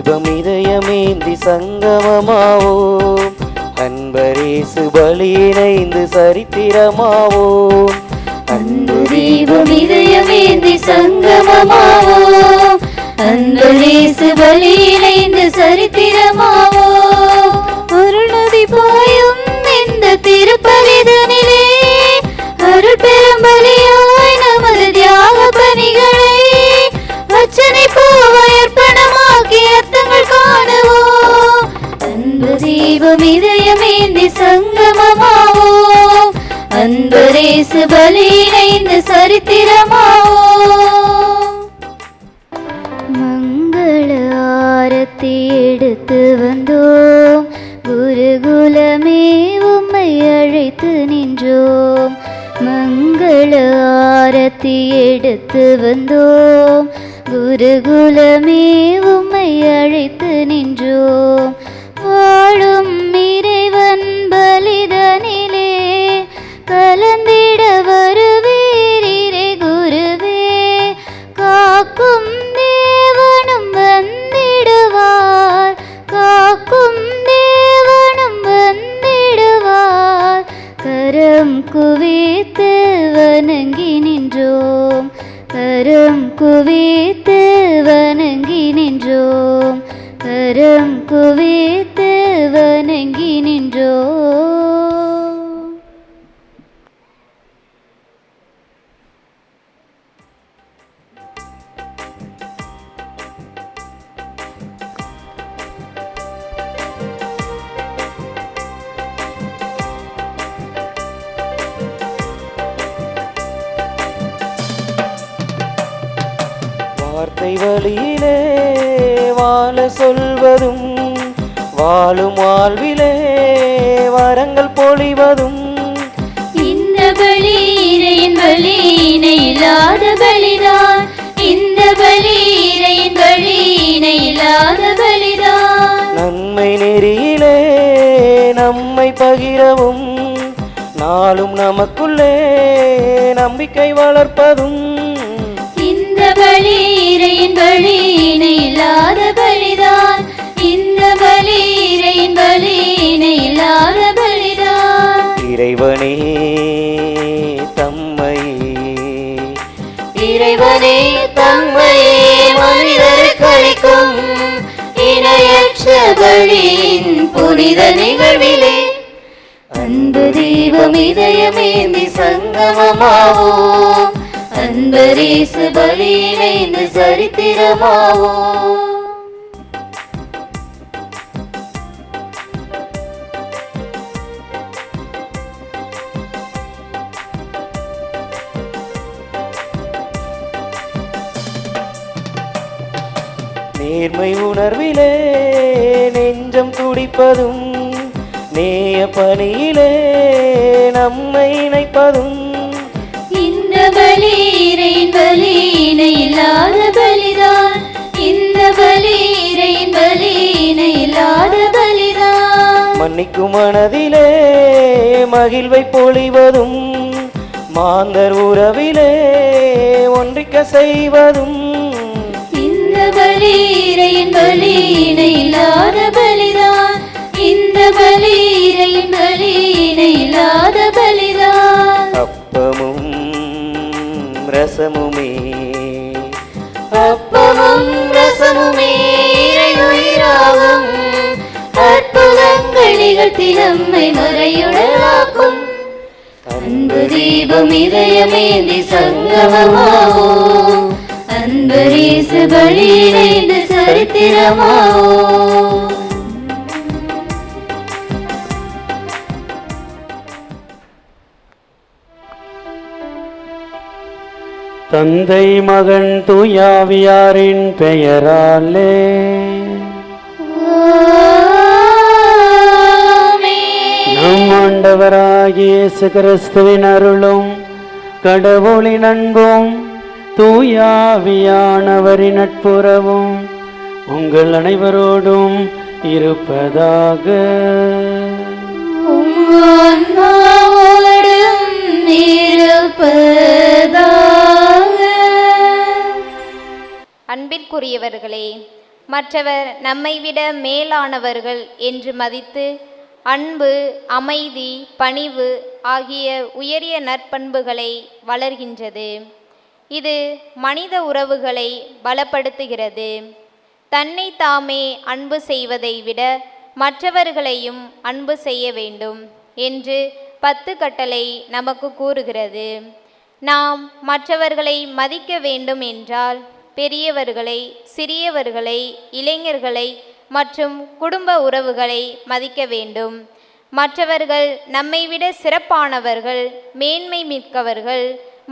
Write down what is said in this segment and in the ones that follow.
தீபம் இதயமேந்தி சங்கமமாவோம், அன்பரேசு பலி இணைந்து சரித்திரமாவோம். அன்பு தீபம் இதயமேந்தி சங்கமமாவோம், அன்பரேசு பலி இணைந்து சரித்திரமாவோம். அருள் நதி பாயும் இந்த திருப்பலிதனிலே அருள் பெரும் பலியாய் நமது தியாக பணிகளை அர்ச்சனை பூவாய் அர்ப்பணமாக்கி அர்த்தங்கள் காணுவோம். அன்பு தீபம் இதயமேந்தி சங்கமமாவோம், அன்பரேசு பலி இணைந்து சரித்திரமாவோம். மங்கள ஆரத்தி எடுத்து வந்தோம், குருகுலமே உம்மை அழைத்து நின்றோம். மங்கள ஆரத்தி எடுத்து வந்தோம், குருகுலமே உம்மை அழைத்து நின்றோம். வாழும் இறைவன் பலிதனிலே கலந்திட வருவீரே குருவே, காக்கும் தேவனும் வந்திடுவார், காக்கும் தேவனும் வந்திடுவார். கரம் குவித்து வணங்கி நின்றோம், கரம் குவித்து வணங்கி நின்றோம், கரம் குவித்து வணங்கி நின்றோம். வார்த்தை வழியிலே வாழ சொல்வதும், வாழும் வாழ்விலே வரங்கள் பொழிவதும். இந்த பலி இறையின் பலி இணையில்லாத பலிதான், இந்த பலி இறையின் பலி இணையில்லாத பலிதான். நன்மை நெறியிலே நம்மை பகிரவும், நாளும் நமக்குள்ளே நம்பிக்கை வளர்ப்பதும். இந்த பலி இறையின் பலி இணையில்லாத பலிதான், இந்த பலி இறையின் பலி இணையில்லாத பலிதான். இறைவனே தம்மையே, இறைவனே தம்மையே மனிதருக்கு அளிக்கும் இணையற்ற பலியின் புனித நிகழ்விலே அன்பு தீபம் இதயமேந்தி சங்கமமாவோம், அன்பரேசு பலி இணைந்து சரித்திரமாவோம். நேர்மை உணர்விலே நெஞ்சம் துடிப்பதும், நேய பணியிலே நம்மை இணைப்பதும். இந்த பலி இறையின் பலி இணையில்லாத பலிதான், இந்த பலி இறையின் பலி இணையில்லாத பலிதான். மன்னிக்கும் மனதிலே மகிழ்வை பொழிவதும், மாந்தர் உறவிலே ஒன்றிக்க செய்வதும். இந்த பலி இறையின் பலி இணையில்லாத பலிதான், இந்த பலி இறையின் பலி இணையில்லாத பலிதான். அப்பமும் ரசமுமே, அப்பமும் ரசமுமே இறையுயிராகும், அற்புதங்கள் நிகழ்த்தி நம்மை மறையுடலாக்கும். அன்பு தீபம் இதயமேந்தி சங்கமமாவோம், அன்பரேசு பலி இணைந்து சரித்திரமாவோம். தந்தை மகன் தூயாவியாரின் பெயராலே நம் ஆண்டவராகிய இயேசு கிறிஸ்துவின் அருளும் கடவுளின் அன்பும் தூயாவியானவரின் நட்புறவும் உங்கள் அனைவரோடும் இருப்பதாக. அன்பிற்குரியவர்களே, மற்றவர் நம்மை விட மேலானவர்கள் என்று மதித்து அன்பு, அமைதி, பணிவு ஆகிய உயரிய நற்பண்புகளை வளர்கின்றது. இது மனித உறவுகளை பலப்படுத்துகிறது. தன்னை தாமே அன்பு செய்வதை விட மற்றவர்களையும் அன்பு செய்ய வேண்டும் என்று 10 கட்டளை நமக்கு கூறுகிறது. நாம் மற்றவர்களை மதிக்க வேண்டும் என்றால் பெரியவர்களை, சிறியவர்களை, இளைஞர்களை மற்றும் குடும்ப உறவுகளை மதிக்க வேண்டும். மற்றவர்கள் நம்மை விட சிறப்பானவர்கள், மேன்மை மிக்கவர்கள்,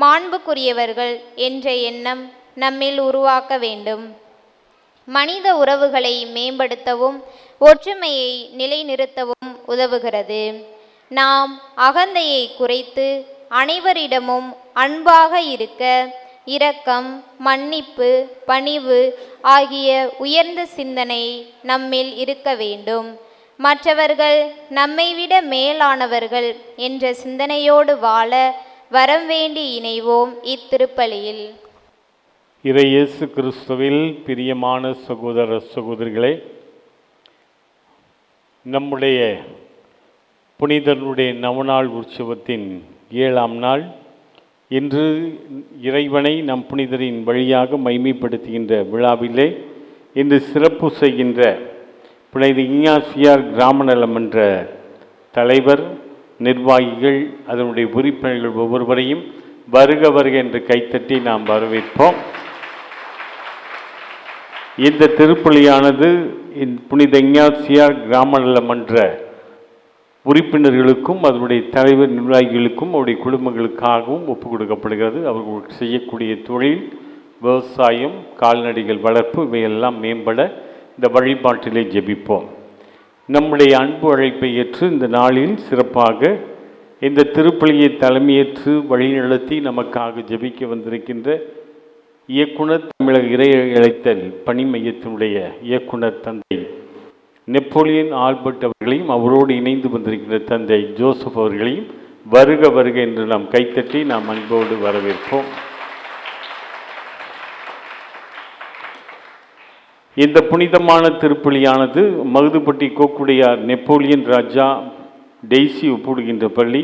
மாண்புக்குரியவர்கள் என்ற எண்ணம் நம்மில் உருவாக்க வேண்டும். மனித உறவுகளை மேம்படுத்தவும் ஒற்றுமையை நிலைநிறுத்தவும் உதவுகிறது. நாம் அகந்தையை குறைத்து அனைவரிடமும் அன்பாக இருக்க இரக்கம், மன்னிப்பு, பணிவு ஆகிய உயர்ந்த சிந்தனை நம்மில் இருக்க வேண்டும். மற்றவர்கள் நம்மை விட மேலானவர்கள் என்ற சிந்தனையோடு வாழ வரம் வேண்டி இணைவோம் இத்திருப்பலியில். இறை இயேசு கிறிஸ்துவில் பிரியமான சகோதர சகோதரிகளே, நம்முடைய புனிதனுடைய நவநாள் உற்சவத்தின் 7ஆம் நாள் இன்று இறைவனை நம் புனிதரின் வழியாக மைமைப்படுத்துகின்ற விழாவிலே இன்று சிறப்பு செய்கின்ற புனித இஞ்ஞாசியார் கிராம நலமன்ற தலைவர், நிர்வாகிகள், அதனுடைய உறுப்பினர்கள் ஒவ்வொருவரையும் வருக வருக என்று கைத்தட்டி நாம் வரவேற்போம். இந்த திருப்பலியானது புனித இஞ்ஞாசியார் கிராம நலமன்ற உறுப்பினர்களுக்கும் அதனுடைய தலைவர், நிர்வாகிகளுக்கும் அவருடைய குடும்பங்களுக்காகவும் ஒப்புக் கொடுக்கப்படுகிறது. அவர்கள் செய்யக்கூடிய தொழில், விவசாயம், கால்நடைகள் வளர்ப்பு இவையெல்லாம் மேம்பட இந்த வழிபாட்டிலே ஜெபிப்போம். நம்முடைய அன்பு அழைப்பை ஏற்று இந்த நாளில் சிறப்பாக இந்த திருப்பலியை தலைமையேற்று வழிநடத்தி நமக்காக ஜெபிக்க வந்திருக்கின்ற இயக்குனர், தமிழக இறை அழைத்தல் பணி மையத்தினுடைய இயக்குனர் தந்தை நெப்போலியன் ஆல்பர்ட் அவர்களையும் அவரோடு இணைந்து வந்திருக்கின்ற தந்தை ஜோசப் அவர்களையும் வருக வருக என்று நாம் கைத்தட்டி நாம் அன்போடு வரவேற்போம். இந்த புனிதமான திருப்பலியானது மகுதுப்பட்டி கோக்குடையார் நெப்போலியன் ராஜா டெய்சி ஒப்புடுகின்ற பள்ளி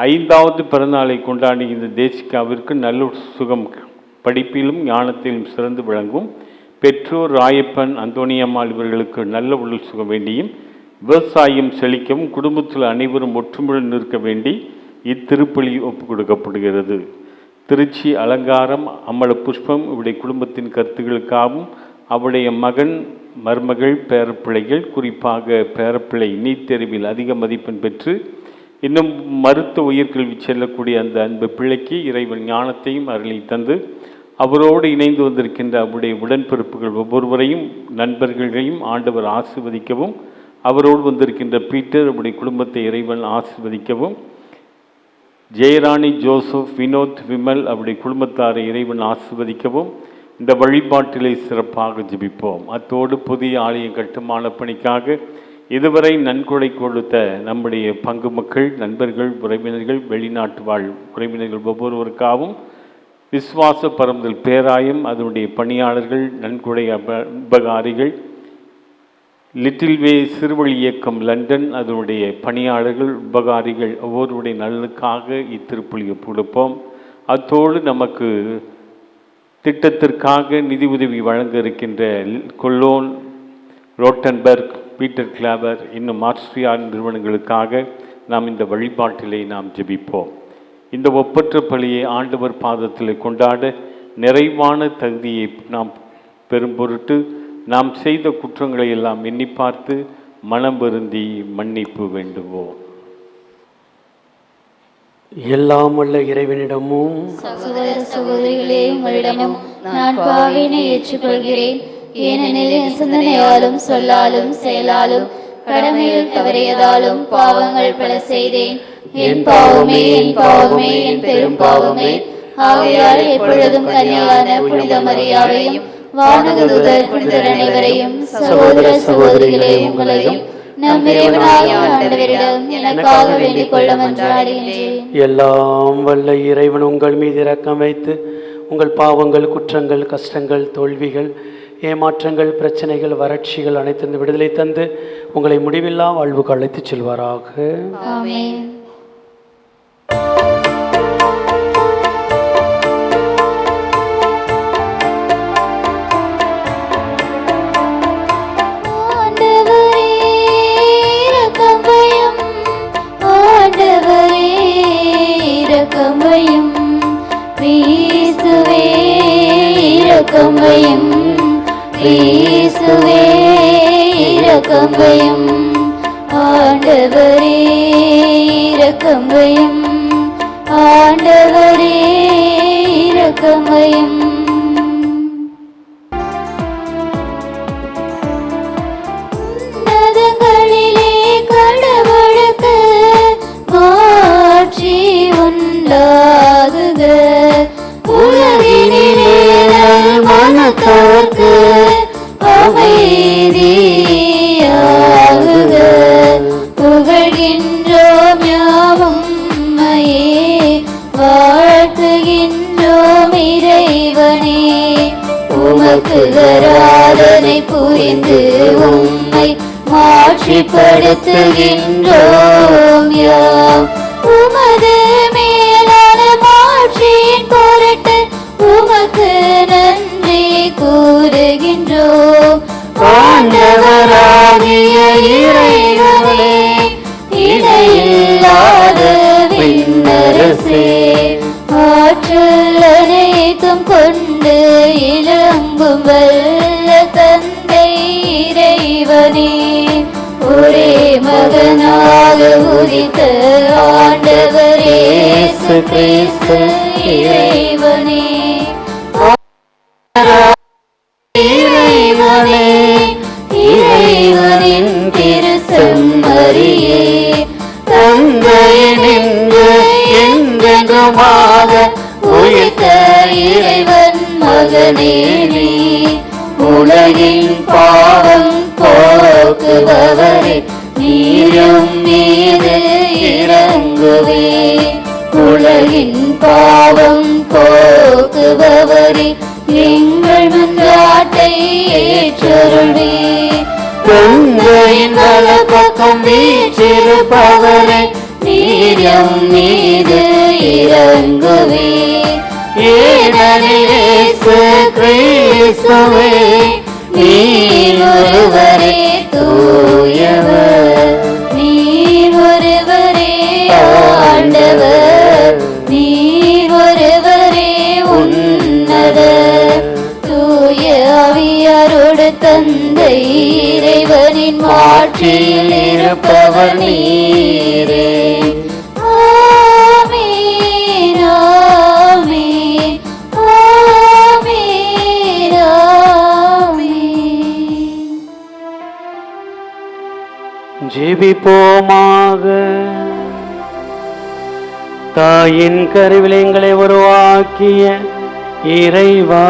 5வது பிறந்தநாளை கொண்டாடி இந்த தேசிகாவிற்கு நல்ல சுகம், படிப்பிலும் ஞானத்திலும் சிறந்து விளங்கும் பெற்றோர் ராயப்பன், அந்தோணியம்மாள் இவர்களுக்கு நல்ல உடல் சுகம் வேண்டியும் விவசாயம் செழிக்கவும் குடும்பத்தில் அனைவரும் ஒற்றுமையுடன் நிற்க வேண்டி இத்திருப்பலி ஒப்புக் கொடுக்கப்படுகிறது. திருச்சி அலங்காரம் அம்மள புஷ்பம் இவருடைய குடும்பத்தின் கருத்துக்களுக்காகவும் அவருடைய மகன், மருமகள், பேரப்பிள்ளைகள், குறிப்பாக பேரப்பிள்ளை நீட் தேர்வில் அதிக மதிப்பெண் பெற்று இன்னும் மருத்துவ உயர்கல்வி செல்லக்கூடிய அந்த அன்பு பிள்ளைக்கு இறைவன் ஞானத்தையும் அருளை தந்து அவரோடு இணைந்து வந்திருக்கின்ற அவருடைய உடன்பிறப்புகள் ஒவ்வொருவரையும், நண்பர்களையும் ஆண்டவர் ஆசீர்வதிக்கவும், அவரோடு வந்திருக்கின்ற பீட்டர் அவருடைய குடும்பத்தை இறைவன் ஆசீர்வதிக்கவும், ஜெயராணி, ஜோசப், வினோத், விமல் அவருடைய குடும்பத்தாரை இறைவன் ஆசீர்வதிக்கவும் இந்த வழிபாட்டிலே சிறப்பாக ஜெபிப்போம். அத்தோடு புதிய ஆலய கட்டுமான பணிக்காக இதுவரை நன்கொடை கொடுத்த நம்முடைய பங்கு மக்கள், நண்பர்கள், உறவினர்கள், வெளிநாட்டு வாழ் உறவினர்கள் ஒவ்வொருவருக்காகவும் விசுவாச பரம்பல் பேராயம் அதனுடைய பணியாளர்கள், நன்கொடை உபகாரிகள், லிட்டில் வே சிறுவழி இயக்கம் லண்டன் அதனுடைய பணியாளர்கள், உபகாரிகள் ஒவ்வொருடைய நலனுக்காக இத்திருப்பலியை கொடுப்போம். அத்தோடு நமக்கு திட்டத்திற்காக நிதி உதவி வழங்க இருக்கின்ற கொல்லோன், ரோட்டன்பர்க், பீட்டர் கிளாபர் இன்னும் ஆஸ்திரியா நிறுவனங்களுக்காக நாம் இந்த வழிபாட்டிலே நாம் ஜெபிப்போம். இந்த ஒப்பற்ற பலியை ஆண்டவர் பாதத்தில் கொண்டாட நிறைவான தகுதியை நாம் பெரும் பொருட்டு நாம் செய்த குற்றங்களை எல்லாம் எண்ணி பார்த்து மனம் வருந்தி மன்னிப்பு வேண்டுவோம். எல்லாம் உள்ள இறைவனிடமும் சகோதர சகோதரிகளே, உங்களிடமும் நான் பாவினை ஏற்றுக்கொள்கிறேன். ஏனெனில் என் சிந்தனையாலும் சொல்லாலும் செயலாலும் கடமையில் தவறியதாலும் பாவங்கள் பல செய்தேன். என் பாவமே, என் பாவமே, என் பெரும் பாவமே. ஆகையால் எப்பொழுதும் கன்னியான புனித மரியாவையும் வானதூதர் புனிதர் அனைவரையும் சகோதர சகோதரிகளே உங்களையும் நம் இறைவனாகிய ஆண்டவரிடம் எனக்காக வேண்டிக் கொள்ள மன்றாடுகின்றேன். எல்லாம் வல்ல இறைவன் உங்கள் மீது இரக்கம் வைத்து உங்கள் பாவங்கள், குற்றங்கள், கஷ்டங்கள், தோல்விகள் ஏமாற்றங்கள், பிரச்சனைகள், வறட்சிகள் அனைத்திலிருந்து விடுதலை தந்து உங்களை முடிவில்லா வாழ்வுக்கு அழைத்துச் செல்வாராக. ஆமென். இரக்கமையும் கிறிஸ்துவே இரக்கமையும் ஆண்டவரே இரக்கமையும் ஆண்டவரே இரக்கமையும். உன்னதங்களிலே கடவுளுக்கு மாட்சி உண்டாகுக. உலகினிலே மனத்தார்க்கு அமைதியாகுக. புகழ்கின்றோம் யாவும் உம்மையே, வாழ்த்துகின்றோம் இறைவனே. உமக்கு ஆராதனை புரிந்து உம்மை மாட்சிப்படுத்துகின்றோம் யாம். உமது மேலான மாட்சியின் பொருட்டு உமக்கு நன்றி கூறுகின்றோம். ஆண்டவராகிய இறைவனே, இணையில்லாத விண்ணரசே, ஆற்றல் அனைத்தும் கொண்டு இலங்கும் வல்ல தந்தை இறைவனே, ஒரே மகனாக உதித்த ஆண்டவர் இயேசு கிறிஸ்து இறைவனே. இறைவனே, இறைவனின் திருச்செம்மறியே, தந்தையினின்று என்றென்றுமாக உயிர்த்த இறைவன் மகனே நீ, உலகின் பாவம் போக்குபவரே, நீரும் மீது இறங்குவே. உலகின் பாவம் போக்குபவரே, எங்கள் மன்றாட்டை ஏற்றருளே. தந்தையின் வலப்பக்கம் வீற்றிருப்பவரே, நீரும் மீது இறங்குவே. ஏனெனில் இயேசு கிறிஸ்துவே, நீர் ஒருவரே தூயவர், நீர் ஒருவரே ஆண்டவர், நீர் ஒருவரே உன்னதர். தூய ஆவியாரோடு தந்தை இறைவனின் மாட்சியில் இருப்பவர் நீரே. ஆமென், ஆமென், ஆமென், ஆமென். ஜெபிப்போமாக. தாயின் கருவில் எங்களை உருவாக்கிய இறைவா,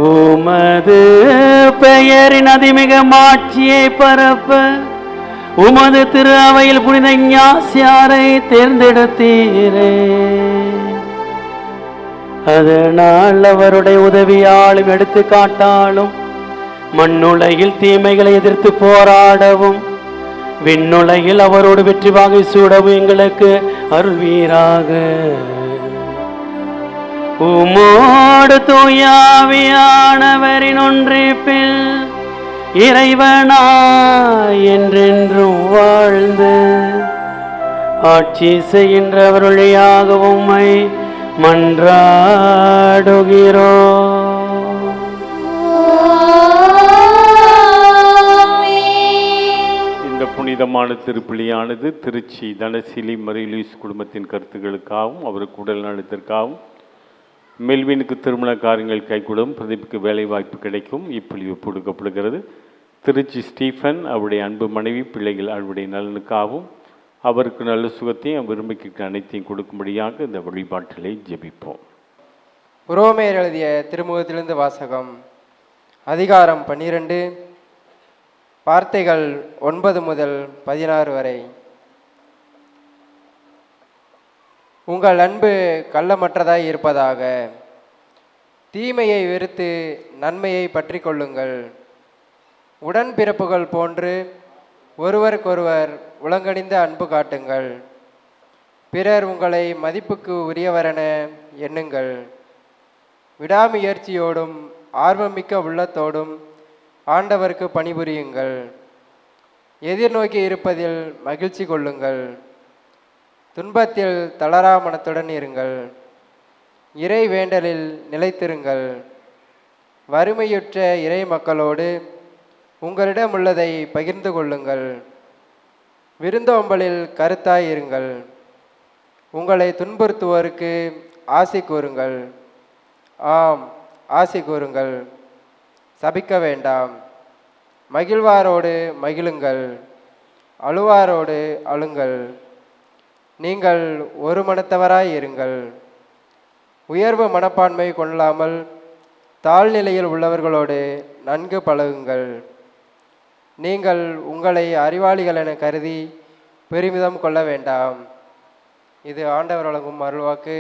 உமது பெயரின் அதிமிக மாட்சியை பரப்ப உமது திரு அவையில் புனித ஞாசியாரை தேர்ந்தெடுத்தீரே. அதனால் அவருடைய உதவியாலும் எடுத்துக்காட்டாலும் மண்ணுலகில் தீமைகளை எதிர்த்து போராடவும் விண்ணுலகில் அவரோடு வெற்றி வாகை சூடவும் எங்களுக்கு அருள்வீராக. உமோடு தூயாவியானவரின் ஒன்றிப்பில் இறைவனாய் என்றென்றும் வாழ்ந்து ஆட்சி செய்கின்றவர் வழியாக உம்மை மன்றாடுகிறோம். இந்த புனிதமான திருப்பலியானது திருச்சி தனசிலி மரியலூயிஸ் குடும்பத்தின் கருத்துக்களுக்காகவும் அவருக்கு உடல் நலத்திற்காகவும் மெல்வினுக்கு திருமண காரியங்கள் கைகூடும் பிரதீப்புக்கு வேலை வாய்ப்பு கிடைக்கும் இப்பொழிவு கொடுக்கப்படுகிறது. திருச்சி ஸ்டீஃபன் அவருடைய அன்பு மனைவி பிள்ளைகள் அவருடைய நலனுக்காகவும் அவருக்கு நல்ல சுகத்தையும் விரும்பிக்கிட்ட அனைத்தையும் கொடுக்கும்படியாக இந்த வழிபாட்டிலே ஜெபிப்போம். உரோமையர் எழுதிய திருமுகத்திலிருந்து வாசகம். அதிகாரம் 12, வார்த்தைகள் 9 முதல் 16 வரை. உங்கள் அன்பு கள்ளமற்றதாய் இருப்பதாக. தீமையை வெறுத்து நன்மையை பற்றி கொள்ளுங்கள். உடன்பிறப்புகள் போன்று ஒருவருக்கொருவர் உலங்கணிந்த அன்பு காட்டுங்கள். பிறர் உங்களை மதிப்புக்கு உரியவரென எண்ணுங்கள். விடாமுயற்சியோடும் ஆர்வமிக்க உள்ளத்தோடும் ஆண்டவருக்கு பணிபுரியுங்கள். எதிர்நோக்கி இருப்பதில் மகிழ்ச்சி கொள்ளுங்கள். துன்பத்தில் தளரா மனத்துடன் இருங்கள். இறை வேண்டலில் நிலைத்திருங்கள். வறுமையுற்ற இறை மக்களோடு உங்களிடம் உள்ளதை பகிர்ந்து கொள்ளுங்கள். விருந்தோம்பலில் கருத்தாய் இருங்கள். உங்களை துன்புறுத்துவோருக்கு ஆசி கூறுங்கள். ஆம், ஆசி கூறுங்கள். சபிக்க வேண்டாம். மகிழ்வாரோடு மகிழுங்கள். அழுவாரோடு அழுங்கள். நீங்கள் ஒரு மனத்தவராய் இருங்கள். உயர்வு மனப்பான்மை கொள்ளாமல் தாழ்நிலையில் உள்ளவர்களோடு நன்கு பழகுங்கள். நீங்கள் உங்களை அறிவாளிகள் என கருதி பெருமிதம் கொள்ள வேண்டாம். இது ஆண்டவர் வழங்கும் அருள்வாக்கு.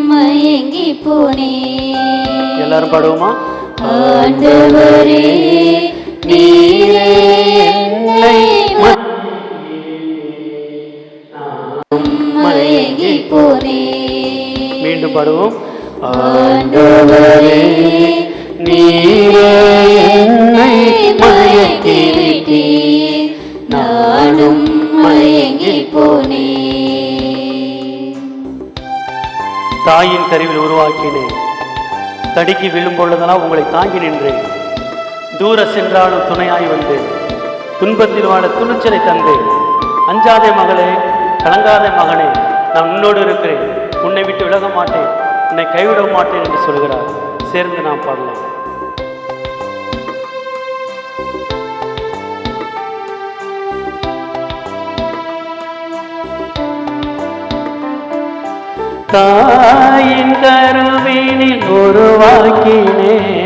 மயங்கி போனே. எல்லாரும் பாடுவோமா? ஆண்டவரே நீரே என்னை மயங்கி போனே. மீண்டும் பாடுவோம். ஆண்டவரே நீரே என்னை மயக்கி விட்டீர். நானும் மயங்கி போனே. தாயின் கருவில் உருவாக்கினேன். தடுக்கி விழும் பொழுதெல்லாம் உங்களை தாங்கி நின்றேன். தூர சென்றாலும் துணையாய் வந்தேன். துன்பத்தில் வாழ துணிச்சலை தந்தேன். அஞ்சாதே மகளே, கலங்காதே மகனே, நான் உன்னோடு இருக்கிறேன். உன்னை விட்டு விலக மாட்டேன், உன்னை கைவிட மாட்டேன் என்று சொல்கிறார். சேர்ந்து நாம் பாடலாம். தாயின் கருவினில் உருவாக்கினேன்.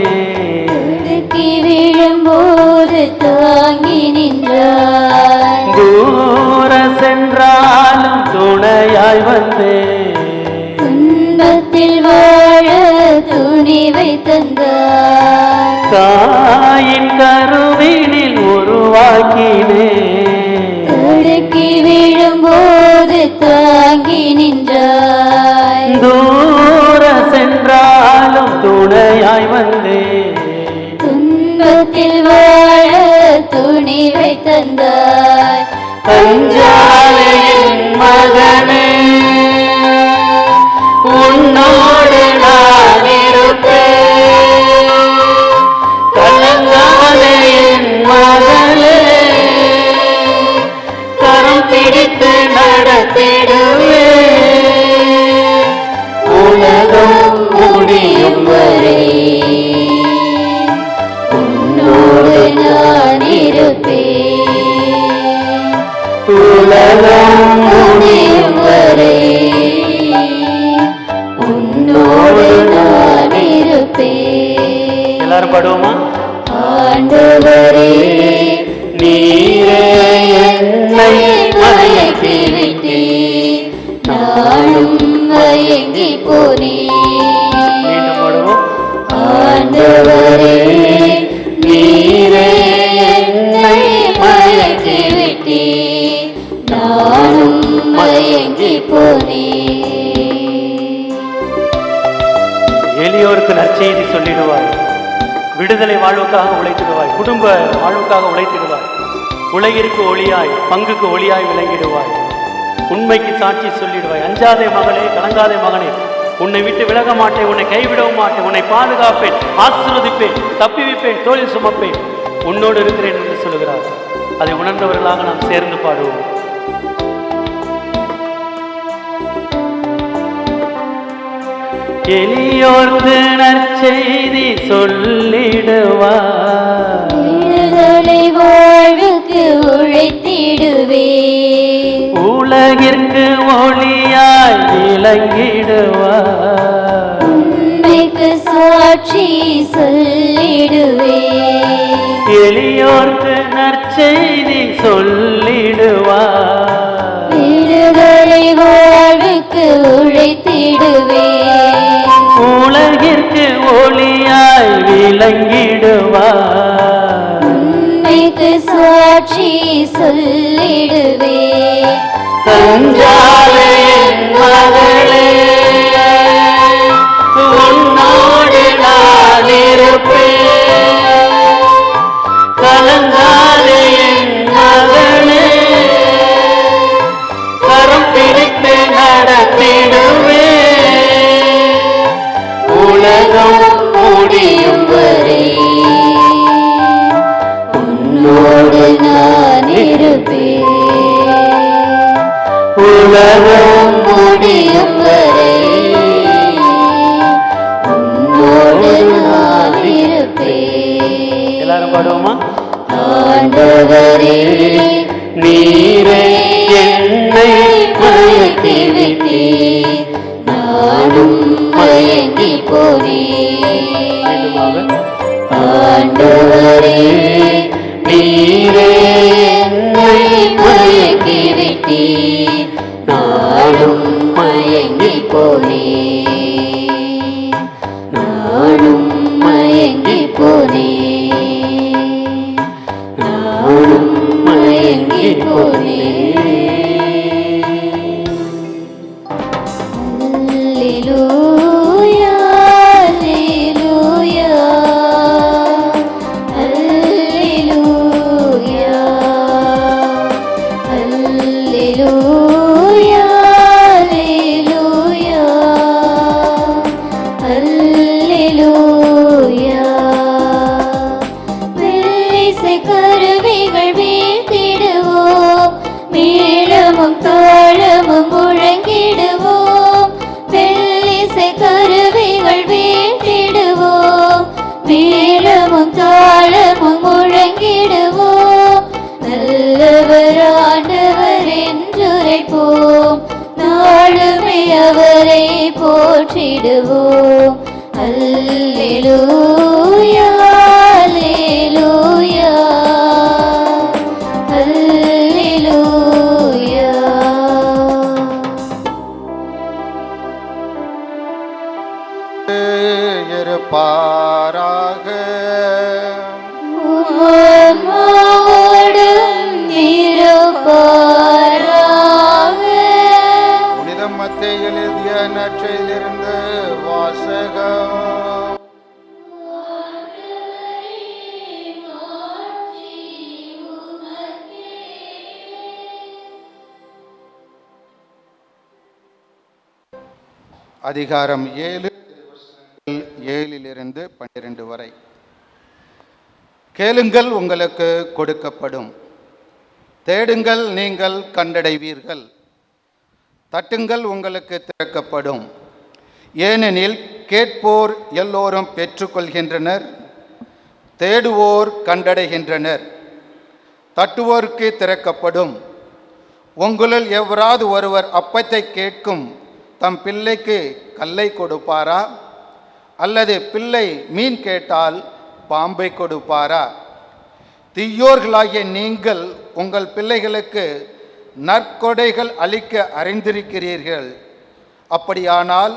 விழும்போது தாங்கி நின்றாய். தூர சென்றாலும் துணையாய் வந்தேன். துன்பத்தில் வாழ துணிவை தந்தாய். தாயின் கருவினில் உருவாக்கினேன். தடுக்கி விழும்போது தாங்கி நின்றாய். தூர சென்றாலும் துணையாய் வந்தேன். துன்பத்தில் வாழ துணிவை தந்தாய். அஞ்சாதே என் மகனே, உன்னோடு நான் இருப்பேன். கலங்காதே என் மகளே, கரம் பிடித்து நடத்திடுவேன். உலகம் முடியும் வரை உன்னோடு நான் இருப்பேன். உலகம் முடியும் வரை உன்னோடு நான் இருப்பேன். எல்லாரும் பாடுவோமா? ஆண்டவரே நீரே என்னை மயக்கி விட்டீர். நானும் மயங்கி போனேன். மீண்டும் பாடுவோம். ஆண்டவரே நீரே என்னை மயக்கி விட்டீர். நானும் மயங்கி போனேன். எளியோருக்கு நற்செய்தி சொல்லிடுவாய். விடுதலை வாழ்வுக்காக உழைத்திடுவாய். குடும்ப வாழ்வுக்காக உழைத்திடுவாய். உலகிற்கு ஒளியாய் பங்குக்கு ஒளியாய் விளங்கிடுவாய். உண்மைக்கு சாட்சி சொல்லிடுவாய். அஞ்சாதே மகளே, கலங்காதே மகனே, உன்னை விட்டு விலக மாட்டேன், உன்னை கைவிடவும் மாட்டேன், உன்னை பாதுகாப்பேன், ஆசீர்வதிப்பேன், தப்பிவிப்பேன், தோளில் சுமப்பேன், உன்னோடு இருக்கிறேன் என்று சொல்கிறார். அதை உணர்ந்தவர்களாக நாம் சேர்ந்து பாடுவோம். எளியோர்க்கு நற்செய்தி சொல்லிடுவார், விடுதலை வாழ்வுக்கு உழைத்திடுவே, உலகிற்கு ஒளியாய் விளங்கிடுவார், உண்மைக்கு சாட்சி சொல்லிடுவே, எளியோர்க்கு நற்செய்தி சொல்லிடுவார், விடுதலை வாழ்வுக்கு உழைத்திடுவே, உலகிற்கு ஒளியாய் விளங்கிடுவார், உண்மைக்கு சாட்சி சொல்லிடுவே. அஞ்சாதே என் மகளே, உன்னோடு நான் இருப்பேன், கலங்காதே என் மகளே, கரம் பிடித்து நடத்திடுவேன், உலகம் முடியும் வரை உன்னோடு நான் இருப்பேன், உலகம் முடியும் வரை உன்னோடு நான் இருப்பேன். எல்லாரும் பாடுவோமா? ஆண்டவரே, நீரே என்னை மயக்கி விட்டீர், நானும் மயங்கி போனேன். ஆண்டவரே, நீரே என்னை மயக்கி விட்டீர், நானும் மயங்கி போனேன், நானும் மயங்கி போனேன், நானும் மயங்கி போனேன். அல்லேலூயா, அல்லேலூயா, அல்லேலூயா, அல்லேலூயா, அல்லேலூயா, அல்லேலூயா. மெல்லிசை கருவிகள் வீழ்த்திடுவோம், மேளமும் தாளமும் முழங்கிடுவோம், மெல்லிசை கருவிகள் வீழ்த்திடுவோம், மேளமும் தாளமும் முழங்கிடுவோம், நல்லவர் ஆண்டவர் என்றுரைப்போம், நாளுமே அவரை போற்றிடுவோம். அல்லேலூயா, அல்லேலூயா, அல்லேலூயா. இருப்பாராக. உம்மோடும் இருப்பாராக. புனித மத்தேயு எழுதிய நற்செய்தியிலிருந்து வாசகம். அதிகாரம் 7 7 12 வரை. கேளுங்கள், உங்களுக்கு கொடுக்கப்படும், தேடுங்கள், நீங்கள் கண்டடைவீர்கள், தட்டுங்கள், உங்களுக்கு திறக்கப்படும். ஏனெனில் கேட்போர் எல்லோரும் பெற்றுக்கொள்கின்றனர், தேடுவோர் கண்டடைகின்றனர், தட்டுவோருக்கு திறக்கப்படும். உங்களுள் எவராது ஒருவர் அப்பத்தை கேட்கும் தம் பிள்ளைக்கு கல்லை கொடுப்பாரா? அல்லது பிள்ளை மீன் கேட்டால் பாம்பை கொடுப்பாரா? தீயோர்களாகிய நீங்கள் உங்கள் பிள்ளைகளுக்கு நற்கொடைகள் அளிக்க அறிந்திருக்கிறீர்கள். அப்படியானால்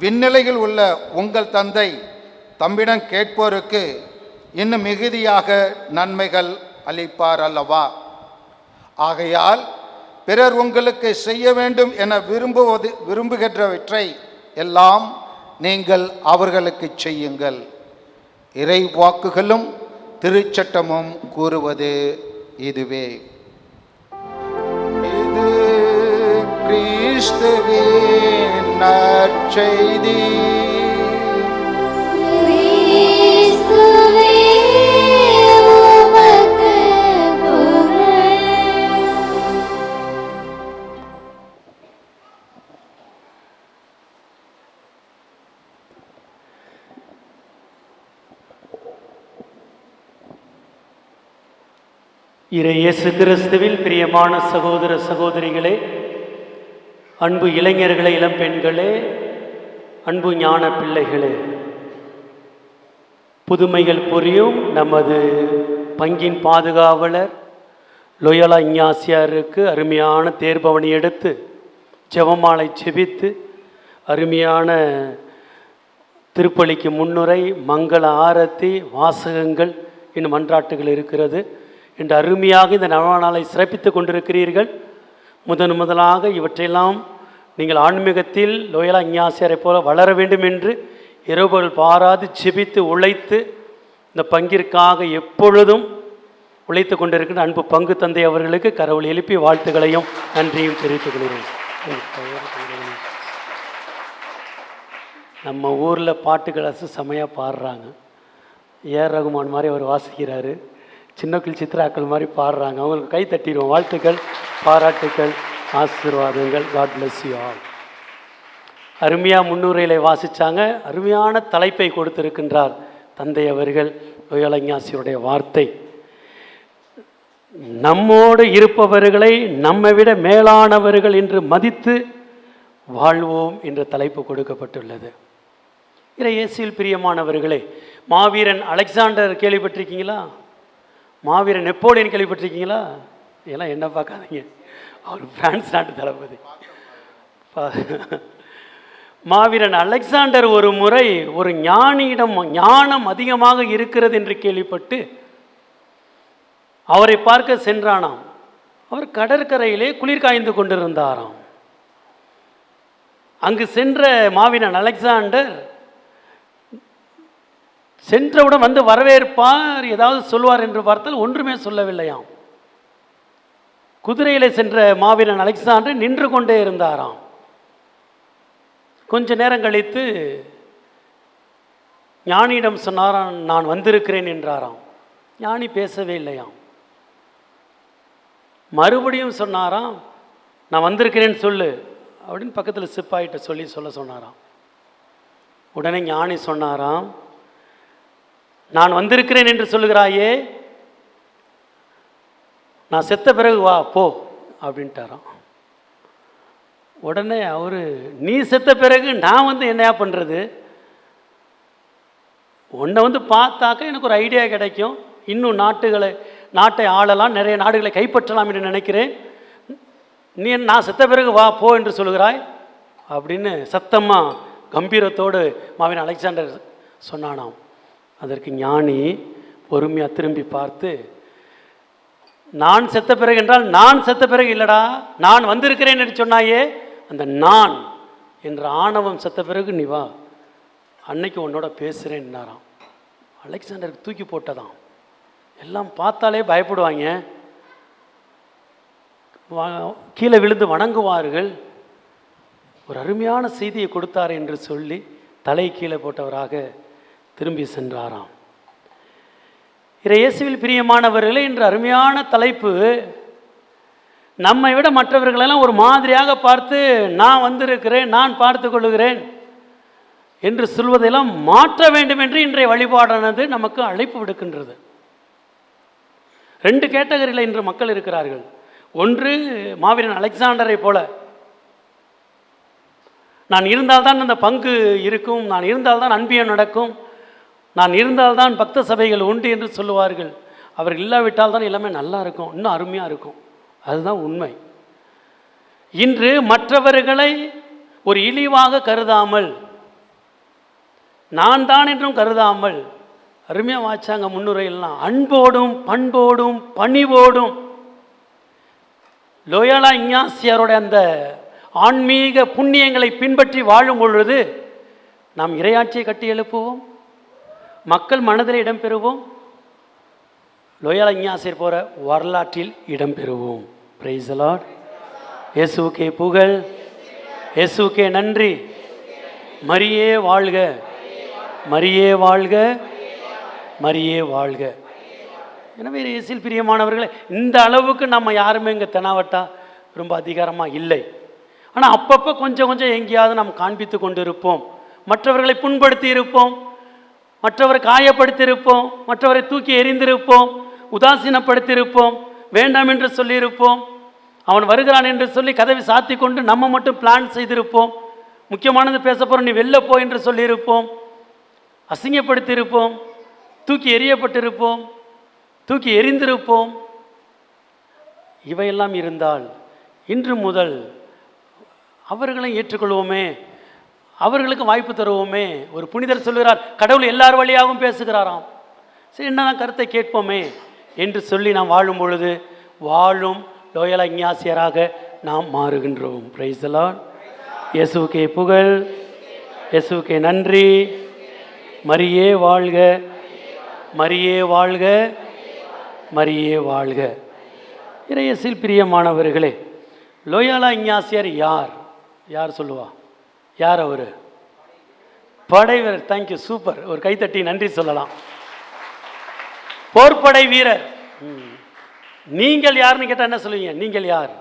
விண்ணிலையில் உள்ள உங்கள் தந்தை தம்மிடம் கேட்போருக்கு இன்னும் மிகுதியாக நன்மைகள் அளிப்பார் அல்லவா? ஆகையால் பிறர் உங்களுக்கு செய்ய வேண்டும் என விரும்புகின்றவற்றை எல்லாம் நீங்கள் அவர்களுக்கு செய்யுங்கள். இறை வாக்குகளும் திருச்சட்டமும் கூறுவது இதுவே. இது கிறிஸ்துவின் நற்செய்தி. கிறிஸ்துவே உமக்கு புகழ். இறை இயேசு கிறிஸ்துவில் பிரியமான சகோதர சகோதரிகளே, அன்பு இளைஞர்களே, இளம்பெண்களே, அன்பு ஞான பிள்ளைகளே, புதுமைகள் புரியும் நமது பங்கின் பாதுகாவலர் லோயோலா இஞ்ஞாசியாருக்கு அருமையான தேர்பவனி எடுத்து ஜெபமாலை செபித்து அருமையான திருப்பலிக்கு முன்னுரை, மங்கள ஆரத்தி, வாசகங்கள், இன்னும் மன்றாட்டுகள் இருக்கிறது. இன்று அருமையாக இந்த நவநாளை சிறப்பித்து கொண்டிருக்கிறீர்கள். முதலாக இவற்றையெல்லாம் நீங்கள் ஆன்மீகத்தில் லோயோலா இஞ்ஞாசியாரை போல வளர வேண்டும் என்று இரவுகள் பாராது செபித்து உழைத்து இந்த பங்கிற்காக எப்பொழுதும் உழைத்து கொண்டிருக்கின்ற அன்பு பங்கு தந்தை அவர்களுக்கு கரவொலி எழுப்பி வாழ்த்துக்களையும் நன்றியும் தெரிவித்துக் கொள்கிறேன். நம்ம ஊரில் பாட்டு கிளாஸு செமையாக பாடுறாங்க. ஏஆர் ரகுமான் மாதிரி அவர் வாசிக்கிறாரு. சின்னக்கிள் சித்ராக்கள் மாதிரி பாடுறாங்க. அவங்களுக்கு கை தட்டிடுவோம். வாழ்த்துக்கள், பாராட்டுக்கள், ஆசீர்வாதங்கள். God bless you all. அருமையாக முன்னுரையில் வாசித்தாங்க. அருமையான தலைப்பை கொடுத்திருக்கின்றார் தந்தை அவர்கள். லோயோலா இஞ்ஞாசியுடைய வார்த்தை, நம்மோடு இருப்பவர்களை நம்மை விட மேலானவர்கள் என்று மதித்து வாழ்வோம் என்ற தலைப்பு கொடுக்கப்பட்டுள்ளது. இறை இயேசுவில் பிரியமானவர்களே, மாவீரன் அலெக்சாண்டர் கேள்விப்பட்டிருக்கீங்களா? மாவீரன் நெப்போலியன் கேள்விப்பட்டிருக்கீங்களா? இதெல்லாம் என்ன பார்க்காதீங்க, அவர் பிரான்ஸ் நாட்டு தளபதி. மாவீரன் அலெக்சாண்டர் ஒரு முறை ஒரு ஞானியிடம் ஞானம் அதிகமாக இருக்கிறது என்று கேள்விப்பட்டு அவரை பார்க்க சென்றானாம். அவர் கடற்கரையிலே குளிர் காய்ந்து கொண்டிருந்தாராம். அங்கு சென்ற மாவீரன் அலெக்சாண்டர் சென்றவுடன் வந்து வரவேற்பார், ஏதாவது சொல்வார் என்று பார்த்தால் ஒன்றுமே சொல்லவில்லையாம். குதிரையில் சென்ற மாவீரன் அலெக்சாண்டர் நின்று கொண்டே இருந்தாராம். கொஞ்ச நேரம் கழித்து ஞானியிடம் சொன்னாராம், நான் வந்திருக்கிறேன் என்றாராம். ஞானி பேசவே இல்லையாம். மறுபடியும் சொன்னாராம், நான் வந்திருக்கிறேன்னு சொல்லு அப்படின்னு பக்கத்தில் சிப்பாயிட்ட சொல்ல சொன்னாராம். உடனே ஞானி சொன்னாராம், நான் வந்திருக்கிறேன் என்று சொல்லுகிறாயே, நான் செத்த பிறகு வா போ அப்படின்ட்டாராம். உடனே அவர், நீ செத்த பிறகு நான் வந்து என்னையா பண்ணுறது? உன்னை வந்து பார்த்தாக்க எனக்கு ஒரு ஐடியா கிடைக்கும், இன்னும் நாட்டை ஆளலாம், நிறைய நாடுகளை கைப்பற்றலாம் என்று நினைக்கிறேன். நீ நான் செத்த பிறகு வா போ என்று சொல்கிறாய் அப்படின்னு சத்தமாக கம்பீரத்தோடு மாவீரன் அலெக்சாண்டர் சொன்னானாம். அதற்கு ஞானி பொறுமையாக திரும்பி பார்த்து, நான் செத்த பிறகு என்றால் நான் செத்த பிறகு இல்லடா, நான் வந்திருக்கிறேன் என்று சொன்னாயே, அந்த நான் என்ற ஆணவம் செத்த பிறகு நீ வா, அன்னைக்கு உன்னோட பேசுகிறேன்னாராம். அலெக்சாண்டருக்கு தூக்கி போட்டதாம். எல்லாம் பார்த்தாலே பயப்படுவாங்க, கீழே விழுந்து வணங்குவார்கள். ஒரு அருமையான செய்தியை கொடுத்தார் என்று சொல்லி தலை கீழே போட்டவராக திரும்பி சென்றாராம். இறை இயேசுவில் பிரியமானவர்களே, இன்று அருமையான தலைப்பு, நம்மை விட மற்றவர்களெல்லாம் ஒரு மாதிரியாக பார்த்து நான் வந்திருக்கிறேன், நான் பார்த்து கொள்ளுகிறேன் என்று சொல்வதெல்லாம் மாற்ற வேண்டும் என்று இன்றைய வழிபாடானது நமக்கு அழைப்பு விடுக்கின்றது. 2 கேட்டகரியில் இன்று மக்கள் இருக்கிறார்கள். ஒன்று மாவீரன் அலெக்சாண்டரை போல, நான் இருந்தால்தான் அந்த பங்கு இருக்கும், நான் இருந்தால்தான் அன்பியம் நடக்கும், நான் இருந்தால்தான் பக்த சபைகள் உண்டு என்று சொல்லுவார்கள். அவர்கள் இல்லாவிட்டால் தான் எல்லாமே நல்லா இருக்கும், இன்னும் அருமையாக இருக்கும். அதுதான் உண்மை. இன்று மற்றவர்களை ஒரு இழிவாக கருதாமல், நான் தான் என்றும் கருதாமல், அருமையாக வாச்சாங்க முன்னுரையெல்லாம், அன்போடும் பண்போடும் பணிவோடும் லோயோலா இஞ்ஞாசியாரோட அந்த ஆன்மீக புண்ணியங்களை பின்பற்றி வாழும் பொழுது நாம் இறையாட்சியை கட்டி எழுப்புவோம், மக்கள் மனதில் இடம்பெறுவோம். லோயாலா இஞ்ஞாசியார் போகிற வரலாற்றில் இடம்பெறுவோம். Price the Lord. இயேசுவுக்கே புகழ், இயேசுவுக்கே நன்றி. மரியே வாழ்க, மரியே வாழ்க, மரியே வாழ்க. எனவே இயேசுவில் பிரியமானவர்களே, இந்த அளவுக்கு நம்ம யாருமே இங்கே தெனாவட்டா ரொம்ப அதிகாரமாக இல்லை. ஆனால் அப்பப்போ கொஞ்சம் கொஞ்சம் எங்கேயாவது நாம் காண்பித்து கொண்டு இருப்போம். மற்றவர்களை புண்படுத்தி இருப்போம், மற்றவரை காயப்படுத்தியிருப்போம், மற்றவரை தூக்கி எறிந்திருப்போம், உதாசீனப்படுத்தியிருப்போம், வேண்டாம் என்று சொல்லியிருப்போம், அவன் வருகிறான் என்று சொல்லி கதவை சாத்தி கொண்டு நம்ம மட்டும் பிளான் செய்திருப்போம், முக்கியமானது பேச போகிறோம் நீ வெளில போ என்று சொல்லியிருப்போம், அசிங்கப்படுத்தியிருப்போம், தூக்கி எறியப்பட்டிருப்போம், தூக்கி எறிந்திருப்போம். இவையெல்லாம் இருந்தால் இன்று முதல் அவர்களை ஏற்றுக்கொள்வோமே, அவர்களுக்கு வாய்ப்பு தருவோமே. ஒரு புனிதர் சொல்கிறார், கடவுள் எல்லார் வழியாகவும் பேசுகிறாராம். சரி, என்னதான் கருத்தை கேட்போமே என்று சொல்லி நாம் வாழும் பொழுது வாழும் லோயாலா இஞ்ஞாசியாராக நாம் மாறுகின்றோம். Price the Lord. இயேசுவுக்கே புகழ், இயேசுவுக்கே நன்றி. மரியே வாழ்க, மரியே வாழ்க, மரியே வாழ்க. இறையேசுவில் பிரியமானவர்களே, லோயாலா இஞ்ஞாசியார் யார்? யார் சொல்லுவா? யார் அவர்? படை வீரர். Thank you, super. ஒரு கைத்தட்டி நன்றி சொல்லலாம். போர்ப்படை வீரர். நீங்கள் யாருன்னு கேட்டால் என்ன சொல்லுவீங்க? நீங்கள் யார்?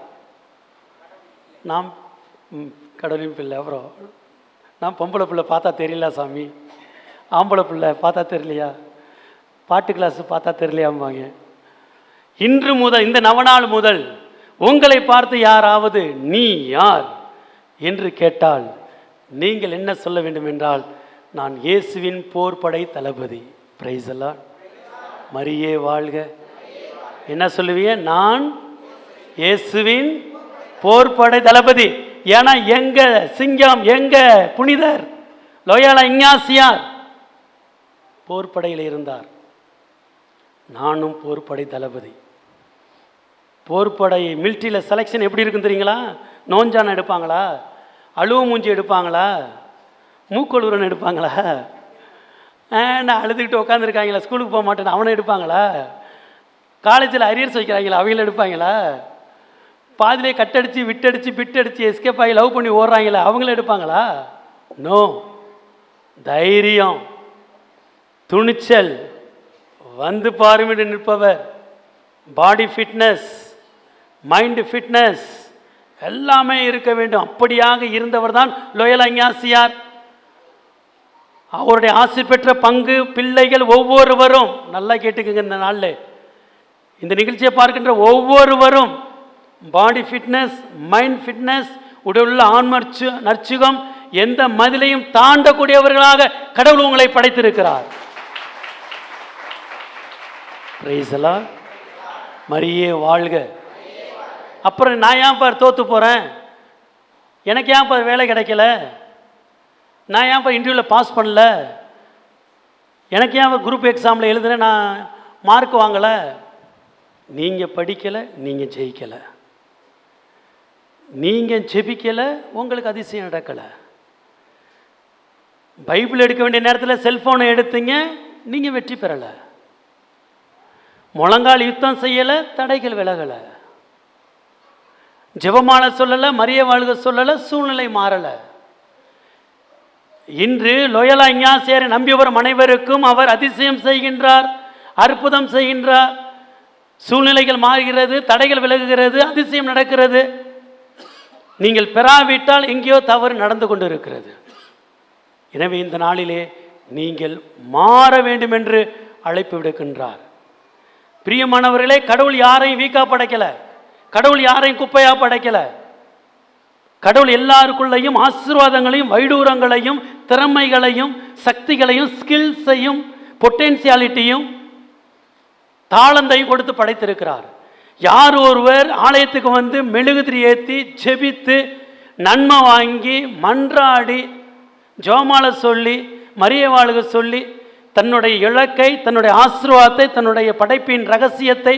நாம் கடவுளின் பிள்ளை. அப்புறம் நான் பொம்பளை பிள்ளை பார்த்தா தெரியல சாமி, ஆம்பளை பிள்ளை பார்த்தா தெரியலையா, பாட்டு கிளாஸ் பார்த்தா தெரியலையாம்பாங்க. இன்று முதல், இந்த நவநாள் முதல் உங்களை பார்த்து யாராவது நீ யார் என்று கேட்டால் நீங்கள் என்ன சொல்ல வேண்டும் என்றால், நான் இயேசுவின் போர்ப்படை தளபதி. Price the lord. மரியே வாழ்க. என்ன சொல்லுவீங்க? நான் இயேசுவின் போர்ப்படை தளபதி. ஏன்னா எங்க சிங்கம், எங்க புனிதர் லோயாலா இஞ்ஞாசியார் போர்ப்படையில் இருந்தார். நானும் போர்ப்படை தளபதி. போர்ப்படை மிலிட்ரியில் செலெக்ஷன் எப்படி இருக்குன்னு தெரியுங்களா? நோஞ்சான் எடுப்பாங்களா, அழுவ மூஞ்சி எடுப்பாங்களா, மூக்கொழுவுரன் எடுப்பாங்களா, நான் அழுதுகிட்டு உட்காந்துருக்காங்களா, ஸ்கூலுக்கு போக மாட்டேன்னு அவனை எடுப்பாங்களா, காலேஜில் அரியர்ஸ் வைக்கிறாங்களா அவங்கள எடுப்பாங்களா, பாதிலே கட்டடிச்சு விட்டடிச்சு பிட்டடிச்சு எஸ்கேப் ஆகி லவ் பண்ணி ஓடுறாங்களா அவங்கள எடுப்பாங்களா? நோ. தைரியம், துணிச்சல், வந்து பாருமிட்டு நிற்பவர், பாடி ஃபிட்னஸ், மைண்டு ஃபிட்னஸ் எல்லாமே இருக்க வேண்டும். அப்படியாக இருந்தவர் தான் லோயாலா இஞ்ஞாசியார். அவருடைய ஆசி பெற்ற பங்கு பிள்ளைகள் ஒவ்வொருவரும் நல்லா கேட்டுக்குங்க. இந்த நாளில் இந்த நிகழ்ச்சியை பார்க்கின்ற ஒவ்வொருவரும் பாடி ஃபிட்னஸ், மைண்ட் ஃபிட்னஸ், உடலுள்ள ஆன்ம நற்சுகம், எந்த மதிலையும் தாண்டக்கூடியவர்களாக கடவுள் உங்களை படைத்திருக்கிறார். Praise the lord. மரியே வாழ்க. அப்புறம் நான் ஏன் பார் தோற்று போகிறேன், எனக்கு ஏன் பார் வேலை கிடைக்கல, நான் ஏன் பார் இன்டர்வியூவில் பாஸ் பண்ணல, எனக்கு ஏன் குரூப் எக்ஸாமில் எழுதுனேன் நான் மார்க் வாங்கலை? நீங்கள் படிக்கலை, நீங்கள் ஜெயிக்கலை, நீங்கள் ஜெபிக்கலை, உங்களுக்கு அதிசயம் நடக்கலை. பைபிள் எடுக்க வேண்டிய நேரத்தில் செல்ஃபோனை எடுத்தீங்க, நீங்கள் வெற்றி பெறலை. முழங்கால் யுத்தம் செய்யலை, தடைகள் விலகலை. ஜெபமால சொல்லலை, மரியே வாழ்க சொல்லலை, சூழ்நிலை மாறலை. இன்று லோயாலா இஞ்ஞாசியாரை நம்பி வரும் அனைவருக்கும் அவர் அதிசயம் செய்கின்றார், அற்புதம் செய்கின்றார். சூழ்நிலைகள் மாறுகிறது, தடைகள் விலகுகிறது, அதிசயம் நடக்கிறது. நீங்கள் பெறாவிட்டால் எங்கேயோ தவறு நடந்து கொண்டு இருக்கிறது. எனவே இந்த நாளிலே நீங்கள் மாற வேண்டும் என்று அழைப்பு விடுக்கின்றார். பிரியமானவர்களே, கடவுள் யாரையும் வீக்கா படைக்கல, கடவுள் யாரையும் குப்பையா படைக்கல. கடவுள் எல்லாருக்குள்ளையும் ஆசீர்வாதங்களையும் வைடூரங்களையும் திறமைகளையும் சக்திகளையும் ஸ்கில்ஸையும் பொட்டென்சியாலிட்டியும் தாளந்தையும் கொடுத்து படைத்திருக்கிறார். யார் ஒருவர் ஆலயத்துக்கு வந்து மெழுகுதிரி ஏற்றி ஜெபித்து நன்மை வாங்கி மன்றாடி ஜோமால சொல்லி மரியே வாழ்க சொல்லி தன்னுடைய இலக்கை, தன்னுடைய ஆசீர்வாதத்தை, தன்னுடைய படைப்பின் ரகசியத்தை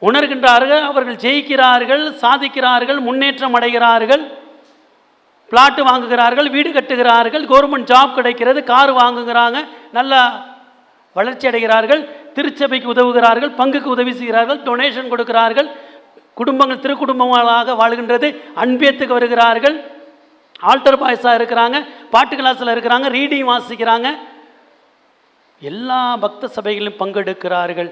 உணர்கின்றார்கள், அவர்கள் ஜெயிக்கிறார்கள், சாதிக்கிறார்கள், முன்னேற்றம் அடைகிறார்கள், பிளாட்டு வாங்குகிறார்கள், வீடு கட்டுகிறார்கள், கவர்மெண்ட் ஜாப் கிடைக்கிறது, கார் வாங்குகிறாங்க, நல்லா வளர்ச்சி அடைகிறார்கள். திருச்சபைக்கு உதவுகிறார்கள், பங்குக்கு உதவி செய்கிறார்கள், டொனேஷன் கொடுக்கிறார்கள், குடும்பங்கள் திருக்குடும்பங்களாக வாழ்கின்றது, அன்பியத்துக்கு வருகிறார்கள், ஆல்டர் பாய்ஸாக இருக்கிறாங்க, பாட்டு கிளாஸில் இருக்கிறாங்க, ரீடிங் வாசிக்கிறாங்க, எல்லா பக்த சபைகளிலும் பங்கெடுக்கிறார்கள்,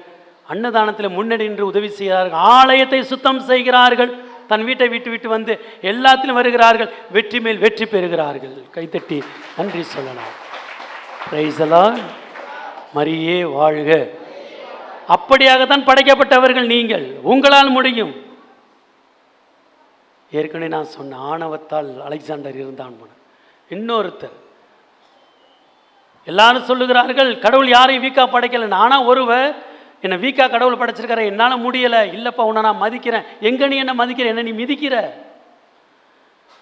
அன்னதானத்தில் முன்னணி நின்று உதவி செய்கிறார்கள், ஆலயத்தை சுத்தம் செய்கிறார்கள், தன் வீட்டை விட்டு வந்து எல்லாத்திலும் வருகிறார்கள், வெற்றி மேல் வெற்றி பெறுகிறார்கள். கைத்தட்டி நன்றி சொல்லலாம். Price the lord. மரியே வாழ்க. அப்படியாகத்தான் படைக்கப்பட்டவர்கள் நீங்கள். உங்களால் முடியும். ஏற்கனவே நான் சொன்ன ஆணவத்தால் அலெக்சாண்டர் இருந்தான். இன்னொருத்தர் எல்லாரும் சொல்லுகிறார்கள் கடவுள் யாரையும் வீக்கா படைக்கல. ஆனால் ஒருவர் என்னை வீக்கா கடவுள் படைச்சிருக்கார, என்னால் முடியலை. இல்லைப்பா, உன்னை நான் மதிக்கிறேன். எங்கே நீ என்ன மதிக்கிற? என்ன நீ மிதிக்கிற.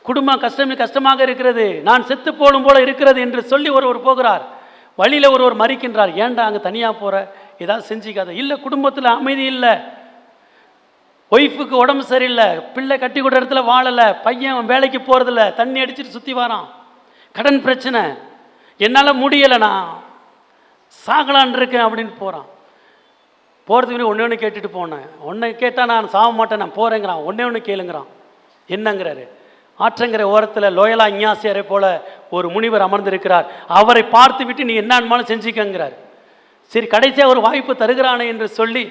குடும்பம் கஷ்டமாக இருக்கிறது, நான் செத்து போடும் போல இருக்கிறது என்று சொல்லி ஒருவர் போகிறார். வழியில் ஒருவர் மறிக்கின்றார். ஏன்டா அங்கே தனியாக போகிற, ஏதாவது செஞ்சிக்காத. இல்லை, குடும்பத்தில் அமைதி இல்லை, ஒய்ஃபுக்கு உடம்பு சரியில்லை, பிள்ளை கட்டி கொடுற இடத்துல வாழலை, பையன் வேலைக்கு போகிறதில்ல, தண்ணி அடிச்சுட்டு சுற்றி வரான், கடன் பிரச்சனை, என்னால் முடியலை, நான் சாகலான் இருக்கேன் அப்படின்னு போகிறான். போகிறதுக்கு ஒன்று கேட்டுட்டு போனேன். ஒன்று கேட்டால் நான் சாக மாட்டேன், நான் போகிறேங்கிறான். ஒன்று கேளுங்கிறான். என்னங்கிறாரு? ஆற்றங்கிற ஓரத்தில் லோயலா இஞ்ஞாசியாரை போல ஒரு முனிவர் அமர்ந்திருக்கிறார். அவரை பார்த்து விட்டு நீ என்னன்னு செஞ்சுக்கங்கிறார். சரி, கடைசியாக ஒரு வாய்ப்பு தருகிறானே என்று சொல்லி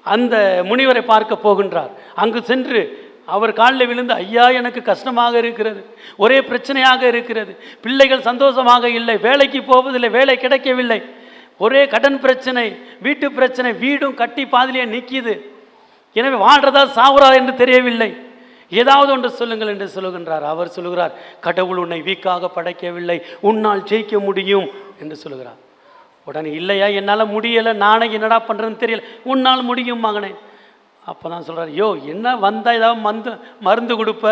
அந்த முனிவரை பார்க்க போகின்றார். அங்கு சென்று அவர் காலில் விழுந்து, ஐயா எனக்கு கஷ்டமாக இருக்கிறது, ஒரே பிரச்சனையாக இருக்கிறது, பிள்ளைகள் சந்தோஷமாக இல்லை, வேலைக்கு போவதில்லை, வேலை கிடைக்கவில்லை, ஒரே கடன் பிரச்சனை, வீட்டு பிரச்சனை, வீடும் கட்டி பாதிலேயே நிற்கிது, எனவே வாழ்றதா சாவுறதா என்று தெரியவில்லை, ஏதாவது ஒன்று சொல்லுங்கள் என்று சொல்லுகின்றார். அவர் சொல்லுகிறார், கடவுள் உன்னை வீக்காக படைக்கவில்லை, உன்னால் ஜெயிக்க முடியும் என்று சொல்லுகிறார். உடனே, இல்லையா என்னால் முடியலை, நானே என்னடா பண்ணுறதுன்னு தெரியல, உன்னால் முடியும் மகனே. அப்போ தான் சொல்கிறார், யோ என்ன வந்தால் ஏதாவது மருந்து கொடுப்ப,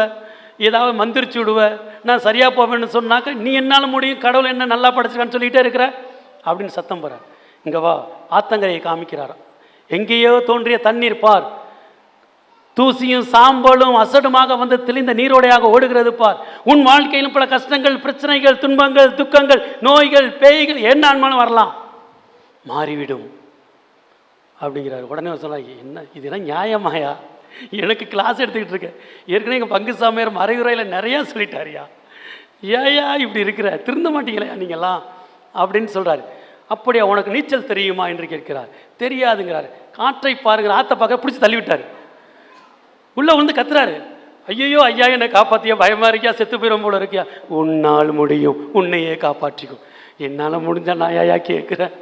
ஏதாவது மந்திரிச்சு விடுவ, நான் சரியாக போவேன்னு சொன்னாக்க நீ என்னால் முடியும், கடவுள் என்ன நல்லா படைச்சிருக்கான்னு சொல்லிகிட்டே இருக்கிற அப்படின்னு சத்தம் போகிறார். இங்கே வா, ஆத்தங்கரையை காமிக்கிறார். எங்கேயோ தோன்றிய தண்ணீர் பார், தூசியும் சாம்பலும் அசடுமாக வந்து தெளிந்த நீரோடையாக ஓடுகிறது பார். உன் வாழ்க்கையிலும் பல கஷ்டங்கள், பிரச்சனைகள், துன்பங்கள், துக்கங்கள், நோய்கள், பேய்கள் என்னாலும் வரலாம், மாறிவிடும் அப்படிங்கிறார். உடனே சொன்னார், என்ன இதெல்லாம் நியாயமாயா? எனக்கு கிளாஸ் எடுத்துக்கிட்டு இருக்கேன், ஏற்கனவே எங்கள் பங்கு சாமியார் மறைவுரையில் நிறையா சொல்லிட்டாரியா, ஏயா இப்படி இருக்கிற, திருந்த மாட்டீங்களா நீங்கள்லாம் அப்படின்னு சொல்கிறாரு. அப்படியா, உனக்கு நீச்சல் தெரியுமா என்று கேட்கிறார். தெரியாதுங்கிறார். காற்றை பாருங்கிற, ஆற்ற பார்க்க பிடிச்சி தள்ளிவிட்டார். உள்ளே வந்து கத்துறாரு, ஐயோ ஐயா என்னை காப்பாற்றியா, பயமாக இருக்கியா, செத்து போயிடும் போல இருக்கியா, உன்னால் முடியும், உன்னையே காப்பாற்றிக்கும். என்னால் முடிஞ்சா நான் ஐயா கேட்குறேன்,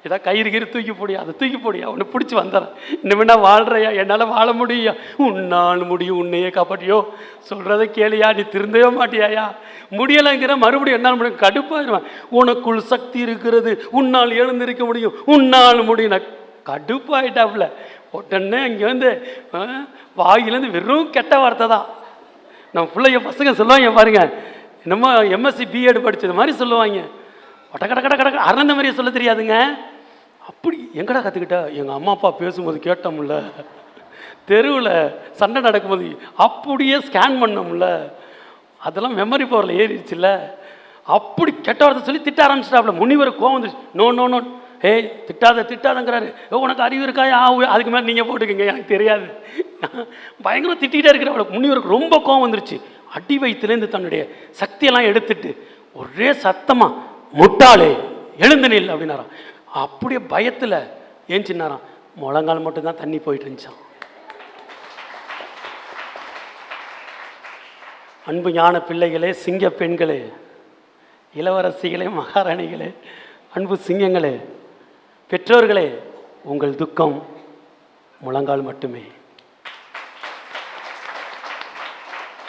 ஏதாவது கயிறு கீறு தூக்கி போடியா, அதை தூக்கி போடியா, உன்னை பிடிச்சி வந்துடுறேன், இன்னும் நான் வாழ்கிறையா, என்னால் வாழ முடியா, உன்னால் முடியும், உன்னையே காப்பாற்றியோ, சொல்கிறத கேளியா, நீ திருந்தவே மாட்டியாயா, முடியலைங்கிற மறுபடியும் என்னால் முடியும், கடுப்பாயிருவேன். உனக்குள் சக்தி இருக்கிறது, உன்னால் எழுந்திருக்க முடியும், உன்னால் முடியும். நான் கடுப்பாயிட்டாப்புல. உடனே இங்கே வந்து வாயிலேருந்து வெறும் கெட்ட வார்த்தை தான். நம்ம பிள்ளைங்க பசங்க சொல்லுவாங்க பாருங்க, என்னமோ எம்எஸ்சி பிஎட் படித்தது மாதிரி சொல்லுவாங்க, கடை அறந்த மாதிரியே சொல்ல தெரியாதுங்க. அப்படி எங்கடா கற்றுக்கிட்ட? எங்கள் அம்மா அப்பா பேசும்போது கேட்டோம்ல, தெருவில் சண்டை நடக்கும்போது அப்படியே ஸ்கேன் பண்ணோம்ல, அதெல்லாம் மெமரி பவரில் ஏறிடுச்சுல்ல, அப்படி கெட்ட வார்த்தை சொல்லி திட்ட ஆரம்பிச்சிட்டாப்புல. முனிவர் கோவம் வந்துருச்சு. நோ நோ நோ, ஏய் திட்டாதங்கிறாரு. உனக்கு அறிவு இருக்காயா, அதுக்கு மேலே நீங்கள் போட்டுக்கங்க, எனக்கு தெரியாது. பயங்கரமாக திட்டிகிட்டே இருக்கிற முனிவருக்கு ரொம்ப கோவம் வந்துருச்சு. அடி வயிற்றுலேருந்து தன்னுடைய சக்தியெல்லாம் எடுத்துட்டு ஒரே சத்தமாக, முட்டாளே எழுந்து நில் அப்படின்னாராம். அப்படியே பயத்தில் ஏஞ்சின்னாராம். முழங்கால் மட்டும்தான் தண்ணி போயிட்டு இருந்துச்சான். அன்பு ஞான பிள்ளைகளே, சிங்க பெண்களே, இளவரசிகளே, மகாராணிகளே, அன்பு சிங்கங்களே, பெற்றோர்களே, உங்கள் துக்கம் முழங்கால் மட்டுமே.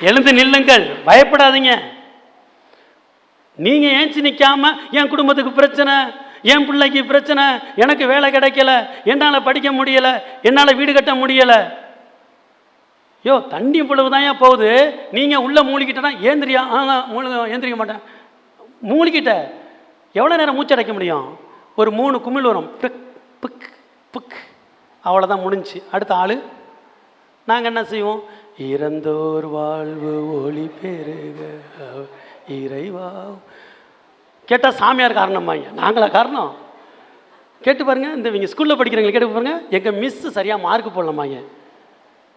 எழுந்து நில்லுங்கள், பயப்படாதீங்க. நீங்கள் ஏஞ்சி நிற்காம என் குடும்பத்துக்கு பிரச்சனை, என் பிள்ளைக்கு பிரச்சனை, எனக்கு வேலை கிடைக்கல, என்னால் படிக்க முடியலை, என்னால் வீடு கட்ட முடியலை, யோ தண்ணி பொழுது தான் ஏன் போகுது, நீங்கள் உள்ளே மூழ்கிட்டனா ஏந்திரியா? ஏந்திரிக்க மாட்டேன். மூழ்கிட்ட எவ்வளோ நேரம் மூச்சடைக்க முடியும்? ஒரு 3 குமிழ் வரும், பிக் பிக் பிக், அவ்வளோதான் முடிஞ்சு. அடுத்த ஆள். நாங்கள் என்ன செய்வோம்? இறந்தோர் வாழ்வு ஒளி பெருக இறைவா. கேட்டால் சாமியார் காரணமாங்க, நாங்களா காரணம்? கேட்டு பாருங்க, இந்த இவங்க ஸ்கூலில் படிக்கிறவங்க கேட்டு பாருங்க, எங்கள் மிஸ்ஸு சரியாக மார்க் போடலாமாங்க,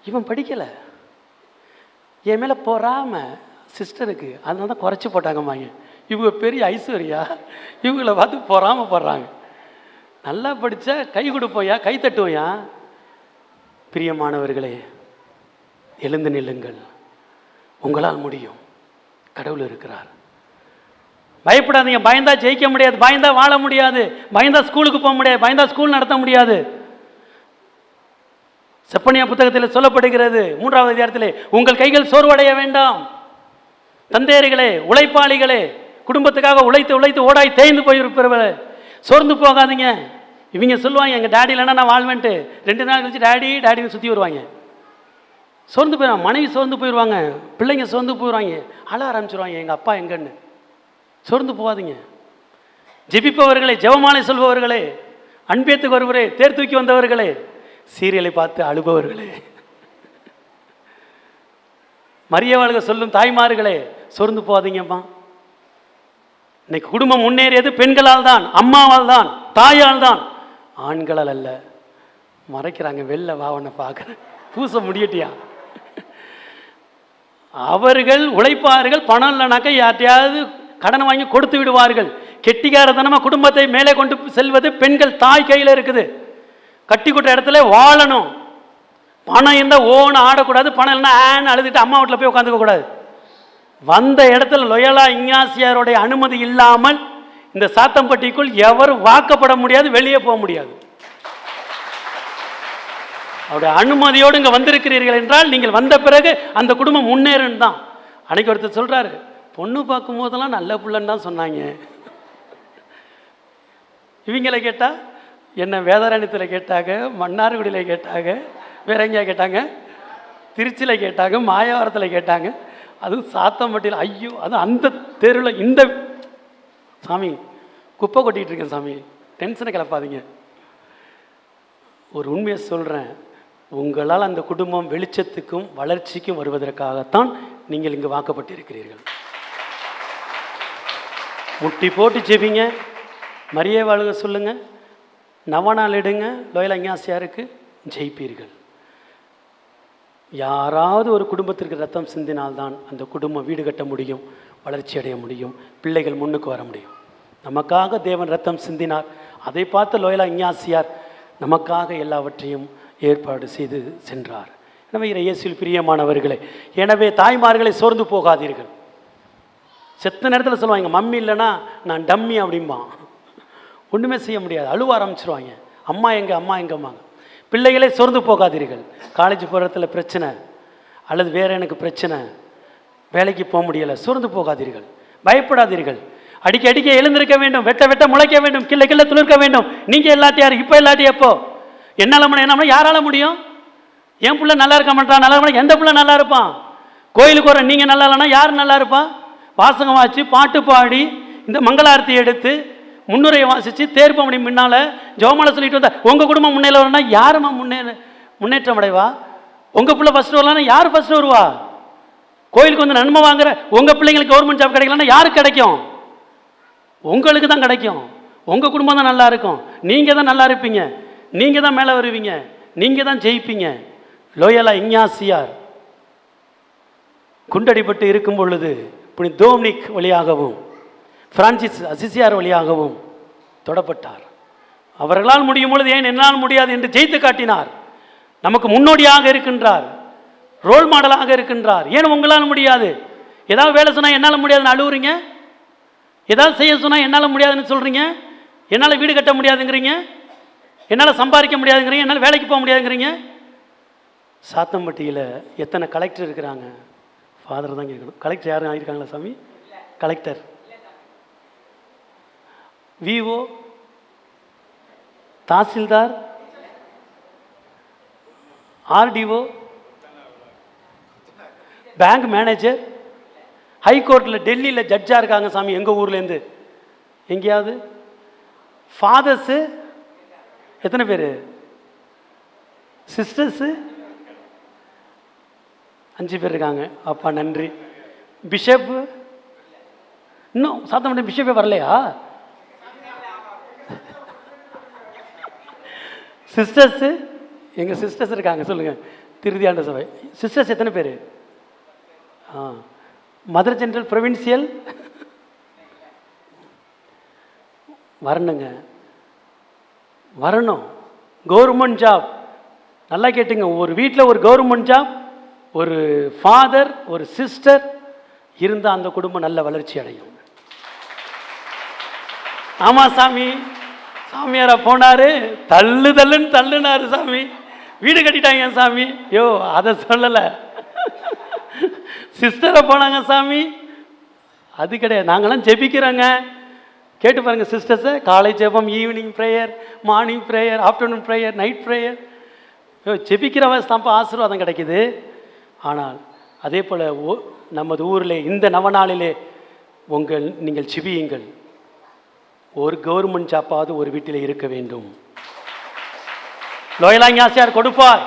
இவன் படிக்கலை, என் மேலே போறாம சிஸ்டருக்கு, அதனால தான் குறைச்சி போட்டாங்கம்மாங்க. இவங்க பெரிய ஐஸ்வர்யா, இவங்கள பார்த்து பொறாமல் போடுறாங்க. நல்லா படித்தா கை கொடுப்போயா, கை தட்டுவோயா. பிரியமானவர்களே, எழுந்து நில்லுங்கள், உங்களால் முடியும், கடவுள் இருக்கிறார். பயப்படாதீங்க. பயந்தா ஜெயிக்க முடியாது, பயந்தா வாழ முடியாது, பயந்தா ஸ்கூலுக்கு போக முடியாது, பயந்தா ஸ்கூல் நடத்த முடியாது. செப்பனியா புத்தகத்தில் சொல்லப்படுகிறது 3வது அதிகாரத்திலே, உங்கள் கைகள் சோர்வடைய வேண்டாம். தந்தையர்களே, உழைப்பாளிகளே, குடும்பத்துக்காக உழைத்து உழைத்து ஓடாய் தேய்ந்து போயிருப்பவர்களே, சோர்ந்து போகாதீங்க. இவங்க சொல்லுவாங்க, எங்கள் டேடி இல்லைன்னா நான் வாழ்வேன்ட்டு. 2 நாள் கழிச்சு டேடின்னு சுற்றி வருவாங்க. சோர்ந்து போயிடுவாங்க, மனைவி சோர்ந்து போயிடுவாங்க, பிள்ளைங்க சோர்ந்து போயிடுவாங்க, அழ ஆரம்பிச்சிருவாங்க, எங்கள் அப்பா எங்கன்னு. சோர்ந்து போகாதீங்க. ஜெபிப்பவர்களே, ஜெபமாலை சொல்பவர்களே, அன்பேத்துக்கு வருவரே, தேர் தூக்கி வந்தவர்களே, சீரியலை பார்த்து அழுபவர்களே, மரியவாளுக சொல்லும் தாய்மார்களே, சோர்ந்து போகாதீங்கம்மா. இன்னைக்கு குடும்பம் முன்னேறியது பெண்களால் தான், அம்மாவால் தான், தாயால் தான், ஆண்களால் அல்ல. மறைக்கிறாங்க, வெளில வா உன்னை பார்க்குறேன், பூச முடியட்டியா. அவர்கள் உழைப்பார்கள், பணம் இல்லைனாக்கா யார்ட்டையாவது கடன் வாங்கி கொடுத்து விடுவார்கள். கெட்டிக்காரத்தனமாக குடும்பத்தை மேலே கொண்டு செல்வது பெண்கள், தாய் கையில் இருக்குது. கட்டி கொடுத்த இடத்துல வாழணும். பணம் இருந்தால் ஓன்னு ஆடக்கூடாது, பணம் இல்லைன்னா ஆன்னு அழுதுட்டு அம்மா வீட்டில் போய் உட்காந்துக்க கூடாது. வந்த இடத்துல லொயலா இஞ்ஞாசியாருடைய அனுமதி இல்லாமல் இந்த சாத்தம்பட்டிக்குள் எவரும் வாக்கப்பட முடியாது, வெளியே போக முடியாது. அவருடைய அனுமதியோடு இங்கே வந்திருக்கிறீர்கள் என்றால் நீங்கள் வந்த பிறகு அந்த குடும்பம் முன்னேறுன்னு தான். அன்னைக்கு ஒருத்தர் சொல்கிறாரு, பொண்ணு பார்க்கும் போதெல்லாம் நல்ல பிள்ளைன்னு தான் சொன்னாங்க. இவங்களை கேட்டால் என்ன வேதாரண்யத்தில் கேட்டாங்க, மன்னார்குடியில் கேட்டாங்க, வேற எங்கேயா கேட்டாங்க, திருச்சியில் கேட்டாங்க, மாயவரத்தில் கேட்டாங்க, அதுவும் சாத்தம்பட்டியில். ஐயோ, அது அந்த தெருவில் இந்த சாமி குப்பை கொட்டிகிட்டு இருக்கேன் சாமி, டென்ஷனை கிளப்பாதீங்க. ஒரு உண்மையை சொல்கிறேன், உங்களால் அந்த குடும்பம் வெளிச்சத்துக்கும் வளர்ச்சிக்கும் வருவதற்காகத்தான் நீங்கள் இங்கு வாக்கப்பட்டிருக்கிறீர்கள். முட்டி போட்டு ஜெபிங்க, மரியே வாழுக சொல்லுங்க, நவநாள் எடுங்க, லோயலா இஞ்ஞாசியாருக்கு, ஜெயிப்பீர்கள். யாராவது ஒரு குடும்பத்திற்கு ரத்தம் சிந்தினால்தான் அந்த குடும்பம் வீடு கட்ட முடியும், வளர்ச்சி அடைய முடியும், பிள்ளைகள் முன்னுக்கு வர முடியும். நமக்காக தேவன் ரத்தம் சிந்தினார். அதை பார்த்து லோயலா இஞ்ஞாசியார் நமக்காக எல்லாவற்றையும் ஏற்பாடு செய்து சென்றார். எனவே இயேசுவில் பிரியமானவர்களே, எனவே தாய்மார்களை சோர்ந்து போகாதீர்கள். செத்த நேரத்தில் சொல்லுவாங்க, மம்மி இல்லைன்னா நான் டம்மி அப்படிம்பா, ஒன்றுமே செய்ய முடியாது, அழுவ ஆரம்பிச்சிருவாங்க, அம்மா எங்கே அம்மா எங்கம்மாங்க. பிள்ளைகளே சோர்ந்து போகாதீர்கள். காலேஜ் போகிற இடத்துல பிரச்சனை அல்லது வேறு எனக்கு பிரச்சனை, வேலைக்கு போக முடியலை, சோர்ந்து போகாதீர்கள், பயப்படாதீர்கள். அடிக்க எழுந்திருக்க வேண்டும், வெட்ட முளைக்க வேண்டும், கிள்ள துளிர்க்க வேண்டும். நீங்கள் எல்லாத்தையும் யார் இப்போ எல்லாத்தையும் எப்போ என்னால் என்ன யாரால முடியும்? என் பிள்ளை நல்லா இருக்க மாட்டான், நல்லா இருக்க, எந்த பிள்ளை நல்லா இருப்பான்? கோயிலுக்கு வர நீங்கள் நல்லா இல்லைன்னா யார் நல்லா இருப்பான்? வாசகம் வாசி, பாட்டு பாடி, இந்த மங்களாரத்தி எடுத்து, முன்னுரையை வாசித்து, தேர்ப்பு அப்படி முன்னால் ஜெபமாலை சொல்லிட்டு வந்தா உங்கள் குடும்பம் முன்னேற வரனா யாருமா முன்னேற்றம் அடைவா? உங்கள் பிள்ளை ஃபஸ்ட்டு வரலான்னா யார் ஃபஸ்ட்டு வருவா? கோயிலுக்கு வந்து நன்மை வாங்குற உங்கள் பிள்ளைங்களுக்கு கவர்மெண்ட் ஜாப் கிடைக்கலன்னா யாருக்கு கிடைக்கும்? உங்களுக்கு தான் கிடைக்கும். உங்கள் குடும்பம் தான் நல்லா இருக்கும், நீங்கள் தான் நல்லா இருப்பீங்க, நீங்கள் தான் மேலே வருவீங்க, நீங்கள் தான் ஜெயிப்பீங்க. லோயலா இஞ்ஞாசியார் குண்டடிப்பட்டு இருக்கும் பொழுது புனித டோம்னிக் வழியாகவும் பிரான்சிஸ் அசிசியார் வழியாகவும் தொடப்பட்டார். அவர்களால் முடியும் பொழுது ஏன் என்னால் முடியாது என்று ஜெயித்து காட்டினார். நமக்கு முன்னோடியாக இருக்கின்றார், ரோல் மாடலாக இருக்கின்றார். ஏன் உங்களால் முடியாது? ஏதாவது வேலை சொன்னால் என்னால் முடியாதுன்னு அழுவுறீங்க, ஏதாவது செய்ய சொன்னால் என்னால் முடியாதுன்னு சொல்கிறீங்க, என்னால் வீடு கட்ட முடியாதுங்கிறீங்க, என்னால் சம்பாதிக்க முடியாதுங்கிறீங்க, என்னால் வேலைக்கு போக முடியாதுங்கிறீங்க. சாத்தம்பட்டியில் எத்தனை கலெக்டர் இருக்கிறாங்க? ஃபாதர் தான் கேட்கணும். கலெக்டர் யாரும் ஆகியிருக்காங்களா சாமி? Collector, VO, tahsildar, RTO, bank manager, ஹைகோர்ட்டில் டெல்லியில் ஜட்ஜாக இருக்காங்க சாமி, எங்கள் ஊர்லேருந்து. எங்கேயாவது ஃபாதர்ஸு எத்தனை பேர்? சிஸ்டர்ஸு 5 பேர் இருக்காங்க. அப்பா நன்றி. பிஷப்பு இன்னும் சாத்தம்பட்டி பிஷப்பே வரலையா? சிஸ்டர்ஸு, எங்கள் சிஸ்டர்ஸ் இருக்காங்க, சொல்லுங்கள். திருதியாண்ட சபை சிஸ்டர்ஸ் எத்தனை பேர்? மதர் ஜெனரல் ப்ரொவின்சியல் வரணுங்க, வரணும். கவர்மெண்ட் ஜாப், நல்லா கேட்டுங்க, ஒரு வீட்டில் ஒரு கவர்மெண்ட் ஜாப், ஒரு ஃபாதர், ஒரு சிஸ்டர் இருந்தால் அந்த குடும்பம் நல்ல வளர்ச்சி அடையும். ஆமாம் சாமி, சாமியாரா போனார், தள்ளுன்னு தள்ளுனாரு சாமி, வீடு கட்டிட்டாங்க சாமி. யோ அதை சொல்லலை. சிஸ்டரை போனாங்க சாமி, அது கிடையாது. நாங்களாம் ஜெபிக்கிறோங்க, கேட்டு பாருங்க சிஸ்டர்ஸை. காலை ஜெபம், evening prayer, morning prayer, afternoon prayer, night prayer. ஜெபிக்கிறவ தான்ப்பா ஆசீர்வாதம் கிடைக்குது. ஆனால் அதே போல் நமது ஊரில் இந்த நவநாளிலே நீங்கள் ஜெபியுங்கள். ஒரு கவர்மெண்ட் ஜாப்பாவது ஒரு வீட்டில் இருக்க வேண்டும். லோயலா ஞாசியார் கொடுப்பார்.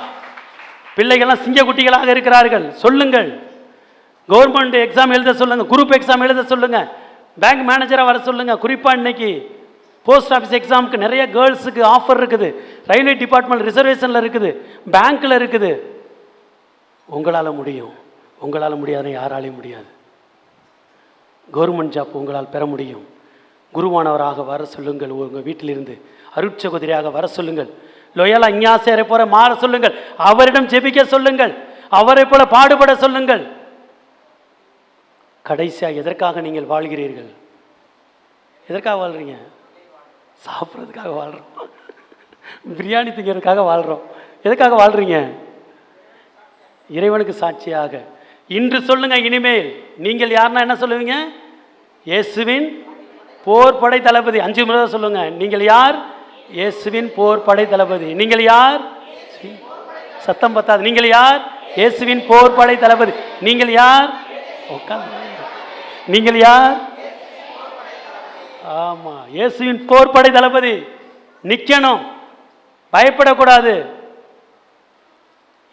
பிள்ளைகள்லாம் சிங்க குட்டிகளாக இருக்கிறார்கள், சொல்லுங்கள். கவர்மெண்ட் எக்ஸாம் எழுத சொல்லுங்கள், குரூப் எக்ஸாம் எழுத சொல்லுங்கள், பேங்க் மேனேஜராக வர சொல்லுங்கள். குறிப்பாக இன்னைக்கு போஸ்ட் ஆஃபீஸ் எக்ஸாமுக்கு நிறைய கேர்ள்ஸுக்கு ஆஃபர் இருக்குது, ரயில்வே டிபார்ட்மெண்ட் ரிசர்வேஷனில் இருக்குது, பேங்க்கில் இருக்குது. உங்களால் முடியும், உங்களால் முடியாதுன்னு யாராலையும் முடியாது. கவர்மெண்ட் ஜாப் உங்களால் பெற முடியும். குருவானவராக வர சொல்லுங்கள், உங்கள் வீட்டிலிருந்து அருட்சகோதரியாக வர சொல்லுங்கள். லோயலா இஞ்ஞாசியாரை போல மாற சொல்லுங்கள், அவரிடம் ஜெபிக்க சொல்லுங்கள், அவரை போல பாடுபட சொல்லுங்கள். கடைசியாக எதற்காக நீங்கள் வாழ்கிறீர்கள்? எதற்காக வாழ்கிறீங்க? சாப்பிட்றதுக்காக வாழ்கிறோம், பிரியாணி திங்கிறதுக்காக வாழ்கிறோம். எதுக்காக வாழ்கிறீங்க? இறைவனுக்கு சாட்சியாக. இன்று சொல்லுங்க, இனிமேல் நீங்கள் யாருன்னா என்ன சொல்லுவீங்க? இயேசுவின் போர் படை தளபதி. 5 முறை சொல்லுங்க, நீங்கள் யார்? இயேசுவின் போர் படை தளபதி. நீங்கள் யார்? சத்தம் பத்தாது. நீங்கள் யார்? இயேசுவின் போர் படை தளபதி. நீங்கள் யார்? உட்கார்ந்து. நீங்கள் யார்? ஆமா, இயேசுவின் போர் படை தளபதி. நிக்கணும், பயப்படக்கூடாது.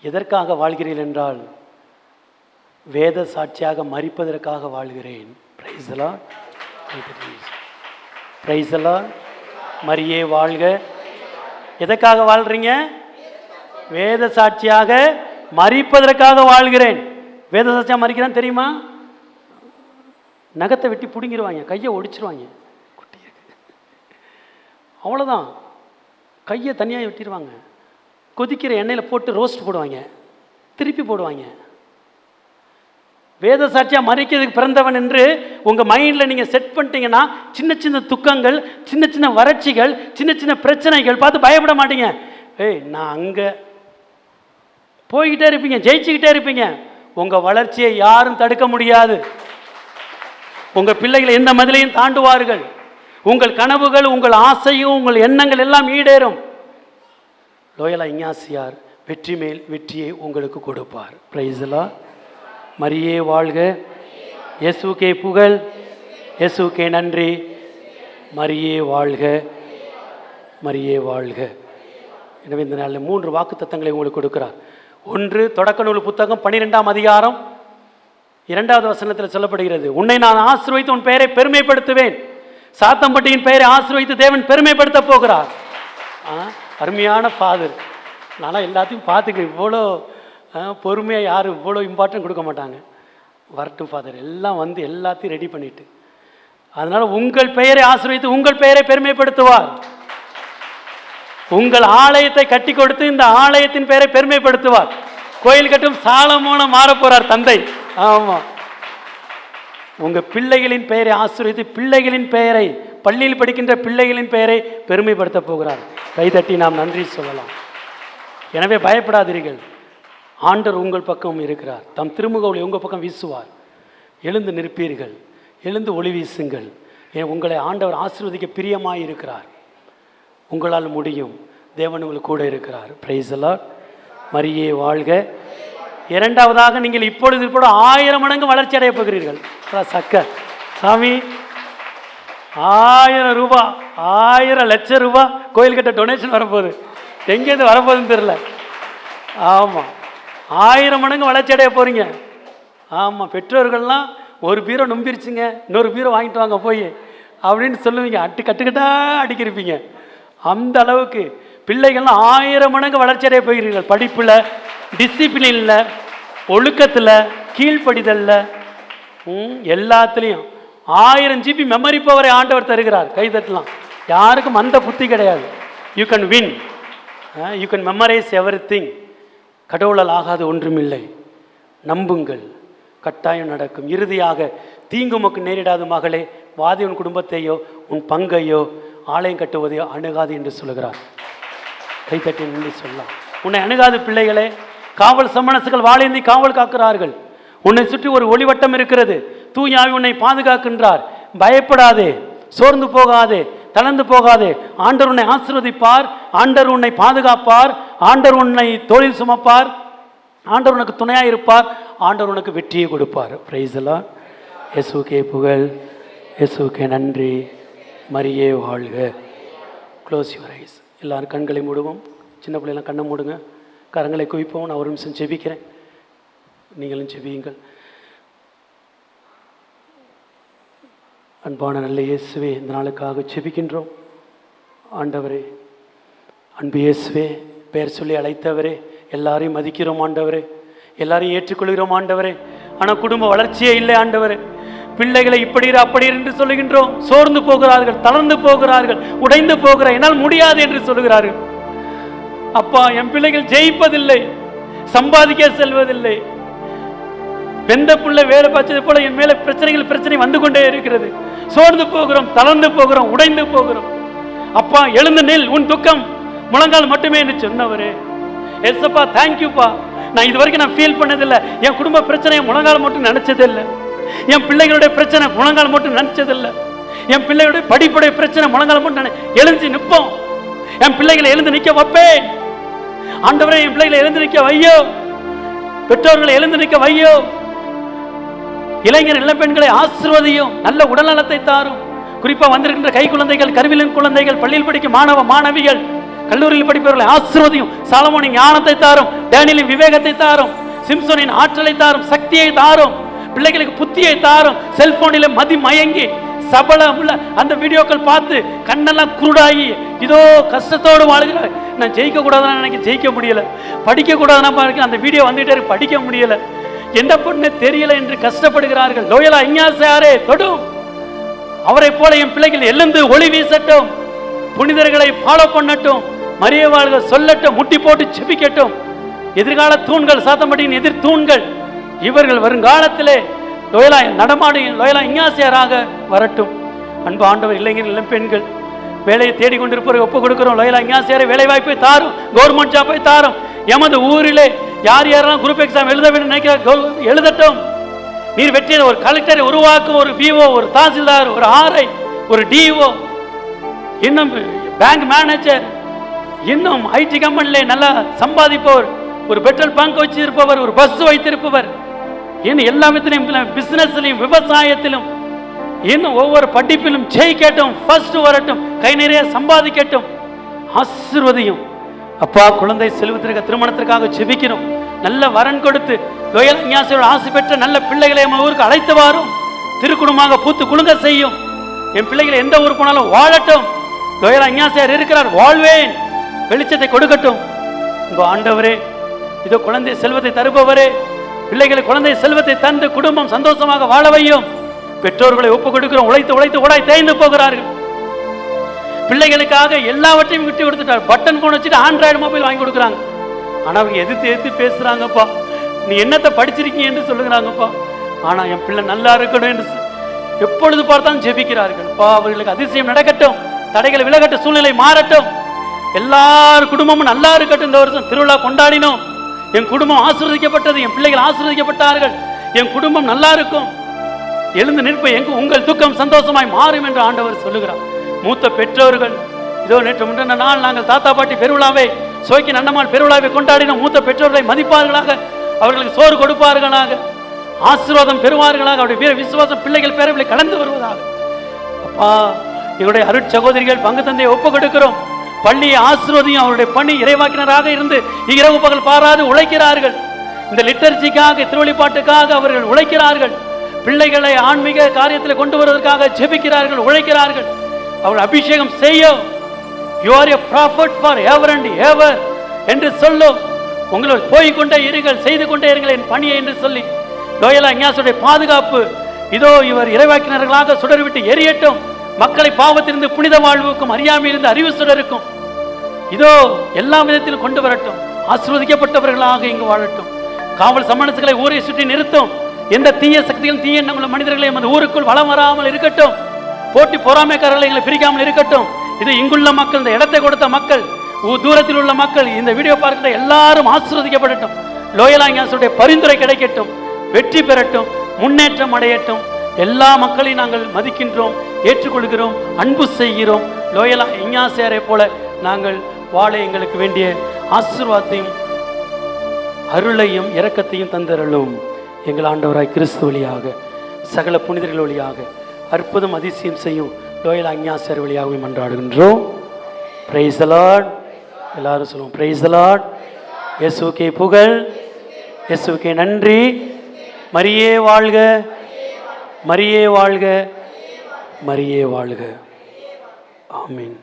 எதற்காக வாழ்கிறீர்கள் என்றால், வேத சாட்சியாக மரிப்பதற்காக வாழ்கிறேன். Price the Lord, price the lord. மரியே வாழ்க. எதற்காக வாழ்றீங்க? வேத சாட்சியாக மரிப்பதற்காக வாழ்கிறேன். வேத சாட்சியாக மரிக்கிறான் தெரியுமா? நகத்தை வெட்டி பிடுங்கிடுவாங்க, கையை ஒடிச்சிருவாங்க, குட்டி இருக்கு அவ்வளோதான். கையை தனியாக வெட்டிடுவாங்க, கொதிக்கிற எண்ணெயில் போட்டு ரோஸ்ட் போடுவாங்க, திருப்பி போடுவாங்க. வேத சாட்சியாக மறிக்கிறதுக்கு பிறந்தவன் என்று உங்கள் மைண்டில் நீங்கள் செட் பண்ணிட்டீங்கன்னா, சின்ன சின்ன துக்கங்கள், சின்ன சின்ன வறட்சிகள், சின்ன சின்ன பிரச்சனைகள் பார்த்து பயப்பட மாட்டீங்க. நான் அங்கே போய்கிட்டே இருப்பீங்க, ஜெயிச்சுக்கிட்டே இருப்பீங்க. உங்கள் வளர்ச்சியை யாரும் தடுக்க முடியாது. உங்கள் பிள்ளைகள் எந்த மதிலையும் தாண்டுவார்கள். உங்கள் கனவுகள், உங்கள் ஆசையும், உங்கள் எண்ணங்கள் எல்லாம் ஈடேறும். லோயலா இஞ்ஞாசியார் வெற்றி மேல் வெற்றியை உங்களுக்கு கொடுப்பார். Price the lord. மரியே வாழ்க. இயேசுக்கே புகழ், இயேசுக்கே நன்றி. மரியே வாழ்க, மரியே வாழ்க. எனவே இந்த நாளில் 3 வாக்குத்தத்தங்களை உங்களுக்கு கொடுக்கிறார். 1, தொடக்க நூல் புத்தகம் 12ஆம் அதிகாரம் 2வது வசனத்தில் சொல்லப்படுகிறது, உன்னை நான் ஆசீர்வதித்து உன் பெயரை பெருமைப்படுத்துவேன். சாத்தம்பட்டியின் பெயரை ஆசீர்வதித்து தேவன் பெருமைப்படுத்த போகிறார். அருமையான ஃபாதர். நான்லாம் எல்லாத்தையும் பார்த்துக்கிறேன், இவ்வளோ பொறுமையாக யாரும் இவ்வளோ இம்பார்ட்டன்ட் கொடுக்க மாட்டாங்க. வரட்டும் ஃபாதர், எல்லாம் வந்து எல்லாத்தையும் ரெடி பண்ணிட்டு, அதனால் உங்கள் பெயரை ஆசீர்வதித்து உங்கள் பெயரை பெருமைப்படுத்துவார். உங்கள் ஆலயத்தை கட்டி கொடுத்து இந்த ஆலயத்தின் பெயரை பெருமைப்படுத்துவார். கோயில் கட்டும் சாலமோன மாற போறார் தந்தை. ஆமாம், உங்கள் பிள்ளைகளின் பெயரை ஆசீர்வதித்து பிள்ளைகளின் பெயரை, பள்ளியில் படிக்கின்ற பிள்ளைகளின் பெயரை பெருமைப்படுத்த போகிறார். கைதட்டி நாம் நன்றி சொல்லலாம். எனவே பயப்படாதீர்கள், ஆண்டவர் உங்கள் பக்கம் இருக்கிறார். தம் திருமுகவளை உங்கள் பக்கம் வீசுவார். எழுந்து நிற்பீர்கள், எழுந்து ஒளி வீசுங்கள். உங்களை ஆண்டவர் ஆசீர்வதிக்க பிரியமாய் இருக்கிறார். உங்களால் முடியும், தேவன் உங்களுக்கு கூட இருக்கிறார். Price the lord. மரியே வாழ்க. 2வதாக, நீங்கள் இப்பொழுது 1000 மடங்கு வளர்ச்சி அடைய போகிறீர்கள். சக்க சாமி, 1000 ரூபாய், 1000 லட்சம் ரூபாய் கோயில் கட்ட டொனேஷன் வரப்போகுது. எங்கேருந்து வரப்போகுதுன்னு தெரியல. ஆமாம், 1000 மடங்கு வளர்ச்சி அடைய போகிறீங்க. ஆமாம், பெற்றோர்கள்லாம் ஒரு பீரோ நம்பிருச்சுங்க, இன்னொரு பீரோ வாங்கிட்டு வாங்க போய் அப்படின்னு சொல்லுவீங்க. கட்டுக்கட்டாக அடிக்கிருப்பீங்க. அந்த அளவுக்கு பிள்ளைகள்லாம் 1000 மடங்கு வளர்ச்சி அடைய போகிறீர்கள். படிப்பில், டிசிப்ளினில், ஒழுக்கத்தில், கீழ்ப்படிதலில், எல்லாத்துலேயும் 1000 GB மெமரி பவரை ஆண்டவர் தருகிறார். கைதட்டலாம். யாருக்கும் அந்த புத்தி கிடையாது. You can win, you can memorise everything. கடவுளால் ஆகாது ஒன்றுமில்லை. நம்புங்கள், கட்டாயம் நடக்கும். இறுதியாக, தீங்கு உமக்கு நேரிடாது மகளே, வாதி உன் குடும்பத்தையோ உன் பங்கையோ ஆலயம் கட்டுவதையோ அணுகாது என்று சொல்லுகிறார். கைத்தட்டி நின்று சொல்லலாம். உன்னை அணுகாது பிள்ளைகளே. காவல் சமணசுகள் வாழேந்தி காவல் காக்கிறார்கள். உன்னை சுற்றி ஒரு ஒளிவட்டம் இருக்கிறது. தூய ஆவி உன்னை பாதுகாக்கின்றார். பயப்படாதே, சோர்ந்து போகாதே, தளர்ந்து போகாதே. ஆண்டவர் உன்னை ஆசீர்வதிப்பார், ஆண்டவர் உன்னை பாதுகாப்பார், ஆண்டவர் உன்னை தோளில் சுமப்பார், ஆண்டவர் உனக்கு துணையாக இருப்பார், ஆண்டவர் உனக்கு வெற்றியை கொடுப்பார். பிரைஸ் எல்லாம். இயேசுக்கே புகழ், இயேசுக்கே நன்றி, மரியே வாழ்க. Close your eyes. எல்லாரும் கண்களை மூடுவோம். சின்ன பிள்ளைலாம் கண்ணை மூடுங்க, கரங்களை குவிப்போம். நான் ஒரு நிமிஷம் செபிக்கிறேன், நீங்களும் செபியுங்கள். அன்பான நல்ல இயேசுவே, இந்த நாளுக்காக செபிக்கின்றோம். ஆண்டவரே, அன்பு இயேசுவே, பெயர் சொல்லி அழைத்தவரே, எல்லாரையும் மதிக்கிறோம் ஆண்டவரே, எல்லாரையும் ஏற்றுக்கொள்கிறோம் ஆண்டவரே. ஆனால் குடும்ப வளர்ச்சியே இல்லை ஆண்டவரே. பிள்ளைகளை இப்படி அப்படி என்று சொல்லுகின்றோம். சோர்ந்து போகிறார்கள், தளர்ந்து போகிறார்கள், உடைந்து போகிறார், என்னால் முடியாது என்று சொல்லுகிறார்கள். அப்பா, என் பிள்ளைகள் ஜெயிப்பதில்லை, சம்பாதிக்க செல்வதில்லை. வெந்த பிள்ளை வேலை பார்த்தது போல என் மேல பிரச்சனை வந்து கொண்டே இருக்கிறது. சோர்ந்து போகிறோம், தளர்ந்து போகிறோம், உடைந்து போகிறோம். அப்பா, எழுந்து நில், உன் துக்கம் முழங்கால் மட்டுமே என்று சொன்னவரே. எஸ்ப்பா, தேங்க்யூப்பா. நான் இது வரைக்கும் நான் ஃபீல் பண்ணதில்லை. என் குடும்ப பிரச்சனையை முழங்கால் மட்டும் நினைச்சதில்லை. என் பிள்ளைகளுடைய பிரச்சனை முழங்கால் மட்டும் நினைச்சதில்லை. என் பிள்ளைகளுடைய படிப்புடைய பிரச்சனை முழங்கால் மட்டும் எழுந்து நிற்போம். என் பிள்ளைகளை எழுந்து நிற்க வைப்பேன் ஆண்டவரே. என் பிள்ளைகளை எழுந்து நிற்க வையோ, பெற்றோர்களை எழுந்து நிற்க வையோ. இளைஞர் இளம்பெண்களை ஆசீர்வதியும், நல்ல உடல்நலத்தை தாரும். குறிப்பா வந்திருக்கின்ற கை குழந்தைகள், கருவிலின் குழந்தைகள், பள்ளியில் படிக்கும் மாணவ மாணவிகள், கல்லூரியில் படிப்பவர்களை ஆசீர்வதியும். சாலமோனின் ஞானத்தை தாரும், டேனியலின் விவேகத்தை தாரும், சிம்சோனின் ஆற்றலை தாரும், சக்தியை தாரும், பிள்ளைகளுக்கு புத்தியை தாரும். செல்போனில மதி மயங்கி சபலம் உள்ள அந்த வீடியோக்கள் பார்த்து கண்ணெல்லாம் குருடாகி இதோ கஷ்டத்தோடு வாழ்கிறார். நான் ஜெயிக்க கூடாதுன்னு நினைக்க ஜெயிக்க முடியல, படிக்க கூடாதுன்னா அந்த வீடியோ வந்துட்டே படிக்க முடியல, என்ன பண்ண தெரியல என்று கஷ்டப்படுகிறார்கள். லோயலா இஞ்ஞாசியாரே தொடும், அவரை போல என் பிள்ளைகள் எழுந்து ஒளி வீசட்டும், புனிதர்களை ஃபாலோ பண்ணட்டும், மரிய வாழ்க சொல்லட்டும், முட்டி போட்டு செபிக்கட்டும். எதிர்கால தூண்கள், சாத்தம்பட்டியின் எதிர் தூண்கள் இவர்கள் வருங்காலத்திலே லோயலா நடமாடும் லோயலா இஞ்ஞாசியாராக வரட்டும். அன்பு ஆண்டவர், இளைஞர் இளம் பெண்கள் வேலையை தேடிக்கொண்டிருப்பவரை ஒப்பு கொடுக்கிறோம். லோயலா இஞ்ஞாசியாரை வேலை வாய்ப்பை தாரும், கவர்மெண்ட் ஜாப்பை தாரும். எமது ஊரிலே யார் யாரெல்லாம் குரூப் எக்ஸாம் எழுத வேண்டும் நினைக்கிறார் எழுதட்டும். நீர் வெற்றியை ஒரு கலெக்டரை உருவாக்கும், ஒரு பிஓ, ஒரு தாசில்தார், ஒரு ஆர்ஐ, ஒரு டிஓ, இன்னும் பேங்க் மேனேஜர், இன்னும் ஐடி கம்பெனிலே நல்லா சம்பாதிப்பவர், ஒரு பெட்ரோல் பங்க் வச்சிருப்பவர், ஒரு பஸ் வைத்திருப்பவர், இன்னும் எல்லா விதத்திலும் பிசினஸ்லையும் விவசாயத்திலும் இன்னும் ஒவ்வொரு படிப்பிலும் ஜெயிக்கட்டும், ஃபர்ஸ்ட் வரட்டும், கை நிறைய சம்பாதிக்கட்டும். ஆசீர்வதியும் அப்பா. குழந்தை செல்வத்திற்கு திருமணத்திற்காக செபிக்கிறோம். நல்ல வரன் கொடுத்து லோயலா இஞ்ஞாசியோட ஆசை பெற்ற நல்ல பிள்ளைகளை நம்ம ஊருக்கு அழைத்து வாரும். திருக்குடும்பமாக பூத்து குலுங்க செய்யும். என் பிள்ளைகளை எந்த ஊருக்கு போனாலும் வாழட்டும். லோயலா இஞ்ஞாசியார் இருக்கிறார், வாழ்வேன், வெளிச்சத்தை கொடுக்கட்டும். உங்க ஆண்டவரே, இதோ குழந்தை செல்வத்தை தருபவரே, பிள்ளைகளை குழந்தை செல்வத்தை தந்து குடும்பம் சந்தோஷமாக வாழ வையும். பெற்றோர்களை ஒப்பு கொடுக்கிறோம். உழைத்து உழைத்து ஓடாய் தேய்ந்து போகிறார்கள். பிள்ளைகளுக்காக எல்லாவற்றையும் விட்டு கொடுத்துட்டார். பட்டன் போன் வச்சுட்டு ஆண்ட்ராய்டு மொபைல் வாங்கி கொடுக்குறாங்க. ஆனா அவங்க எதிர்த்து பேசுறாங்கப்பா. நீ என்னத்தை படிச்சிருக்கீங்க என்று சொல்லுகிறாங்கப்பா. ஆனா என் பிள்ளை நல்லா இருக்கணும் என்று எப்பொழுது பார்த்தாலும் ஜெபிக்கிறார்கள். அவர்களுக்கு அதிசயம் நடக்கட்டும், தடைகள் விலகட்டும், சூழ்நிலை மாறட்டும், எல்லார் குடும்பமும் நல்லா இருக்கட்டும். இந்த வருஷம் திருவிழா கொண்டாடினோம். என் குடும்பம் ஆசீர்வதிக்கப்பட்டது, என் பிள்ளைகள் ஆசீர்வதிக்கப்பட்டார்கள், என் குடும்பம் நல்லா இருக்கும். எழுந்து நிற்ப உங்கள் துக்கம் சந்தோஷமாய் மாறும் என்று ஆண்டவர் சொல்லுகிறார். மூத்த பெற்றோர்கள், இதோ நேற்று முன்ன நாள் நாங்கள் தாத்தா பாட்டி பெருவிழாவை, சோக்கி நன்னம்மாள் பெருவிழாவை கொண்டாடினோம். மூத்த பெற்றோர்களை மதிப்பார்களாக, அவர்களுக்கு சோறு கொடுப்பார்களாக, ஆசீர்வாதம் பெறுவார்களாக, அவருடைய வீர விசுவாசம் பிள்ளைகள் பேரவில்லை கலந்து வருவதாக. அப்பா, எங்களுடைய அருட் சகோதரிகள் பங்கு தந்தையை ஒப்பு கொடுக்கிறோம். பள்ளியை ஆசீர்வதியும். அவருடைய பணி இறைவாக்கினராக இருந்து இரவு பகல் பாராது உழைக்கிறார்கள். இந்த லிட்டர்ஜிக்காக, திருவழிப்பாட்டுக்காக அவர்கள் உழைக்கிறார்கள். பிள்ளைகளை ஆன்மீக காரியத்தில் கொண்டு வருவதற்காக ஜெபிக்கிறார்கள், உழைக்கிறார்கள். அவர்கள் அபிஷேகம் செய்யும். You are a prophet for ever and எவர் என்று சொல்லும். உங்களோட போய்கொண்டே இருங்கள், செய்து கொண்டே இருங்கள் என் பணியை என்று சொல்லி லோயலா இஞ்ஞாசுடைய பாதுகாப்பு. இதோ இவர் இறைவாக்கினர்களாக சுடர்விட்டு எரியட்டும். மக்களை பாவத்திலிருந்து புனித வாழ்வுக்கும் அறியாமையிலிருந்து அறிவு சுடருக்கும் இதோ எல்லா விதத்திலும் கொண்டு வரட்டும். ஆசீர்வதிக்கப்பட்டவர்களாக இங்கு வாழட்டும். காவல் சமணசுகளை ஊரை சுற்றி நிறுத்தும். எந்த தீய சக்திகளும் தீய எண்ணங்களும் மனிதர்களையும் அந்த ஊருக்குள் வளம் வராமல் இருக்கட்டும். போட்டி பொறாமைக்காரர்களை எங்களை பிரிக்காமல் இருக்கட்டும். இது இங்குள்ள மக்கள், இந்த இடத்தை கொடுத்த மக்கள், தூரத்தில் உள்ள மக்கள், இந்த வீடியோ பார்க்கிற எல்லாரும் ஆசீர்வதிக்கப்படட்டும். லோயலா இஞ்ஞாசுடைய பரிந்துரை கிடைக்கட்டும், வெற்றி பெறட்டும், முன்னேற்றம் அடையட்டும். எல்லா மக்களையும் நாங்கள் மதிக்கின்றோம், ஏற்றுக்கொள்கிறோம், அன்பு செய்கிறோம். லோயலா இஞ்ஞாசியாரை போல நாங்கள் வாழ எங்களுக்கு வேண்டிய ஆசீர்வாதத்தையும் அருளையும் இரக்கத்தையும் தந்தருளும். எங்கள் ஆண்டவராய் கிறிஸ்து வழியாக சகல புனிதர்கள் வழியாக அற்புதம் அதிசயம் செய்யும் லோயலா இஞ்ஞாசியார் வழியாகவே மன்றாடுகின்றோம். Price the Lord. எல்லாரும் சொல்லுவோம் பிரைஸ் தி லார்ட். இயேசுவுக்கே புகழ், இயேசுவுக்கே நன்றி. மரியே வாழ்க, மரியே வாழ்க, மரியே வாழ்க. ஆமீன்.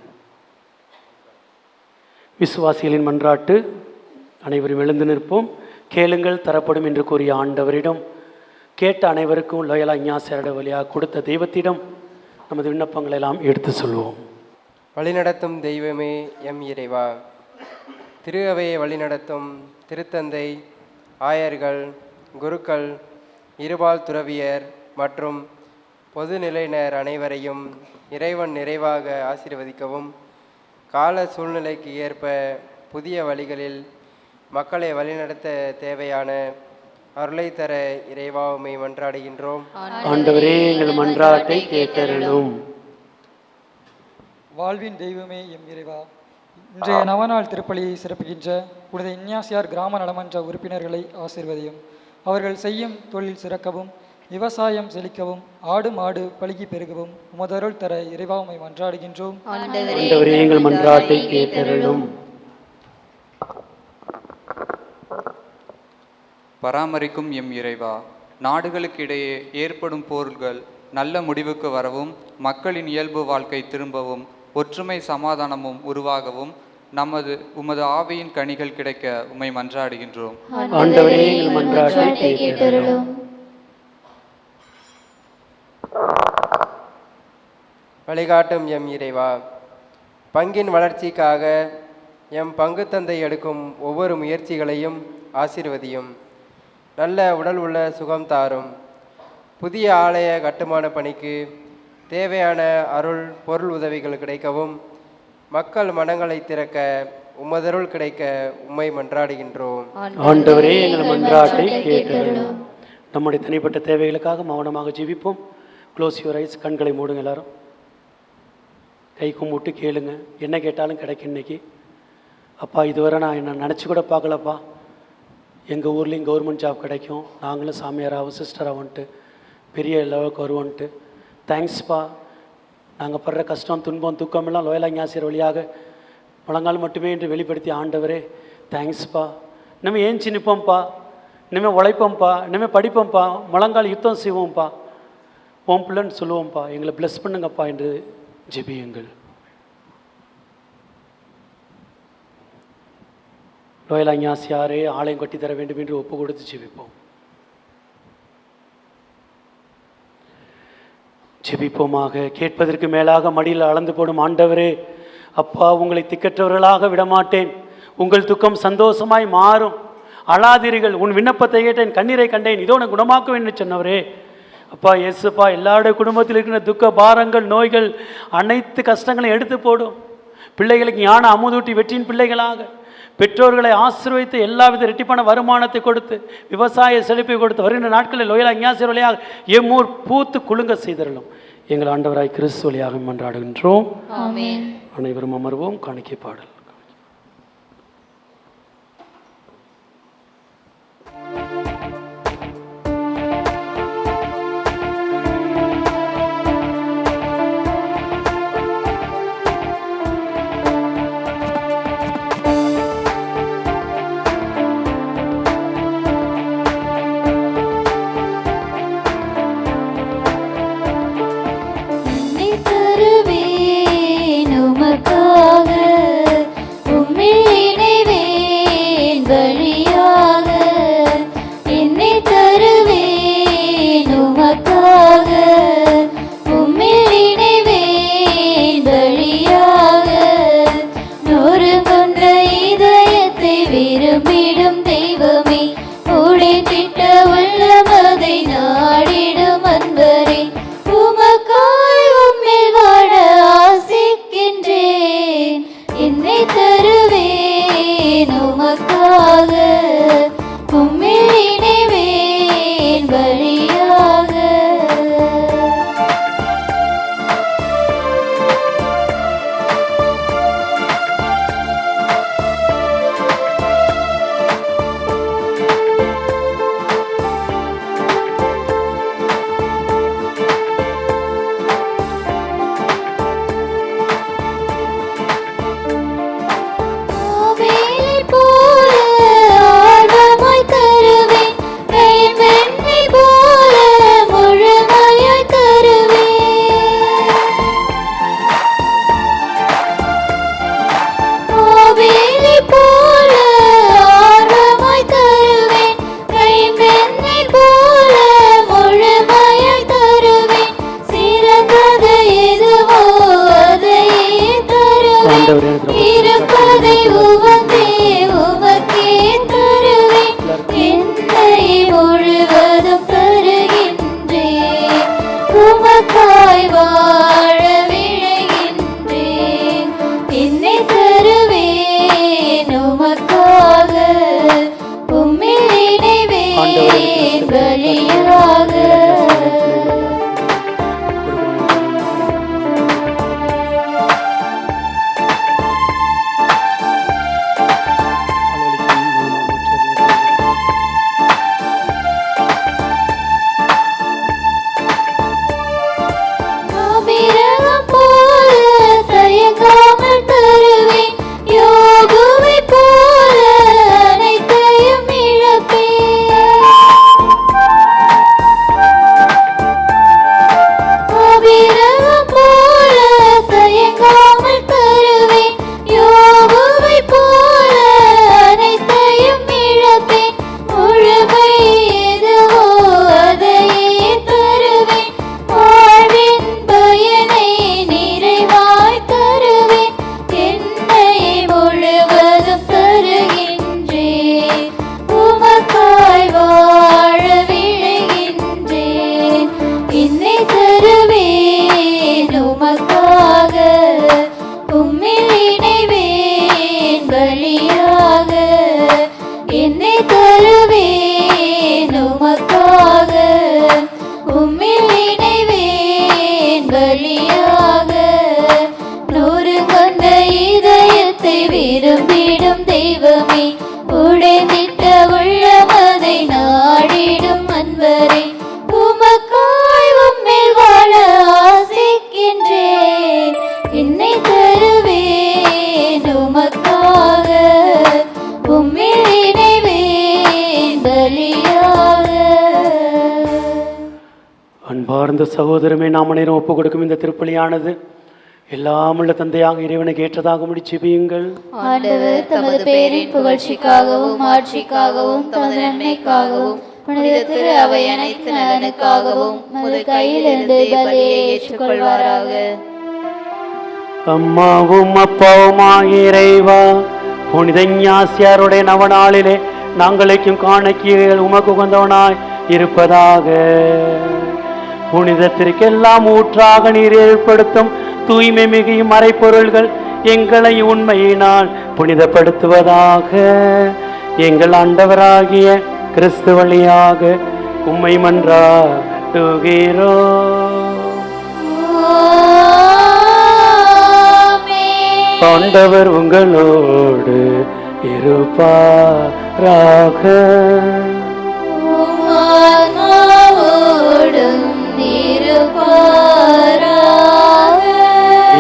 விசுவாசிகளின் மன்றாட்டு. அனைவரும் எழுந்து நிற்போம். கேளுங்கள் தரப்படும் என்று கூறிய ஆண்டவரிடம், கேட்ட அனைவருக்கும் லோயலா இஞ்ஞாசியார் வழியாக கொடுத்த தெய்வத்திடம் நமது விண்ணப்பங்களை எல்லாம் எடுத்து சொல்வோம். வழிநடத்தும் தெய்வமே எம் இறைவா, திரு அவையை வழிநடத்தும் திருத்தந்தை, ஆயர்கள், குருக்கள், இருபால் துறவியர் மற்றும் பொதுநிலையினர் அனைவரையும் இறைவன் நிறைவாக ஆசீர்வதிக்கவும், கால சூழ்நிலைக்கு ஏற்ப புதிய வழிகளில் மக்களை வழிநடத்த தேவையான அருளை தர இறைவா உம்மை மன்றாடுகின்றோம். ஆண்டவரே எங்கள் மன்றாட்டை கேட்டருளும். வாழ்வின் தெய்வமே எம் இறைவா, இன்றைய நவநாள் திருப்பலியை சிறப்புகின்ற புனித இஞ்ஞாசியார் கிராம நலமன்ற உறுப்பினர்களை ஆசீர்வதியும். அவர்கள் செய்யும் தொழில் சிறக்கவும், விவசாயம் செழிக்கவும், ஆடு மாடு பலுகி பெருகவும் உமதருள் தர இறைவா உம்மை மன்றாடுகின்றோம். ஆண்டவரே எங்கள் மன்றாட்டை கேட்டருளும். பராமரிக்கும் எம் இறைவா, நாடுகளுக்கிடையே ஏற்படும் போர்கள் நல்ல முடிவுக்கு வரவும், மக்களின் இயல்பு வாழ்க்கை திரும்பவும், ஒற்றுமை சமாதானமும் உருவாகவும் உமது ஆவியின் கனிகள் கிடைக்க உம்மை மன்றாடுகின்றோம். ஆண்டவரே எங்கள் மன்றாட்டை கேட்டருளும். வழிகாட்டும் எம் இறைவா, பங்கின் வளர்ச்சிக்காக எம் பங்கு தந்தை எடுக்கும் ஒவ்வொரு முயற்சிகளையும் ஆசீர்வதியும். நல்ல உடல் உள்ள சுகம் தாரும். புதிய ஆலய கட்டுமான பணிக்கு தேவையான அருள் பொருள் உதவிகள் கிடைக்கவும், மக்கள் மனங்களை திறக்க உமதருள் கிடைக்க உம்மை மன்றாடுகின்றோம். ஆண்டவரே எங்கள் மன்றாட்டை கேட்டருளும். நம்முடைய தனிப்பட்ட தேவைகளுக்காக மௌனமாக ஜெபிப்போம். Close your eyes. கண்களை மூடுங்க. எல்லாரும் கை கும்பிட்டு கேளுங்க. என்ன கேட்டாலும் கிடைக்கும் இன்னைக்கு. அப்பா, இதுவரை நான் என்ன நினச்சி கூட பார்க்கலப்பா, எங்கள் ஊர்லேயும் கவர்மெண்ட் ஜாப் கிடைக்கும், நாங்களும் சாமியாராகவும் சிஸ்டராகன்ட்டு பெரிய லெவலுக்கு வருவோன்ட்டு. தேங்க்ஸ்ப்பா. நாங்கள் படுற கஷ்டம் துன்பம் தூக்கமெல்லாம் லோயலா இஞ்ஞாசியார் வழியாக முழங்கால் மட்டுமே என்று வெளிப்படுத்தி ஆண்டவரே தேங்க்ஸ்ப்பா. இனிமேல் ஏஞ்சி நிற்போம்ப்பா, இனிமேல் உழைப்போம்ப்பா, இனிமேல் படிப்போம்ப்பா, முழங்கால் யுத்தம் செய்வோம்ப்பா, ஓம் பிள்ளைன்னு சொல்லுவோம்ப்பா, எங்களை ப்ளஸ் பண்ணுங்கப்பா என்று ஜெபியுங்கள். லோயலா இஞ்ஞாசியாரே ஆலயம் கட்டித்தர வேண்டும் என்று ஒப்பு கொடுத்து ஜெபிப்போம். ஜெபிப்போமாக. கேட்பதற்கு மேலாக மடியில் அளந்து போடும் ஆண்டவரே, அப்பா, உங்களை திக்கற்றவர்களாக விடமாட்டேன். உங்கள் துக்கம் சந்தோஷமாய் மாறும். அழாதீர்கள். உன் விண்ணப்பத்தை கேட்டேன், கண்ணீரை கண்டேன், இதோ உனக்கு குணமாக்குவேன் என்று சொன்னவரே, அப்பா இயேசுப்பா, எல்லாருடைய குடும்பத்தில் இருக்கிற துக்க பாரங்கள் நோய்கள் அனைத்து கஷ்டங்களையும் எடுத்து போடும். பிள்ளைகளுக்கு ஞான அமுதூட்டி வெற்றியின் பிள்ளைகளாக, பெற்றோர்களை ஆசீர்வதித்து எல்லாவித இரட்டிப்பான வருமானத்தை கொடுத்து விவசாய செழிப்பை கொடுத்து வருகின்ற நாட்களில் லோயலா இஞ்ஞாசியார் வழியாக எம்மூர் பூத்து குலுங்க செய்தரலும் எங்கள் ஆண்டவராய் கிறிஸ்து வழியாக மன்றாடுகின்றோம். அனைவரும் அமர்வோம். காணிக்கை பாடல். என்னை தருவேன் உமக்காக தருவேன் உமக்காக, உம்மில் இணைவேன் பலியாக. நொறுங்குண்ட இதயத்தை விரும்பிடும் தெய்வமே, உடைத்திட்ட உள்ளமதை நாடிடும் அன்பரே, உமக்காய் உம்மில் வாழ ஆசிக்கின்றேன். என்னை தருவேன் உமக்காக, உம்மில் இணைவேன் பலியாக. இருப்பதை உவந்தே உமக்கே தருவேன், என்னை முழுவதும் தருகின்றேன். உமக்காய் வாழ விழைகின்றேன். என்னை தருவேன் உமக்காக, உம்மில் இணைவேன் பலியாக. என்னை தருவேன் உமக்காக, உம்மில் இணைவேன் பலியாக. நொறுங்குண்ட இதயத்தை விரும்பிடும் தெய்வமே, உடைந்திட்ட உள்ளமதை நாடிடும் அன்பரே, உமக்காய் உம்மில் வாழ ஆசிக்கின்றேன். என்னை தருவேன் உமக்காக, உம்மில் இணைவேன் பலியாக. அன்பார்ந்த சகோதரமே, நாம் அனைவரும் ஒப்புக் கொடுக்கும் இந்த திருப்பலியானது எல்லாமுள்ள தந்தையாக இறைவனுக்கு ஏற்றதாக முடிச்சுபியுங்கள். ஆண்டவர் தமது பேரின் புகழ்ச்சிக்காகவும் ஆட்சிக்காகவும் தமது நன்மைக்காகவும் புனித திரு அவை அனைத்து நலனுக்காகவும் உமது கையிலிருந்து பலியை ஏற்றுக்கொள்வாராக. அம்மாவும் அப்பாவுமாக இறைவா, புனித ஞாசியாருடைய நவநாளிலே நாங்களுக்கும் காணக்கீரைகள் உமக்கு உகந்தவனாய் இருப்பதாக. புனிதத்திற்கெல்லாம் ஊற்றாக நீர் ஏற்படுத்தும் தூய்மை மிகையும் மறைப்பொருள்கள் எங்களை உண்மையினால் புனிதப்படுத்துவதாக. எங்கள் ஆண்டவராகிய கிறிஸ்து வழியாக உம்மை மன்றாடுகிறோம். ஆண்டவர் உங்களோடு இருப்பாராக.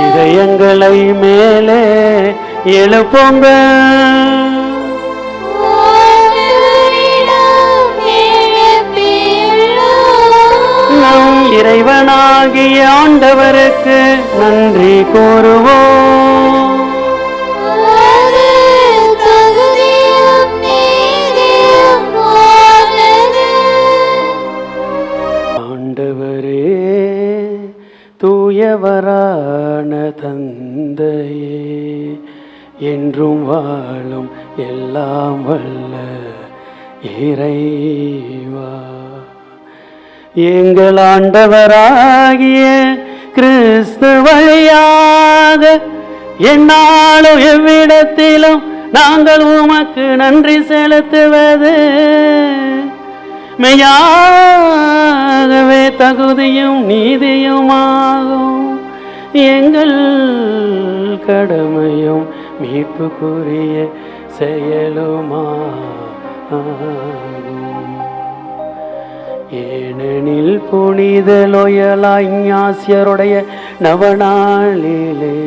இதயங்களை மேலே எழுப்புங்க. நம் இறைவனாகிய ஆண்டவருக்கு நன்றி கூறுவோம். தூயவரான தந்தையே, என்றும் வாழும் எல்லாம் வல்ல இறைவா, எங்கள் ஆண்டவராகிய கிறிஸ்து வழியாக எந்நாளும் எவ்விடத்திலும் நாங்கள் உமக்கு நன்றி செலுத்துவது மெய்யாகவே தகுதியும் நீதியுமாகும். எங்கள் கடமையும் மீட்புக்குரிய செயலுமாகும். ஏனெனில் புனித லோயலா இஞ்ஞாசியருடைய நவநாளிலே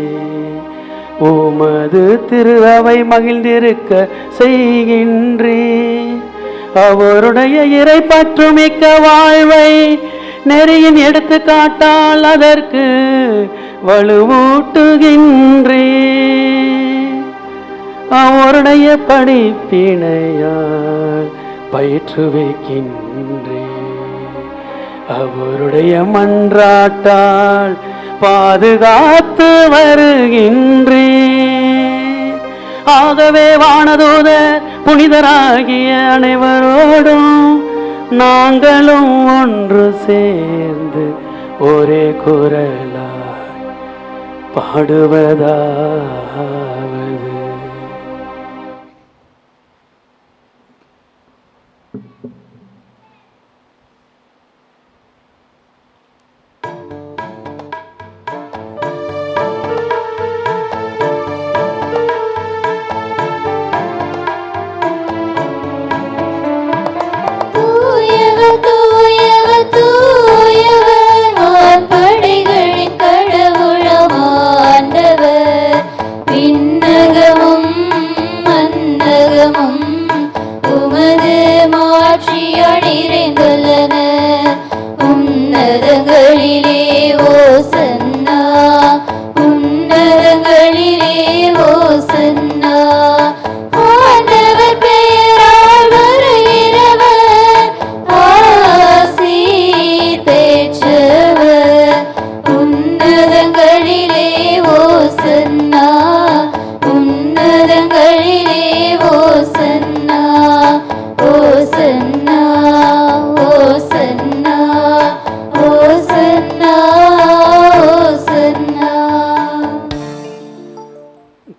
உமது திரு அவை மகிழ்ந்திருக்க செய்கின்றேன். அவருடைய இறை பற்றுமிக்க வாழ்வை நெறியின் எடுத்துக்காட்டால் அதற்கு வலுவூட்டுகின்றேன். அவருடைய படிப்பினையால் பயிற்றுவிக்கின்றேன். அவருடைய மன்றாட்டால் பாதுகாத்து வருகின்றேன். ஆகவே வானதூதர் புனிதராகிய அனைவரோடும் நாங்களும் ஒன்று சேர்ந்து ஒரே குரலாய் பாடுவதாவது.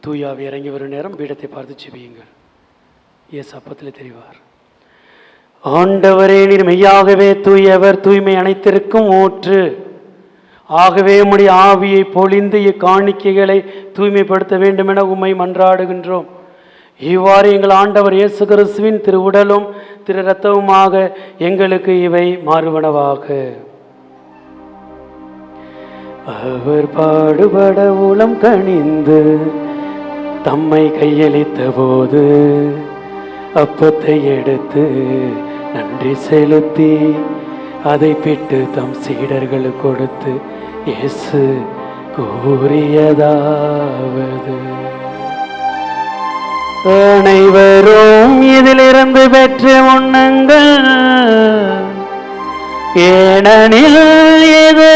தூயாவி இறங்கி வரும் நேரம் பீடத்தை பார்த்து செபியுங்கள். இயேசு அப்பத்தில் தெரிவார். ஆண்டவரே, நீர் மெய்யாகவே தூயவர், தூய்மை அனைத்திற்கும் ஊற்று. ஆகவே உம்முடைய ஆவியை பொழிந்து இக்காணிக்கைகளை தூய்மைப்படுத்த வேண்டும் என உம்மை மன்றாடுகின்றோம். இவ்வாறு எங்கள் ஆண்டவர் இயேசு கிறிஸ்துவின் திரு உடலும் திரு இரத்தமுமாக எங்களுக்கு இவை மாறுவனவாக. அவர் பாடுபட உளம் கனிந்து தம்மை கையளித்த போது அப்பத்தை எடுத்து நன்றி செலுத்தி அதை பிட்டு தம் சீடர்களுக்கு கொடுத்து இயேசு கூறியதாவது: அனைவரும் இதிலிருந்து பெற்று உண்ணுங்கள், ஏனெனில் இது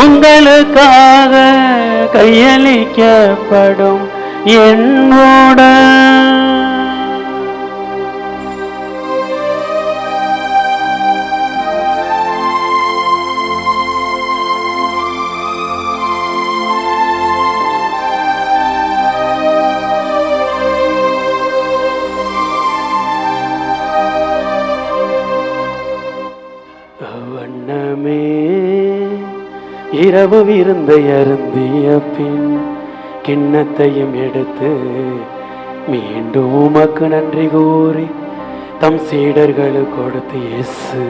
உங்களுக்காக கையளிக்கப்படும் என் உடல். வண்ணமே இரவு விருந்தை அருந்திய பின் கிண்ணத்தையும் எடுத்து மீண்டும் உமக்கு நன்றி கூறி தம் சீடர்களுக்கு கொடுத்து இயேசு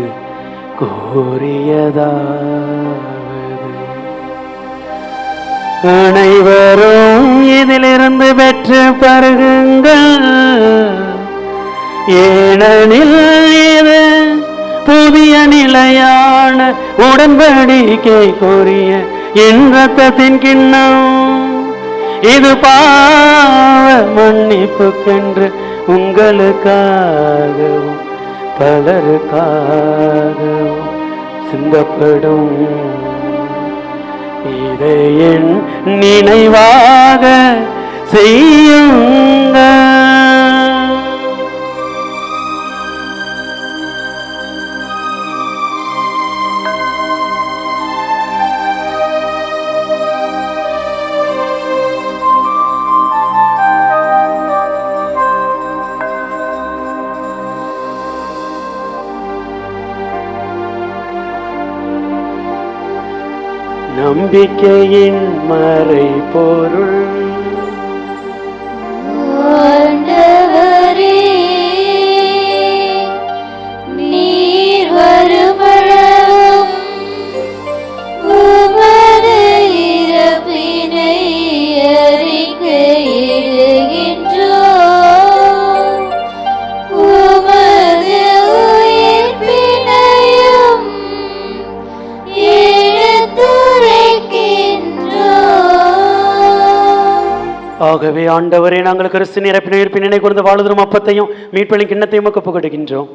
கூறியதாவது: அனைவரும் இதிலிருந்து பெற்று பருகுங்கள், ஏனெனில் இது புதிய நிலையான உடன்படிக்கை கூறிய என் இரத்தத்தின் கிண்ணம். இது பாவ மன்னிப்புக்கென்று உங்களுக்காகவும் பலருக்காகவும் சிந்தப்படும் இதை என் நினைவாக செய்யுங்கள். நம்பிக்கையின் மறை பொருள் ஆண்டவரே, நீர் வருமளவும் உமது இறப்பினை அறிக்கையிடுகின்றோம். உமது உயிர்ப்பினையும் ஆகவே ஆண்டவரே, நாங்கள் கிறிஸ்து இறப்பினை உயிர்ப்பினை குறித்து வாழுதரும் அப்பத்தையும் மீட்பளின் கிண்ணத்தையும் ஒப்புக்கொடுக்கின்றோம்.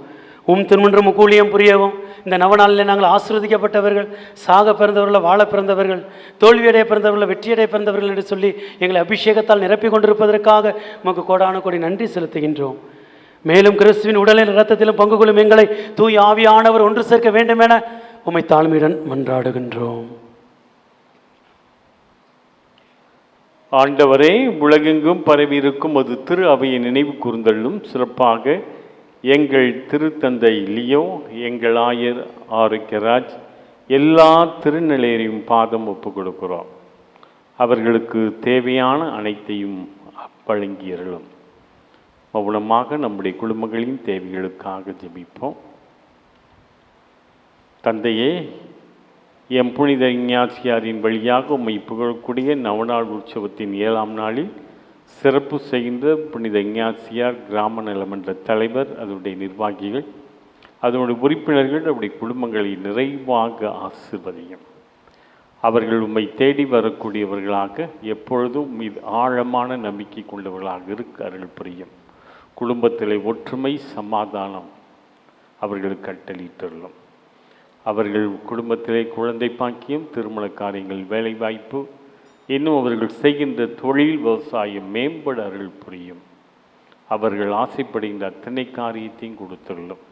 திருமன்றம் கூலியம் புரியவும் இந்த நவநாளில் நாங்கள் ஆசீர்வதிக்கப்பட்டவர்கள், சாக பிறந்தவர்கள், வாழ பிறந்தவர்கள், தோல்வியடைய பிறந்தவர்கள், வெற்றியடைய பிறந்தவர்கள் என்று சொல்லி எங்களை அபிஷேகத்தால் நிரப்பிக் கொண்டிருப்பதற்காக உமக்கு கோடான கோடி நன்றி செலுத்துகின்றோம். மேலும் கிறிஸ்துவின் உடலின் இரத்தத்திலும் பங்கு கொள்ளும் எங்களை தூய் ஆவியானவர் ஒன்று சேர்க்க வேண்டும் என உம்மை தாழ்மையுடன் மன்றாடுகின்றோம். ஆண்டவரே, உலகெங்கும் பரவியிருக்கும் அது திரு அவையை நினைவு கூர்ந்தள்ளும். சிறப்பாக எங்கள் திருத்தந்தை லியோ, எங்கள் ஆயர் ஆரோக்கியராஜ், எல்லா திருநிலையரையும் பாதம் ஒப்புக் கொடுக்கிறோம். அவர்களுக்கு தேவையான அனைத்தையும் வழங்கியருளும். மௌனமாக நம்முடைய குடும்பங்களின் தேவைகளுக்காக ஜெபிப்போம். தந்தையே, எம் புனித இஞ்ஞாசியாரின் வழியாக உம்மை புகழக்கூடிய நவநாள் உற்சவத்தின் 7ஆம் நாளில் சிறப்பு செய்கின்ற புனித இஞ்ஞாசியார் கிராம நலமன்ற தலைவர், அதனுடைய நிர்வாகிகள், அதனுடைய உறுப்பினர்கள், அவருடைய குடும்பங்களை நிறைவாக ஆசீர்வதியும். அவர்கள் உம்மை தேடி வரக்கூடியவர்களாக எப்பொழுதும் மீது ஆழமான நம்பிக்கை கொண்டவர்களாக இருக்க அருள் புரியும். குடும்பத்திலே ஒற்றுமை, சமாதானம் அவர்களுக்கு கட்டளிட்டுள்ளோம். அவர்கள் குடும்பத்திலே குழந்தை பாக்கியம், திருமண காரியங்கள், வேலைவாய்ப்பு, இன்னும் அவர்கள் செய்கின்ற தொழில், விவசாயம் மேம்பட அருள் புரியும். அவர்கள் ஆசைப்படுகின்ற அத்தனை காரியத்தையும் கொடுத்துள்ளோம்.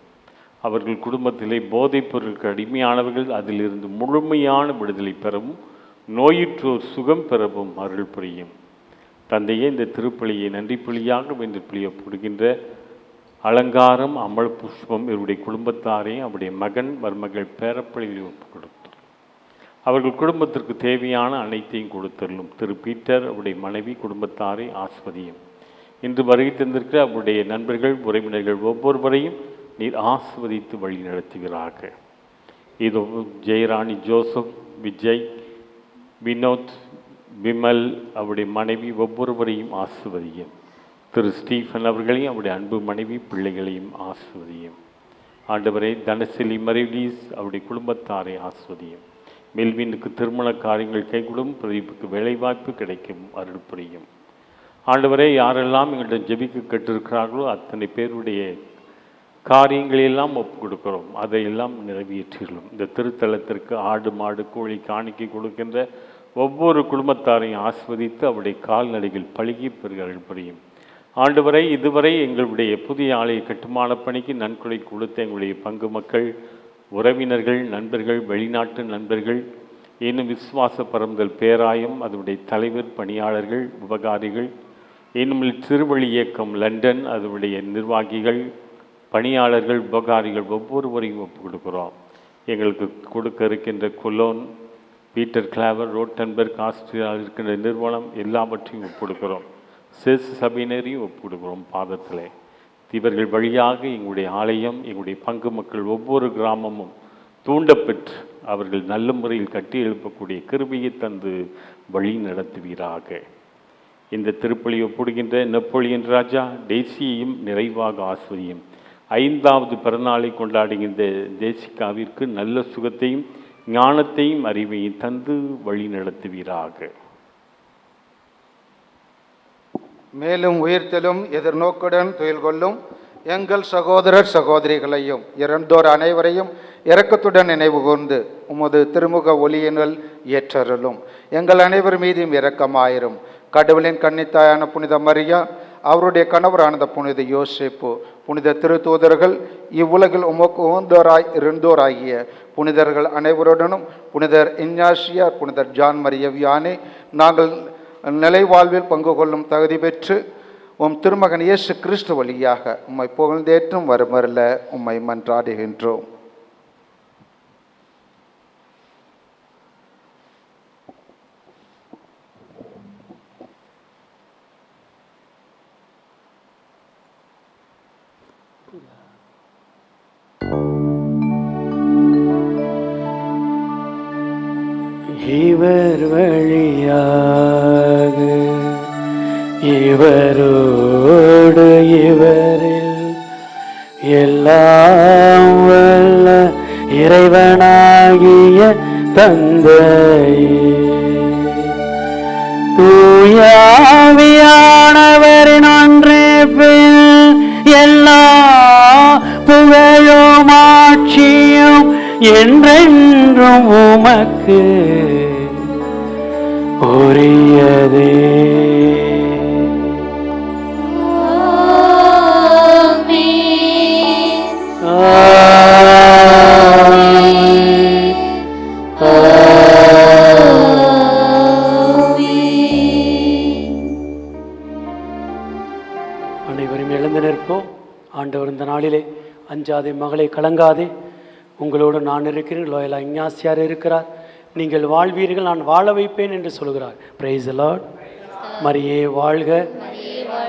அவர்கள் குடும்பத்திலே போதைப் பொருளுக்கு அடிமையானவர்கள் அதிலிருந்து முழுமையான விடுதலை பெறவும், நோயுற்றோர் சுகம் பெறவும் அருள் புரியும். தந்தையே, இந்த திருப்பலியை நன்றி புலியாக வென்று புலியப்படுகின்ற அலங்காரம், அமல் புஷ்பம் இவருடைய குடும்பத்தாரையும் அவருடைய மகன் மருமகள் பேரப்பள்ளியில் ஒப்பு கொடுத்தார். அவர்கள் குடும்பத்திற்கு தேவையான அனைத்தையும் கொடுத்துள்ளும். திரு பீட்டர், அவருடைய மனைவி, குடும்பத்தாரை ஆஸ்வதியும். இன்று வருகை தந்திருக்கிற அவருடைய நண்பர்கள், உறவினர்கள் ஒவ்வொருவரையும் நீர் ஆஸ்வதித்து வழி நடத்துகிறார்கள். இதோ ஜெயராணி, ஜோசப், விஜய், வினோத், விமல், அவருடைய மனைவி ஒவ்வொருவரையும் ஆஸ்வதியும். திரு ஸ்டீஃபன் அவர்களையும் அவருடைய அன்பு மனைவி பிள்ளைகளையும் ஆஸ்வதியும். ஆண்டவரே, தனசிலி மரிலீஸ் அவருடைய குடும்பத்தாரை ஆஸ்வதியும். மெல்வினுக்கு திருமண காரியங்கள் கைகூடும், பிரதீப்புக்கு வேலைவாய்ப்பு கிடைக்கும் அருள் புரியும். ஆண்டவரே, யாரெல்லாம் எங்களிடம் ஜெபிக்க கேட்டிருக்கிறார்களோ அத்தனை பேருடைய காரியங்களெல்லாம் ஒப்பு கொடுக்கிறோம். அதையெல்லாம் நிறைவேற்றியுள்ளோம். இந்த திருத்தலத்திற்கு ஆடு, மாடு, கோழி காணிக்கை கொடுக்கின்ற ஒவ்வொரு குடும்பத்தாரையும் ஆஸ்வதித்து அவருடைய கால்நடைகள் பழுகி பெருக அருள் புரியும். ஆண்டவரை, இதுவரை எங்களுடைய புதிய ஆலய கட்டுமான பணிக்கு நன்கொடை கொடுத்த எங்களுடைய பங்கு மக்கள், உறவினர்கள், நண்பர்கள், வெளிநாட்டு நண்பர்கள், இன்னும் விசுவாச பரம்பல் பேராயம், அதனுடைய தலைவர், பணியாளர்கள், உபகாரிகள், இன்னும் திருவழி இயக்கம் லண்டன், அதனுடைய நிர்வாகிகள், பணியாளர்கள், உபகாரிகள் ஒவ்வொருவரையும் ஒப்புக் கொடுக்கிறோம். எங்களுக்கு கொடுக்க இருக்கின்ற கொலோன், பீட்டர் கிளாவர், ரோட்டன்பர்க், ஆஸ்திரியாவில் இருக்கின்ற நிறுவனம் எல்லாவற்றையும் ஒப்புக்கொடுக்கிறோம். சேசு சபையினரையும் ஒப்புக்கொடுக்கிறோம் பாதத்தில். இவர்கள் வழியாக எங்களுடைய ஆலயம், எங்களுடைய பங்கு மக்கள் ஒவ்வொரு கிராமமும் தூண்டப்பெற்று அவர்கள் நல்ல முறையில் கட்டி எழுப்பக்கூடிய கிருபையை தந்து வழி நடத்துவீராக. இந்த திருப்பலி ஒப்புடுகின்ற நெப்போலியன் ராஜா டெய்சியையும் நிறைவாக ஆஸ்வதியும். 5வது பிறநாளை கொண்டாடுகின்ற தேசிகாவிற்கு நல்ல சுகத்தையும் ஞானத்தையும் அறிவையும் தந்து வழி நடத்துவீராக. மேலும் உயிர்த்தலும் எதிர்நோக்குடன் துயில் கொள்ளும் எங்கள் சகோதரர் சகோதரிகளையும் இறந்தோர் அனைவரையும் இரக்கத்துடன் நினைவு கூர்ந்து உமது திருமுக ஒளியினுள் ஏற்றருளும். எங்கள் அனைவர் மீதும் இரக்கமாயிரும். கடவுளின் கன்னித்தாயான புனித மரியா, அவருடைய கணவரானது புனித யோசேப்பு, புனித திருத்தூதர்கள், இவ்வுலகில் உமக்கு உகந்தோராய் இருந்தோராகிய புனிதர்கள் அனைவருடனும் புனிதர் இஞ்ஞாசியார், புனிதர் ஜான் மரிய வியானே, நாங்கள் நிலை வாழ்வில் பங்கு கொள்ளும் தகுதி பெற்று உம் திருமகன் இயேசு கிறிஸ்து வழியாக உம்மை புகழ்ந்தேற்றும் வருமருள உம்மை மன்றாடுகின்றோம். இவர் வழியாக இவரோடு இவரில் எல்லாம் வல்ல இறைவனாகிய தந்தையே, தூயாவியானவரின் ஒன்றிப்பில் எல்லா புகழும் ஆட்சியும் என்றென்றும் உமக்கு உரியதே. அனைவரும் எழுந்து நிற்போம். ஆண்டவர் இந்த நாளிலே அஞ்சாதே மகளை கலங்காதே, உங்களோடு நான் இருக்கிறேன். லோயலா இஞ்ஞாசியார் இருக்கிறார். நீங்கள் வாழ்வீர்கள், நான் வாழ வைப்பேன் என்று சொல்கிறார். Price the lord. மரியே வாழ்க,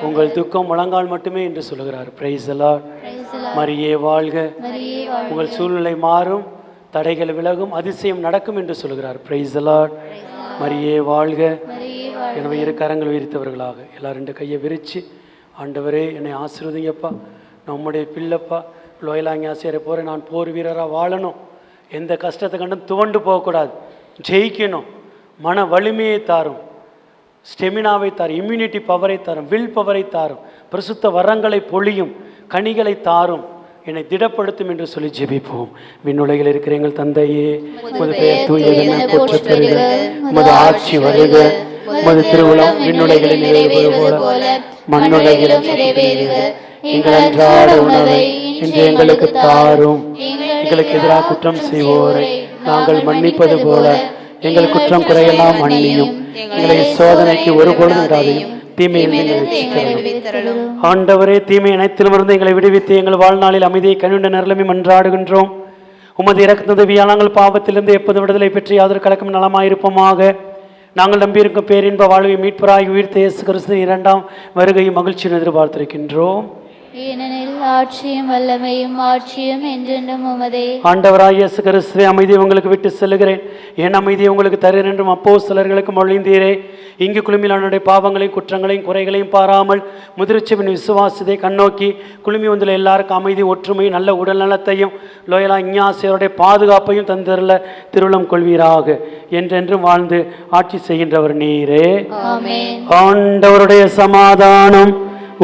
உங்கள் துக்கம் முழங்கால் மட்டுமே என்று சொல்கிறார். Price the lord. மரியே வாழ்க, உங்கள் சூழ்நிலை மாறும், தடைகள் விலகும், அதிசயம் நடக்கும் என்று சொல்கிறார். Price the lord. மரியே வாழ்க. எனவே இரு கரங்கள் விரித்தவர்களாக எல்லாரும் ரெண்டு கையை விரித்து, ஆண்டவரே என்னை ஆசீர்வதிங்கப்பா, நம்முடைய பிள்ளைப்பா, லோயலா இஞ்ஞாசியாரை போகிற நான் போர் வீரராக வாழணும், எந்த கஷ்டத்தை கண்டும் துவண்டு போகக்கூடாது, ஜெயிக்கணும், மன வலிமையை தாரும், ஸ்டெமினாவை தாரும், இம்யூனிட்டி பவரை தாரும், வில் பவரை தாரும், பரிசுத்த வரங்களை பொழியும், கனிகளை தாரும், என்னை திடப்படுத்தும் என்று சொல்லி ஜெபிப்போம். விண்ணுலகில் இருக்கிற எங்கள் தந்தையே, உமது பெயர் தூயதென போற்றப் பெறுக, உமது ஆட்சி வருக, உமது திருவுளம் விண்ணுலகில் நிறைவேறுவது போல மண்ணுலகிலும் நிறைவேறுக. எங்கள் அன்றாட உணவை இன்று எங்களுக்கு தாரும். எங்களுக்கு எதிராக குற்றம் செய்வோரை நாங்கள் மன்னிப்பது போல எங்கள் குற்றம் குறையெல்லாம் மன்னியும். எங்களை சோதனைக்கு ஒருபொழுதும் விடாதையும் தீமையில் விடுவித்தருளும். ஆண்டவரே, தீமை அனைத்திலுமிருந்து எங்களை விடுவித்து எங்கள் வாழ்நாளில் அமைதியை கனிவுண்ட நரலமை மன்றாடுகின்றோம். உமது இரக்கத்துதவியால் நாங்கள் பாவத்திலிருந்து எப்போது விடுதலை பெற்று யாதொரு கலக்கம் நலமாயிருப்போமாக. நாங்கள் நம்பியிருக்கும் பேரின்ப வாழ்வை மீட்பராகி உயிர்த்த இயேசு கிறிஸ்து இரண்டாம் வருகையும் மகிழ்ச்சியும் எதிர்பார்த்திருக்கின்றோம். ஏனெனில் ஆட்சியும் வல்லமையும் ஆட்சியும் என்றென்றும் உமதே. ஆண்டவராகிய இயேசு கிறிஸ்துவே, அமைதியை உங்களுக்கு விட்டு செல்லுகிறேன், என் அமைதியை உங்களுக்கு தருகிறேன் என்றும் அப்போஸ்தலர்களுக்கு மொழிந்தீரே. இங்கு குழுமிலானுடைய பாவங்களையும் குற்றங்களையும் குறைகளையும் பாராமல் முதிர்ச்சிவின் விசுவாசத்தை கண்ணோக்கி குழுமி வந்துள்ள எல்லாருக்கும் அமைதி, ஒற்றுமை, நல்ல உடல் நலத்தையும் லோயலா இஞ்ஞாசியாருடைய பாதுகாப்பையும் தந்தருள திருவுளம் கொள்வீராக. என்றென்றும் வாழ்ந்து ஆட்சி செய்கின்றவர் நீரே. ஆண்டவருடைய சமாதானம்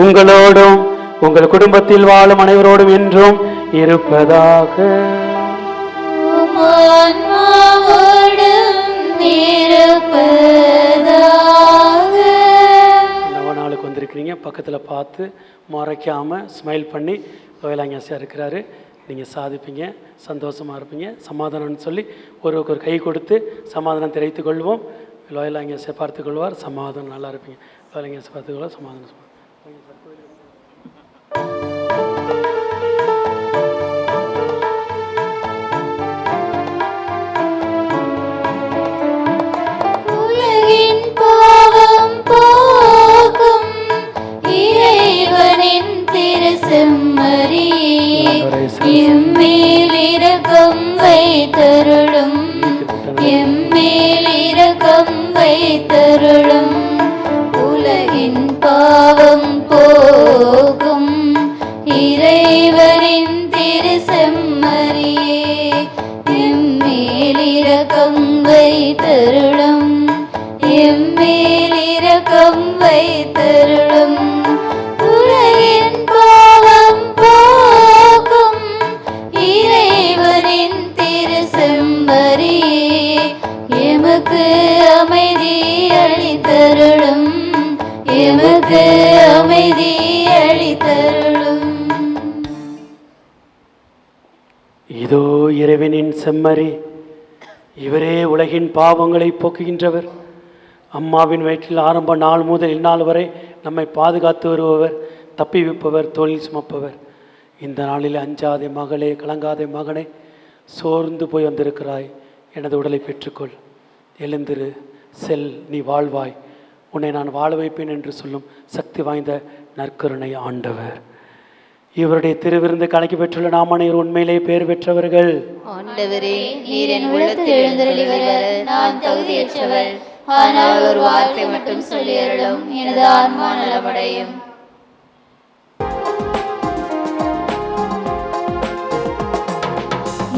உங்களோடும் உங்கள் குடும்பத்தில் வாழும் அனைவரோடும் என்றும் இருப்பதாக. நவநாளுக்கு வந்திருக்கிறீங்க, பக்கத்தில் பார்த்து மறைக்காமல் ஸ்மைல் பண்ணி லோயலா இஞ்ஞாசியார் இருக்கிறாரு, நீங்கள் சாதிப்பீங்க, சந்தோஷமாக இருப்பீங்க. சமாதானம்னு சொல்லி ஒருவருக்கு ஒரு கை கொடுத்து சமாதானம் தெரிவித்துக் கொள்வோம். லோயலா இஞ்ஞாசியார் பார்த்துக்கொள்வார். சமாதானம் நல்லா இருப்பீங்க. லோயலா இஞ்ஞாசியார் பார்த்துக்கொள்வார். சமாதானம். உலகின் பாவம் போக்கும் இறைவனின் திருச்செம்மறியே, எம்மேல் இரக்கம் வைத்தருளும், எம்மேல் இரக்கம் வைத்தருளும். உலகின் பாவம் போக்கும் இறைவனின் திருச்செம்மறியே, எம்மேல் இரக்கம் வைத்தருளும், எம்மேல் இரக்கம் வைத்தருளும். உலகின் பாவம் எமக்கு அமைதி அளித்தருளும், எமக்கு அமைதி அளித்தருளும். இதோ இறைவனின் செம்மறி, இவரே உலகின் பாவங்களை போக்குகின்றவர். அம்மாவின் வயிற்றில் ஆரம்ப நாள் முதல் இந்நாள் வரை நம்மை பாதுகாத்து வருபவர், தப்பிவிப்பவர், தோளில் சுமப்பவர். இந்த நாளில் அஞ்சாதே மகளே, கலங்காதே மகனே, சோர்ந்து போய் வந்திருக்கிறாய், எனது உடலை பெற்றுக்கொள், எழுந்திரு, செல், நீ வாழ்வாய், உன்னை நான் வாழ வைப்பேன் என்று சொல்லும் சக்தி வாய்ந்த நற்கருணை ஆண்டவர். இவருடைய திருவிருந்து கணக்கு பெற்றுள்ள நாம் அனைவரும் உண்மையிலே பேர் பெற்றவர்கள். ஆண்டவரே, நீர் என் உள்ளத்தில் எழுந்தருளி வர நான் தகுதியற்றவள். ஆனால் ஒரு வார்த்தை மட்டும் சொல்லி அருளும், எனது ஆன்மா நலமடையும்.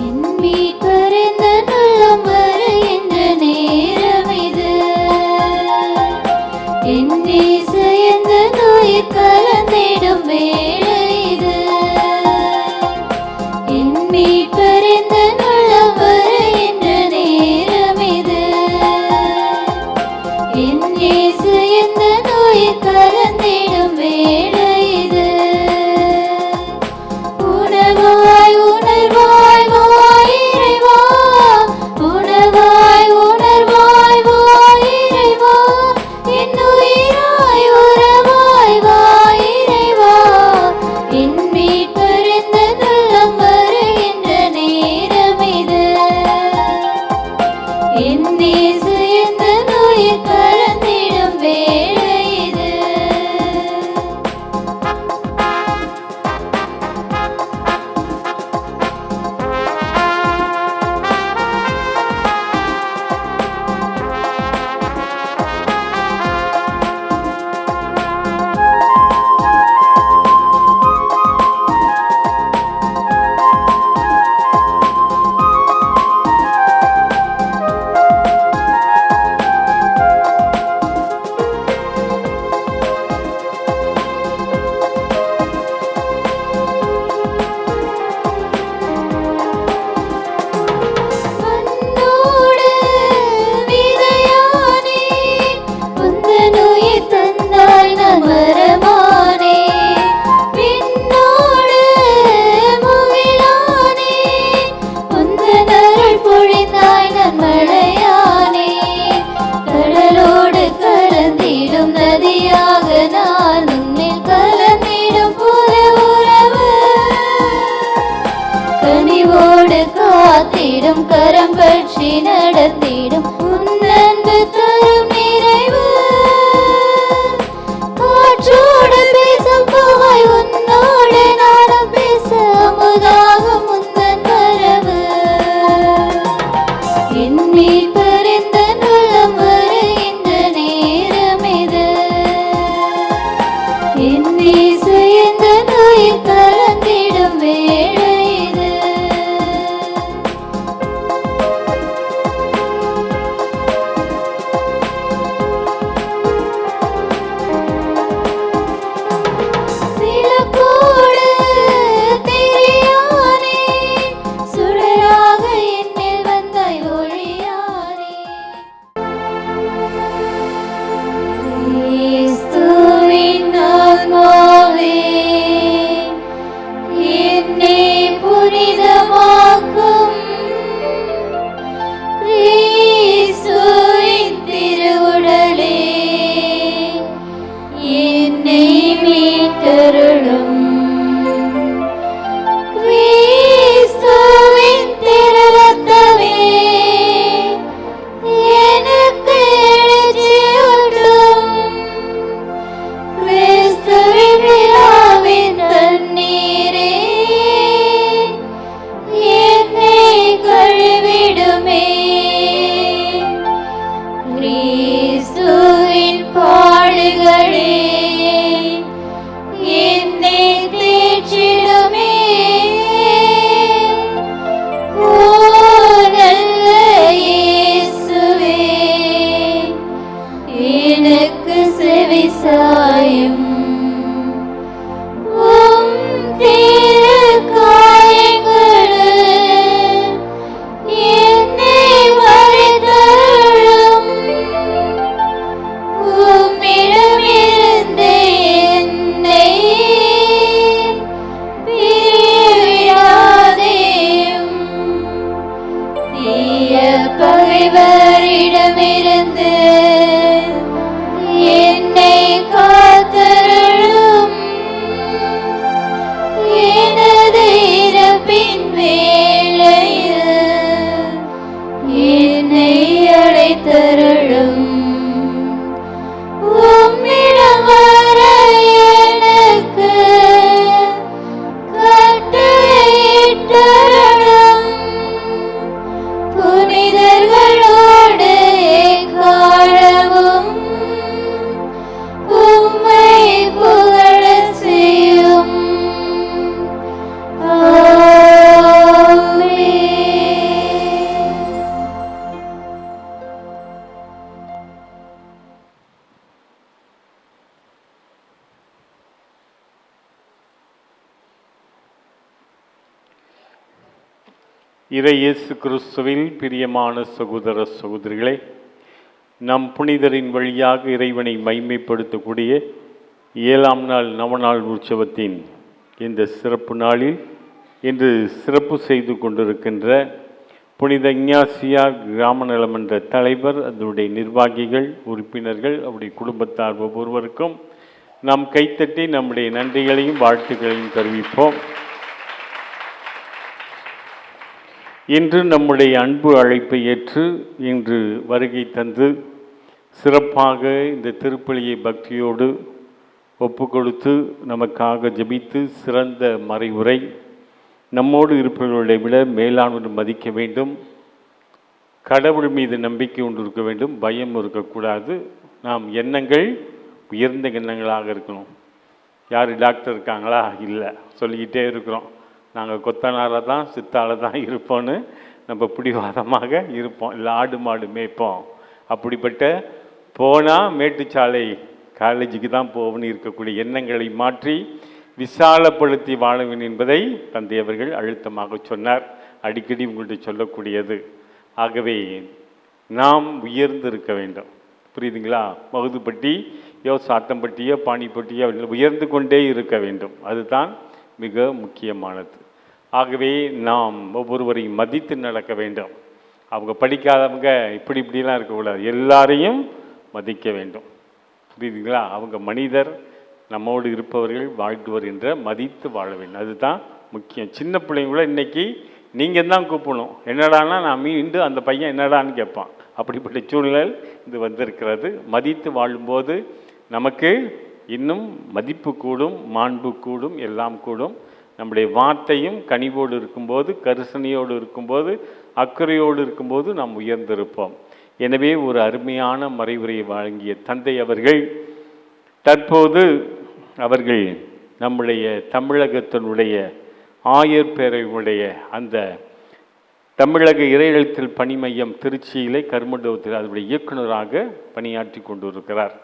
என் மீட்பர் இந்த நல்லம் வருகின்ற நேரம் இது, என் நேசு எந்த நோயில் கலந்திடும் வேளை இது. என் மீட்பர் இந்த நல்லம் வருகின்ற நேரம் இது, என் நேசு எந்த நோயில் கலந்திடும் வேளை இது. உணவாய் உணர்வாய் வாய் இறைவா, உணவாய் உணர்வாய் வாய் இறைவா, என் உயிராய் உறவாய் வாய் இறைவா. என் மீட்பர் இந்த நல்லம் வருகின்ற நேரம் இது, என் நேசு எந்த நோயில் கலந்திடும் வேளை இது. மண்ணோடு விதையானே, உந்தன் உயிர் தந்தாய் நான் மரமானே. விண்ணோடு முகிலானே, உந்தன் அருள் பொழிந்தாய் நான் மழையானே. கடலோடு கலந்திடும் நதியாக நான் உன்னில் கலந்திடும் புது உறவு. கனிவோடு காத்திடும் கரம் பற்றி நடத்திடும் உன் அன்பு தரும் நிறைவு. காற்றோடு பேசும் புகை உன்னோடு நானும் பேச அமுதாகும் உந்தன் வரவு. என் மீட்பர் இந்த நல்லம் வருகின்ற நேரம் இது, என் நேசு எந்த நோயில் கலந்திடும் வேளை இது. தீய பகைவரிடமிருந்து என்னை காத்தருளும். எனது இறப்பின் வேளையில் என்னை அழைத்தருளும். உம்மிடம் வர எனக்கு கட்டளையிட்டருளும். புனிதர்களோடு எக்காலமும் உம்மை புகழச் செய்யும். ஆமென். இறை இயேசு கிறிஸ்துவில் பிரியமான சகோதர சகோதரிகளே, நம் புனிதரின் வழியாக இறைவனை மைமைப்படுத்தக்கூடிய 7ஆம் நாள் நவநாள் உற்சவத்தின் இந்த சிறப்பு நாளில் இன்று சிறப்பு செய்து கொண்டிருக்கின்ற புனித இஞ்ஞாசியார் கிராம நலமன்ற தலைவர், அதனுடைய நிர்வாகிகள், உறுப்பினர்கள், அவருடைய குடும்பத்தார் ஒவ்வொருவருக்கும் நாம் கைத்தட்டி நம்முடைய நன்றிகளையும் வாழ்த்துக்களையும் தெரிவிப்போம். இன்று நம்முடைய அன்பு அழைப்பை ஏற்று இன்று வருகை தந்து சிறப்பாக இந்த திருப்பலியை பக்தியோடு ஒப்பு கொடுத்து நமக்காக ஜெபித்து சிறந்த மறைவுரை, நம்மோடு இருப்பவர்களை விட மேலானோடு மதிக்க வேண்டும், கடவுள் மீது நம்பிக்கை கொண்டு இருக்க வேண்டும், பயம் இருக்கக்கூடாது, நாம் எண்ணங்கள் உயர்ந்த எண்ணங்களாக இருக்கணும். யார் டாக்டர் இருக்காங்களா? இல்லை, சொல்லிக்கிட்டே இருக்கிறோம். நாங்கள் கொத்தனாராக தான் சித்தால தான் இருப்போன்னு நம்ம பிடிவாதமாக இருப்போம். இல்லை ஆடு மாடு மேய்ப்போம். அப்படிப்பட்ட போனால் மேட்டுச்சாலை காலேஜுக்கு தான் போகணும்னு இருக்கக்கூடிய எண்ணங்களை மாற்றி விசாலப்படுத்தி வாழவேன் என்பதை தந்தை அவர்கள் அழுத்தமாக சொன்னார். அடிக்கடி உங்கள்கிட்ட சொல்லக்கூடியது. ஆகவே நாம் உயர்ந்து இருக்க வேண்டும். புரியுதுங்களா? மகுதுப்பட்டியோ சாத்தம்பட்டியோ பாணிப்பட்டியோ உயர்ந்து கொண்டே இருக்க வேண்டும். அதுதான் மிக முக்கியமானது. ஆகவே நாம் ஒவ்வொருவரையும் மதித்து நடக்க வேண்டும். அவங்க படிக்காதவங்க இப்படிலாம் இருக்கக்கூடாது, எல்லாரையும் மதிக்க வேண்டும். புரியுதுங்களா? அவங்க மனிதர், நம்மோடு இருப்பவர்கள், வாழ்த்துவர் என்ற மதித்து வாழ வேண்டும். அதுதான் முக்கியம். சின்ன பிள்ளைங்கள இன்னைக்கு நீங்கள் தான் கூப்பிடணும். என்னடானா நான் மீண்டு அந்த பையன் என்னடான்னு கேட்பான். அப்படிப்பட்ட சூழ்நிலை இது வந்திருக்கிறது. மதித்து வாழும்போது நமக்கு இன்னும் மதிப்பு கூடும், மாண்பு கூடும், எல்லாம் கூடும். நம்முடைய வார்த்தையும் கனிவோடு இருக்கும்போது, கரிசனையோடு இருக்கும்போது, அக்கறையோடு இருக்கும்போது நாம் உயர்ந்திருப்போம். எனவே ஒரு அருமையான மறைவுரையை வழங்கிய தந்தை அவர்கள் தற்போது அவர்கள் நம்முடைய தமிழகத்தினுடைய ஆயர் பேரவையுடைய அந்த தமிழக இறையெழுத்தல் பணி மையம் திருச்சியிலே கருமண்டபத்தில் அதனுடைய இயக்குநராக பணியாற்றி கொண்டிருக்கிறார்.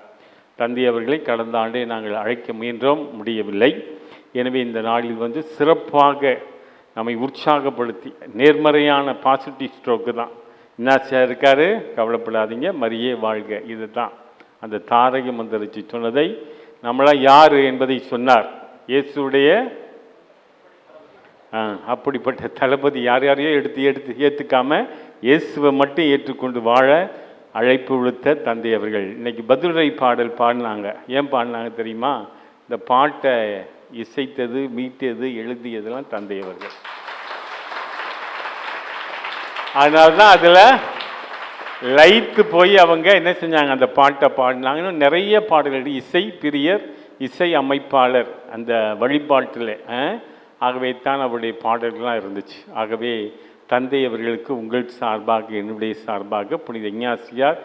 தந்தை அவர்களை கடந்த ஆண்டே நாங்கள் அழைக்க முயன்றோம், முடியவில்லை. எனவே இந்த நாளில் சிறப்பாக நம்மை உற்சாகப்படுத்தி, நேர்மறையான பாசிட்டிவ் ஸ்ட்ரோக்கு தான் இன்னாசியாக இருக்காரு, கவலைப்படாதீங்க, மரியே வாழ்க, இது தான் அந்த தாரக மந்திரிச்சு சொன்னதை நம்மளாம் யார் என்பதை சொன்னார். இயேசுடைய அப்படிப்பட்ட தளபதி யார் யாரையோ ஏற்றுக்காம இயேசுவை மட்டும் ஏற்றுக்கொண்டு வாழ அழைப்பு விடுத்த தந்தை அவர்கள் இன்னைக்கு பதிலுரை பாடல் பாடினாங்க. ஏன் பாடினாங்க தெரியுமா? இந்த பாட்டை இசைத்தது, மீட்டது, எழுதியதெல்லாம் தந்தை அவர்கள். அதனால்தான் அதில் லைத்து போய் அவங்க என்ன செஞ்சாங்க, அந்த பாட்டை பாடினாங்க. நிறைய பாடல்கள், இசை பிரியர், இசை அமைப்பாளர் அந்த வழிபாட்டில். ஆகவே தான் அவருடைய பாடல்கள்லாம் இருந்துச்சு. ஆகவே தந்தை அவர்களுக்கு உங்கள் சார்பாக, என்னுடைய சார்பாக, புனித இஞ்ஞாசியார்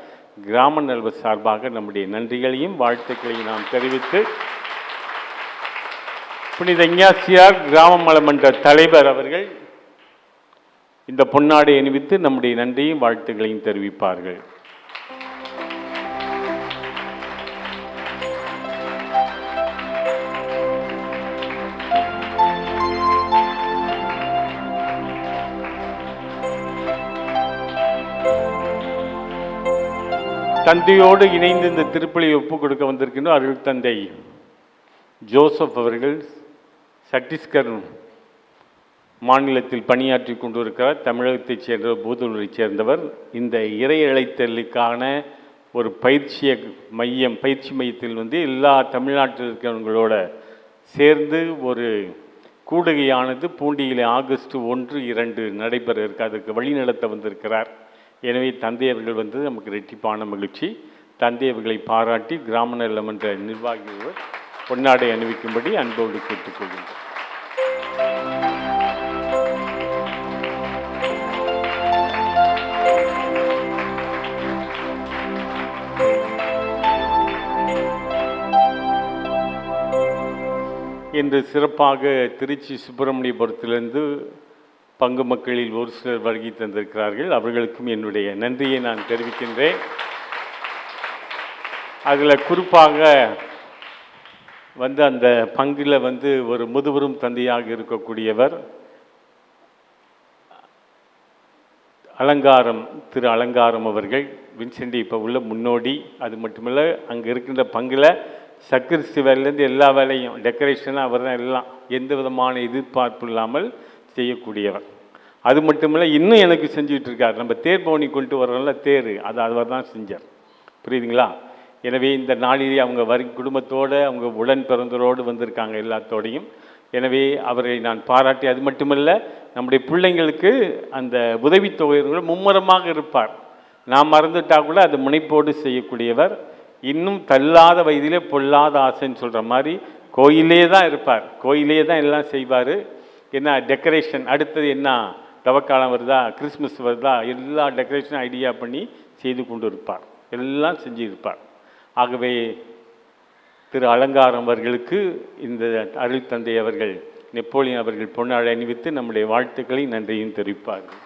கிராம நல்வ சார்பாக நம்முடைய நன்றிகளையும் வாழ்த்துக்களையும் நாம் தெரிவித்து, புனித இஞ்ஞாசியார் கிராம நலமன்ற தலைவர் அவர்கள் இந்த பொன்னாடை அணிவித்து நம்முடைய நன்றியும் வாழ்த்துக்களையும் தெரிவிப்பார்கள். தந்தையோடு இணைந்து இந்த திருப்பலியை ஒப்புக் கொடுக்க வந்திருக்கின்ற அருள் தந்தை ஜோசப் அவர்கள் சத்தீஸ்கர் மாநிலத்தில் பணியாற்றி கொண்டிருக்கிறார். தமிழகத்தைச் சேர்ந்த பூதலூரைச் சேர்ந்தவர். இந்த இறை அழைத்தலுக்கான ஒரு பயிற்சி மையத்தில் வந்து எல்லா தமிழ்நாட்டில் இருக்கிறவங்களோட சேர்ந்து ஒரு கூடுகையானது பூண்டியிலே ஆகஸ்ட் 1, 2 நடைபெற இருக்கு. அதற்கு வழி நடத்த வந்திருக்கிறார். எனவே தந்தை அவர்கள் வந்து நமக்கு ரெட்டிப்பான மகிழ்ச்சி. தந்தை அவர்களை பாராட்டி கிராம நல மன்ற நிர்வாகிகள் பொன்னாடை அணிவிக்கும்படி அன்போடு கேட்டுக்கொள்கின்றனர். இன்று சிறப்பாக திருச்சி சுப்பிரமணியபுரத்திலிருந்து பங்கு மக்களில் ஒரு சிலர் வருகை தந்திருக்கிறார்கள். அவர்களுக்கும் என்னுடைய நன்றியை நான் தெரிவிக்கின்றேன். அதில் குறிப்பாக வந்து அந்த பங்கில் வந்து ஒரு முதுபெரும் தந்தையாக இருக்கக்கூடியவர் திரு அலங்காரம் அவர்கள். வின்சென்ட் இப்போ உள்ள முன்னோடி. அது மட்டுமல்ல, அங்கே இருக்கின்ற பங்கில் சக்கரிசி வேலையிலேருந்து எல்லா வேலையும் டெக்கரேஷனாக அவர் தான் எல்லாம் எந்த விதமான எதிர்பார்ப்பு இல்லாமல் செய்யக்கூடியவர். அது மட்டுமில்லை, இன்னும் எனக்கு செஞ்சுக்கிட்டு இருக்கார். நம்ம தேர் பவனி கொண்டு வர்றோம்ல, தேர் அது அவர் தான் செஞ்சார். புரியுதுங்களா? எனவே இந்த நாளிலே அவங்க குடும்பத்தோடு அவங்க உடன் பிறந்தரோடு வந்திருக்காங்க எல்லாத்தோடையும். எனவே அவரை நான் பாராட்டி, அது மட்டுமல்ல, நம்முடைய பிள்ளைங்களுக்கு அந்த உதவித்தொகைகள் மும்முரமாக இருப்பார். நாம் மறந்துட்டால் கூட அது முனைப்போடு செய்யக்கூடியவர். இன்னும் தள்ளாத வயதிலே பொல்லாத ஆசைன்னு சொல்கிற மாதிரி கோயிலே தான் இருப்பார். கோயிலே தான் எல்லாம் செய்வார். என்ன டெக்கரேஷன், அடுத்தது என்ன தவக்காலம் வருதா, கிறிஸ்மஸ் வருதா, எல்லா டெக்கரேஷனும் ஐடியா பண்ணி செய்து கொண்டு இருப்பார். எல்லாம் செஞ்சு இருப்பார். ஆகவே திரு அலங்காரம் அவர்களுக்கு இந்த அருள் தந்தை அவர்கள் நெப்போலியன் அவர்கள் பொன்னாடை அணிவித்து நம்முடைய வாழ்த்துக்களை நன்றியும் தெரிவிப்பார்கள்.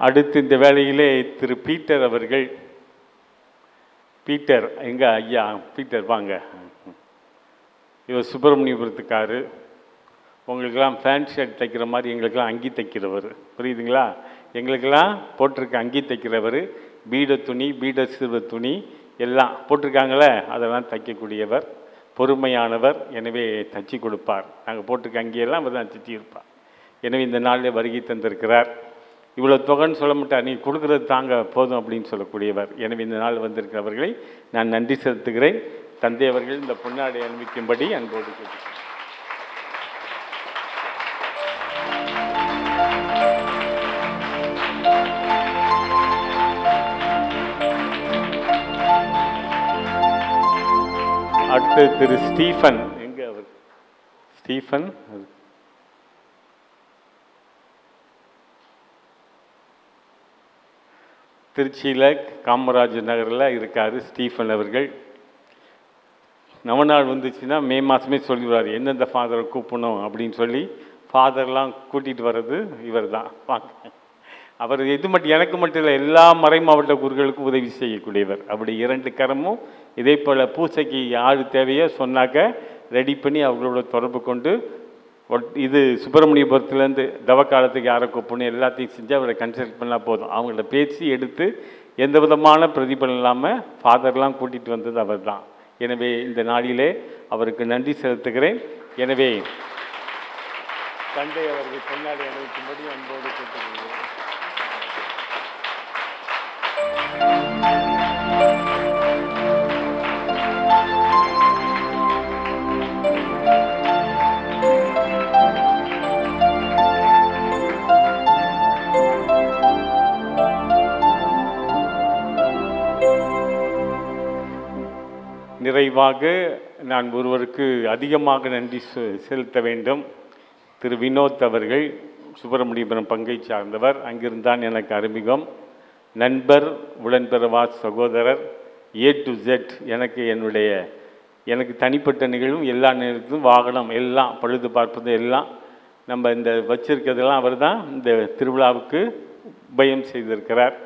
அடுத்து இந்த வேளையிலே திரு பீட்டர் அவர்கள். பீட்டர் எங்க ஐயா? பீட்டர் வாங்க. இவர் சுப்பிரமணியபுரத்துக்காரு. உங்களுக்கெல்லாம் ஃபேன் ஷர்ட் தைக்கிற மாதிரி எங்களுக்கெல்லாம் அங்கி தைக்கிறவர். புரியுதுங்களா? எங்களுக்கெல்லாம் போட்டிருக்க அங்கி தைக்கிறவர். பீட துணி, பீட சிறுவ துணி எல்லாம் போட்டிருக்காங்களே, அதெல்லாம் தைக்கக்கூடியவர். பொறுமையானவர். எனவே தச்சு கொடுப்பார். நாங்கள் போட்டிருக்க அங்கியெல்லாம் அவர் தான் தைச்சி இருப்பார். எனவே இந்த நாளில் வருகை தந்திருக்கிறார். இவ்வளோ தொகைன்னு சொல்ல மாட்டார், நீங்கள் கொடுக்குறது தாங்க போதும் அப்படின்னு சொல்லக்கூடியவர். எனவே இந்த நாள் வந்திருக்கிறவர்களை நான் நன்றி செலுத்துகிறேன். தந்தை அவர்கள் இந்த பொன்னாடை அணிவிக்கும்படி அன்போடு கேட்கிறேன். அடுத்து திரு ஸ்டீஃபன். எங்கே அவர்? ஸ்டீஃபன் திருச்சியில் காமராஜர் நகரில் இருக்கார். ஸ்டீஃபன் அவர்கள் நவநாள் வந்துச்சுன்னா மே மாதமே சொல்லிடுவார் எந்தெந்த ஃபாதரை கூப்பிடணும் அப்படின்னு சொல்லி. ஃபாதர்லாம் கூட்டிகிட்டு வர்றது இவர் தான். அவர் இது மட்டும் எனக்கு மட்டும் இல்லை, எல்லா மறை மாவட்ட குருக்களுக்கும் உதவி செய்யக்கூடியவர். அப்படி 2 கரமும் இதே போல் பூசைக்கு யார் தேவையோ சொன்னாக்க ரெடி பண்ணி அவங்களோட தொடர்பு கொண்டு இது சுப்பிரமணியபுரத்துலேருந்து தவக்காலத்துக்கு யாரை கூப்பிடணும் எல்லாத்தையும் செஞ்சு அவரை கன்சல்ட் பண்ணால் போதும். அவங்கள்ட்ட பேசி எடுத்து எந்த விதமான பிரதிபலன் இல்லாமல் ஃபாதர்லாம் கூட்டிகிட்டு வந்தது அவர் தான். எனவே இந்த நாளிலே அவருக்கு நன்றி செலுத்துகிறேன். எனவே தந்தை அவர்கள் பொன்னாடை அணிவிக்கும்படி அன்போடு கேட்டுக்கொள்கிறேன். நிறைவாக நான் ஒருவருக்கு அதிகமாக நன்றி செலுத்த வேண்டும். திரு வினோத் அவர்கள் சுப்பிரமணியபுரம் பங்கை சார்ந்தவர். அங்கிருந்தான் எனக்கு அறிமுகம். நண்பர், உடன்பிறவா, சகோதரர், A to Z. எனக்கு தனிப்பட்ட நிகழ்வும் எல்லா நேரத்திலும் வாகனம் எல்லாம் பழுது பார்ப்பது எல்லாம் நம்ம இந்த வச்சிருக்கிறதெல்லாம் அவர் தான் இந்த திருவிழாவுக்கு உபயம் செய்திருக்கிறார்.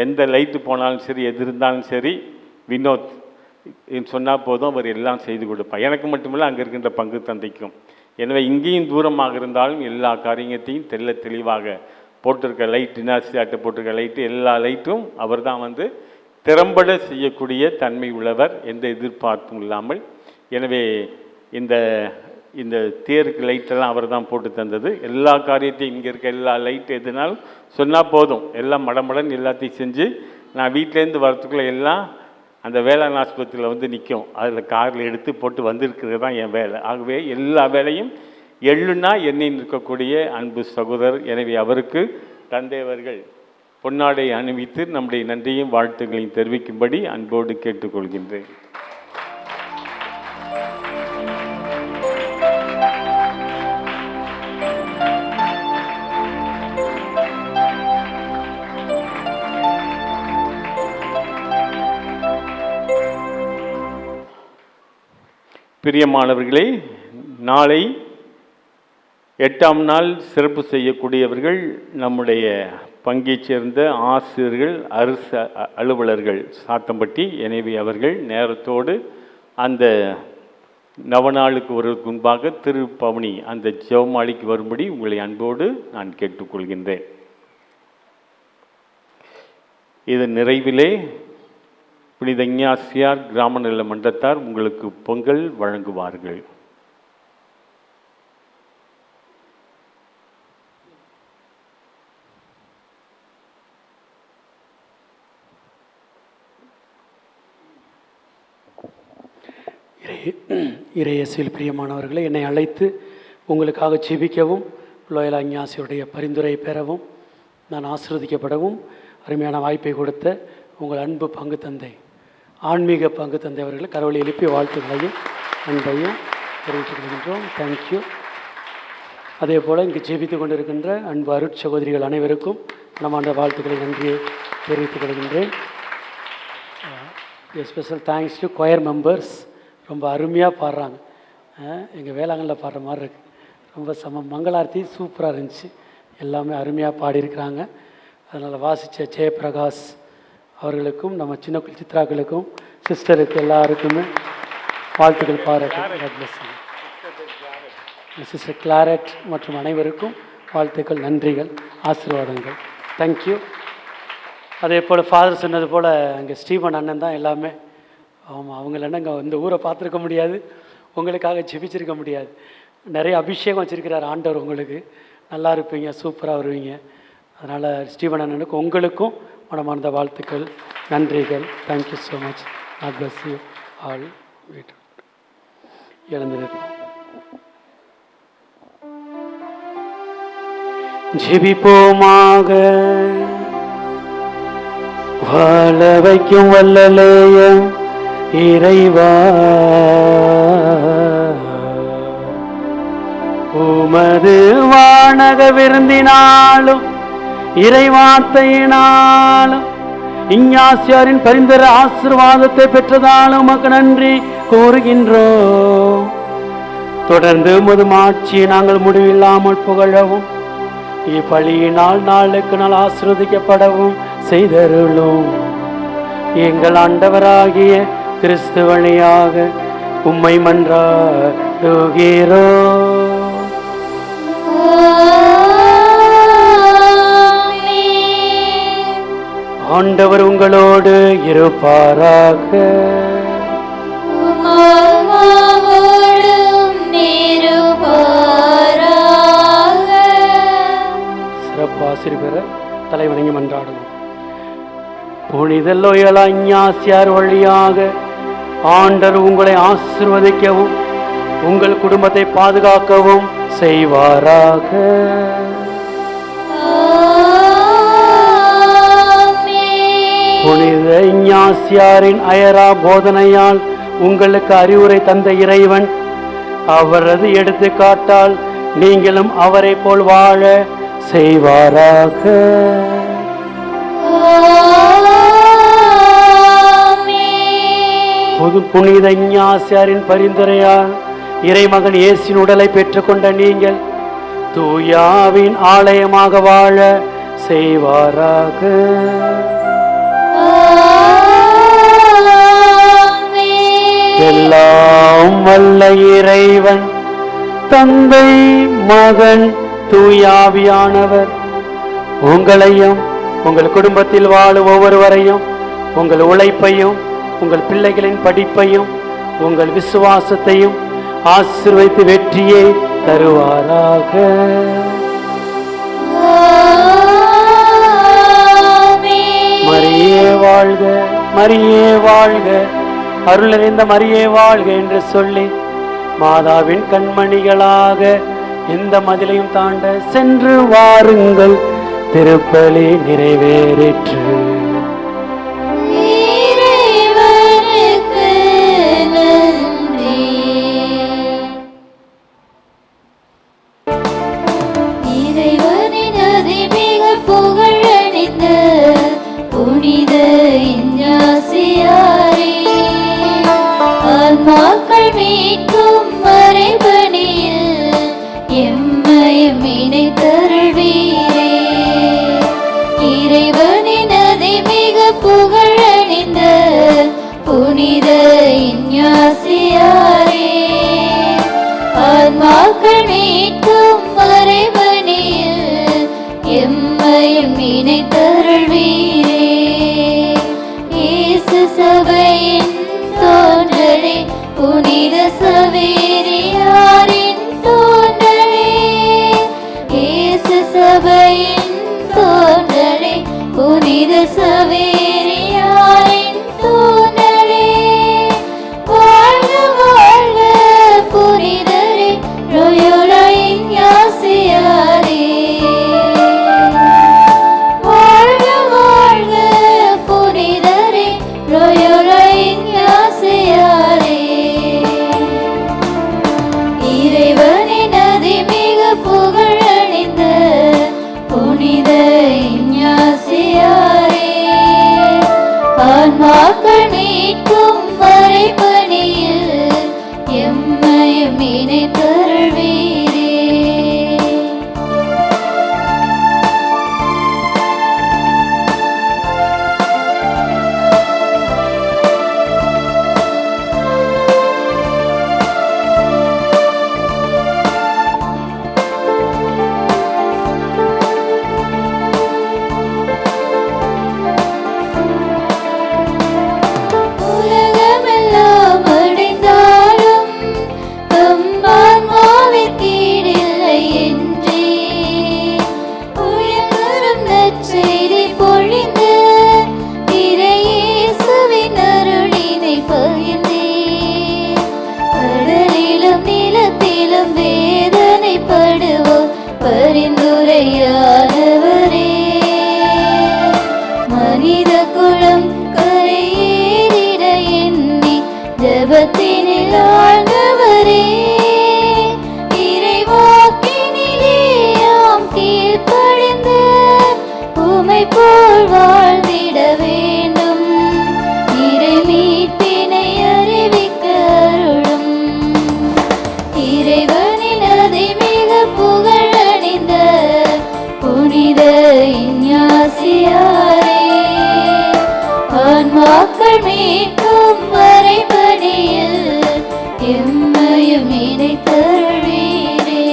எந்த லைட்டு போனாலும் சரி, எது இருந்தாலும் சரி, வினோத் சொன்னால் போதும், அவர் எல்லாம் செய்து கொடுப்பார். எனக்கு மட்டுமில்லை, அங்கே இருக்கின்ற பங்கு தந்தைக்கும். எனவே இங்கேயும் தூரமாக இருந்தாலும் எல்லா காரியத்தையும் தெளிவாக போட்டிருக்க லைட், டினாசியாட்டை போட்டிருக்க லைட்டு, எல்லா லைட்டும் அவர் தான் வந்து திறம்பட செய்யக்கூடிய தன்மை உள்ளவர், எந்த எதிர்பார்ப்பும் இல்லாமல். எனவே இந்த தேருக்கு லைட்டெல்லாம் அவர் தான் போட்டு தந்தது. எல்லா காரியத்தையும் இங்கே இருக்க எல்லா லைட் எதுனாலும் சொன்னால் போதும், எல்லாம் மடமடன் எல்லாத்தையும் செஞ்சு நான் வீட்டிலேருந்து வரத்துக்குள்ளே எல்லாம் அந்த வேளாண் ஆஸ்பத்திரியில் வந்து நிற்கும். அதில் காரில் எடுத்து போட்டு வந்திருக்கிறது தான் என் வேலை. ஆகவே எல்லா வேலையும் எள்ளுன்னா எண்ணெய் நிற்கக்கூடிய அன்பு சகோதரர். எனவே அவருக்கு தந்தை அவர்கள் பொன்னாடை அணிவித்து நம்முடைய நன்றியும் வாழ்த்துக்களையும் தெரிவிக்கும்படி அன்போடு கேட்டுக்கொள்கின்றேன். பிரியமானவர்களே, நாளை 8ஆம் நாள் சிறப்பு செய்யக்கூடியவர்கள் நம்முடைய பங்கைச் சேர்ந்த ஆசிரியர்கள், அரசு அலுவலர்கள் சாத்தம்பட்டி. எனவே அவர்கள் நேரத்தோடு அந்த நவநாளுக்கு வருவதற்கு முன்பாக திருப்பவனி அந்த ஜெபமாலைக்கு வரும்படி உங்களை அன்போடு நான் கேட்டுக்கொள்கின்றேன். இதன் நிறைவிலே புனித இஞ்ஞாசியார் கிராம நல மன்றத்தார் உங்களுக்கு பொங்கல் வழங்குவார்கள். இறையேசுவில் பிரியமானவர்களை, என்னை அழைத்து உங்களுக்காக ஜெபிக்கவும் லோயலா இஞ்ஞாசியுடைய பரிந்துரை பெறவும் நான் ஆசீர்வதிக்கப்படவும் அருமையான வாய்ப்பை கொடுத்த உங்கள் அன்பு பங்கு தந்தை, ஆன்மீக பங்கு தந்தை அவர்களை கரவொலி எழுப்பி வாழ்த்துக்களையும் அன்பையும் தெரிவித்துக் கொள்கின்றோம். தேங்க்யூ. அதே போல் இங்கு ஜெபித்து கொண்டிருக்கின்ற அன்பு அருட்சகோதரிகள் அனைவருக்கும் நம்மாண்ட வாழ்த்துக்களை நன்றியை தெரிவித்துக் கொள்கின்றேன். Special thanks to choir members. ரொம்ப அருமையாக பாடுறாங்க. எங்கள் வேளாங்கல்லில் பாடுற மாதிரி இருக்குது. ரொம்ப மங்களார்த்தி சூப்பராக இருந்துச்சு. எல்லாமே அருமையாக பாடியிருக்கிறாங்க. அதனால் வாசித்த ஜெயபிரகாஷ் அவர்களுக்கும் நம்ம சின்ன சித்ராக்களுக்கும் சிஸ்டருக்கு எல்லாருக்குமே வாழ்த்துக்கள் பாராட்டு. சிஸ்டர் கிளாரட் மற்றும் அனைவருக்கும் வாழ்த்துக்கள், நன்றிகள், ஆசீர்வாதங்கள். தேங்க்யூ. அதே போல் ஃபாதர் சொன்னது போல் அங்கே ஸ்டீவன் அண்ணன் தான் எல்லாமே. ஆமாம், அவங்கள இங்கே இந்த ஊரை பார்த்துருக்க முடியாது, உங்களுக்காக ஜெபிச்சிருக்க முடியாது. நிறைய அபிஷேகம் வச்சுருக்கிறார் ஆண்டவர். உங்களுக்கு நல்லா இருப்பீங்க, சூப்பராக வருவீங்க. அதனால் ஸ்டீவன் அண்ணனுக்கு உங்களுக்கும் மனமார்ந்த வாழ்த்துக்கள், நன்றிகள். Thank you so much. God bless you all. வீட்டு எழுந்திருப்போம். ஜெபிப்போமாக. வாழ வைக்கும் வல்லலேயம் இறைவா, உமது வானக விருந்தினாலும் இறைவார்த்தையினாலும் இஞ்ஞாசியாரின் பரிந்துரை ஆசீர்வாதத்தை பெற்றதாலும் உமக்கு நன்றி கூறுகின்றோம். தொடர்ந்து உமது மாட்சியை நாங்கள் முடிவில்லாமல் புகழவும் இப்பலியினால் நாளுக்கு நாள் ஆசீர்வதிக்கப்படவும் செய்தருளும். எங்கள் ஆண்டவராகிய கிறிஸ்து வழியாக உம்மை மன்றாடுகிறோம். ஆண்டவர் உங்களோடு இருப்பாராக. சிறப்பு ஆசிரியர் பெற தலைவணங்கி மன்றாடுவோம். புனித லோயலா இஞ்ஞாசியார் வழியாக ஆண்டவர் உங்களை ஆசீர்வதிக்கவும் உங்கள் குடும்பத்தை பாதுகாக்கவும் செய்வாராக. புனித இஞ்ஞாசியாரின் அயரா போதனையால் உங்களுக்கு அறிவுரை தந்த இறைவன் அவரது எடுத்துக்காட்டால் நீங்களும் அவரை போல் வாழ செய்வாராக. புனித இஞ்ஞாசியாரின் பரிந்துரையால் இறைமகன் இயேசுவின் உடலை பெற்றுக்கொண்ட நீங்கள் தூயாவின் ஆலயமாக வாழ செய்வாராக. எல்லாம் வல்ல இறைவன் தந்தை மகன் தூயாவியானவர் உங்களையும் உங்கள் குடும்பத்தில் வாழும் ஒவ்வொருவரையும், உங்கள் உழைப்பையும், உங்கள் பிள்ளைகளின் படிப்பையும், உங்கள் விசுவாசத்தையும் ஆசீர்வதித்து வெற்றியை தருவாராக. மரியே வாழ்க, மரியே வாழ்க, அருள் நிறைந்த மரியே வாழ்க என்று சொல்லி மாதாவின் கண்மணிகளாக எந்த மதிலையும் தாண்ட சென்று வாருங்கள். திருப்பலி நிறைவேறிற்று. மக்கள் மீட்கும் மறைபணியில் எம்மையும் இணைத்தருள்வீரே. இறைவனின் அதிமிக புகழணிந்த புனித இஞ்ஞாசியாரே, ஆன்மாக்கள் மீட்கும் மறைபணியில் எம்மையும் இணைத்தருள்வீரே. இயேசு சபையின் தோன்றலே, புனித சவேரியாரின் தோன்றலே, இயேசு சபையின் தோன்றலே, புனித சவேரியாரின் தோன்றலே. வாழ்க வாழ்க புனிதரே, லோயோலா இஞ்ஞாசியாரே. வாழ்க வாழ்க புனிதரே, லோயோலா இஞ்ஞாசியாரே. இறைவனின் அதிமிக புகழணிந்த புனித இஞ்ஞாசியாரே, ஆன்மாக்கள் மீட்கும் மறைபணியில் எம்மையும் இணைத்தருள்வீரே. உலகமெல்லாம் அடைந்தாலும் தம்மான்மாவிற்கீடில்லை என்றே உயர்தரும் நற்செய்தி பொழிந்து இறையேசுவின் அருளினை பகிர்ந்தே. கடலிலும் நிலத்திலும் வேதனைப்படுவோர் பரிந்துரையானவரே, மனித குலம் கரையேறிட எண்ணி ஜபத்தினில் ஆழ்ந்தவரே, இறைவாக்கினிலே யாம் கீழ்ப்படிந்து உமை போல் வாழ்ந்திட வேண்டும். இறை மீட்பினை அறிவிக்க அருளும். இறைவனின் அதிமிக புகழணிந்த புனித இஞ்ஞாசியாரே, ஆன்மாக்கள் மீட்கும் மறைபணியில் எம்மையும் இணைத்தருள்வீரே.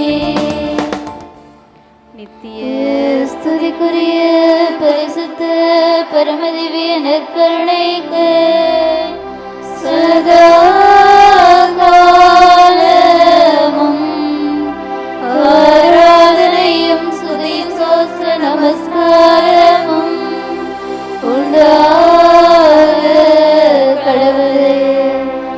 நித்திய ஸ்துதிக்குரிய பரிசுத்த பரமதிவிய நற்கருணைக்கு சதா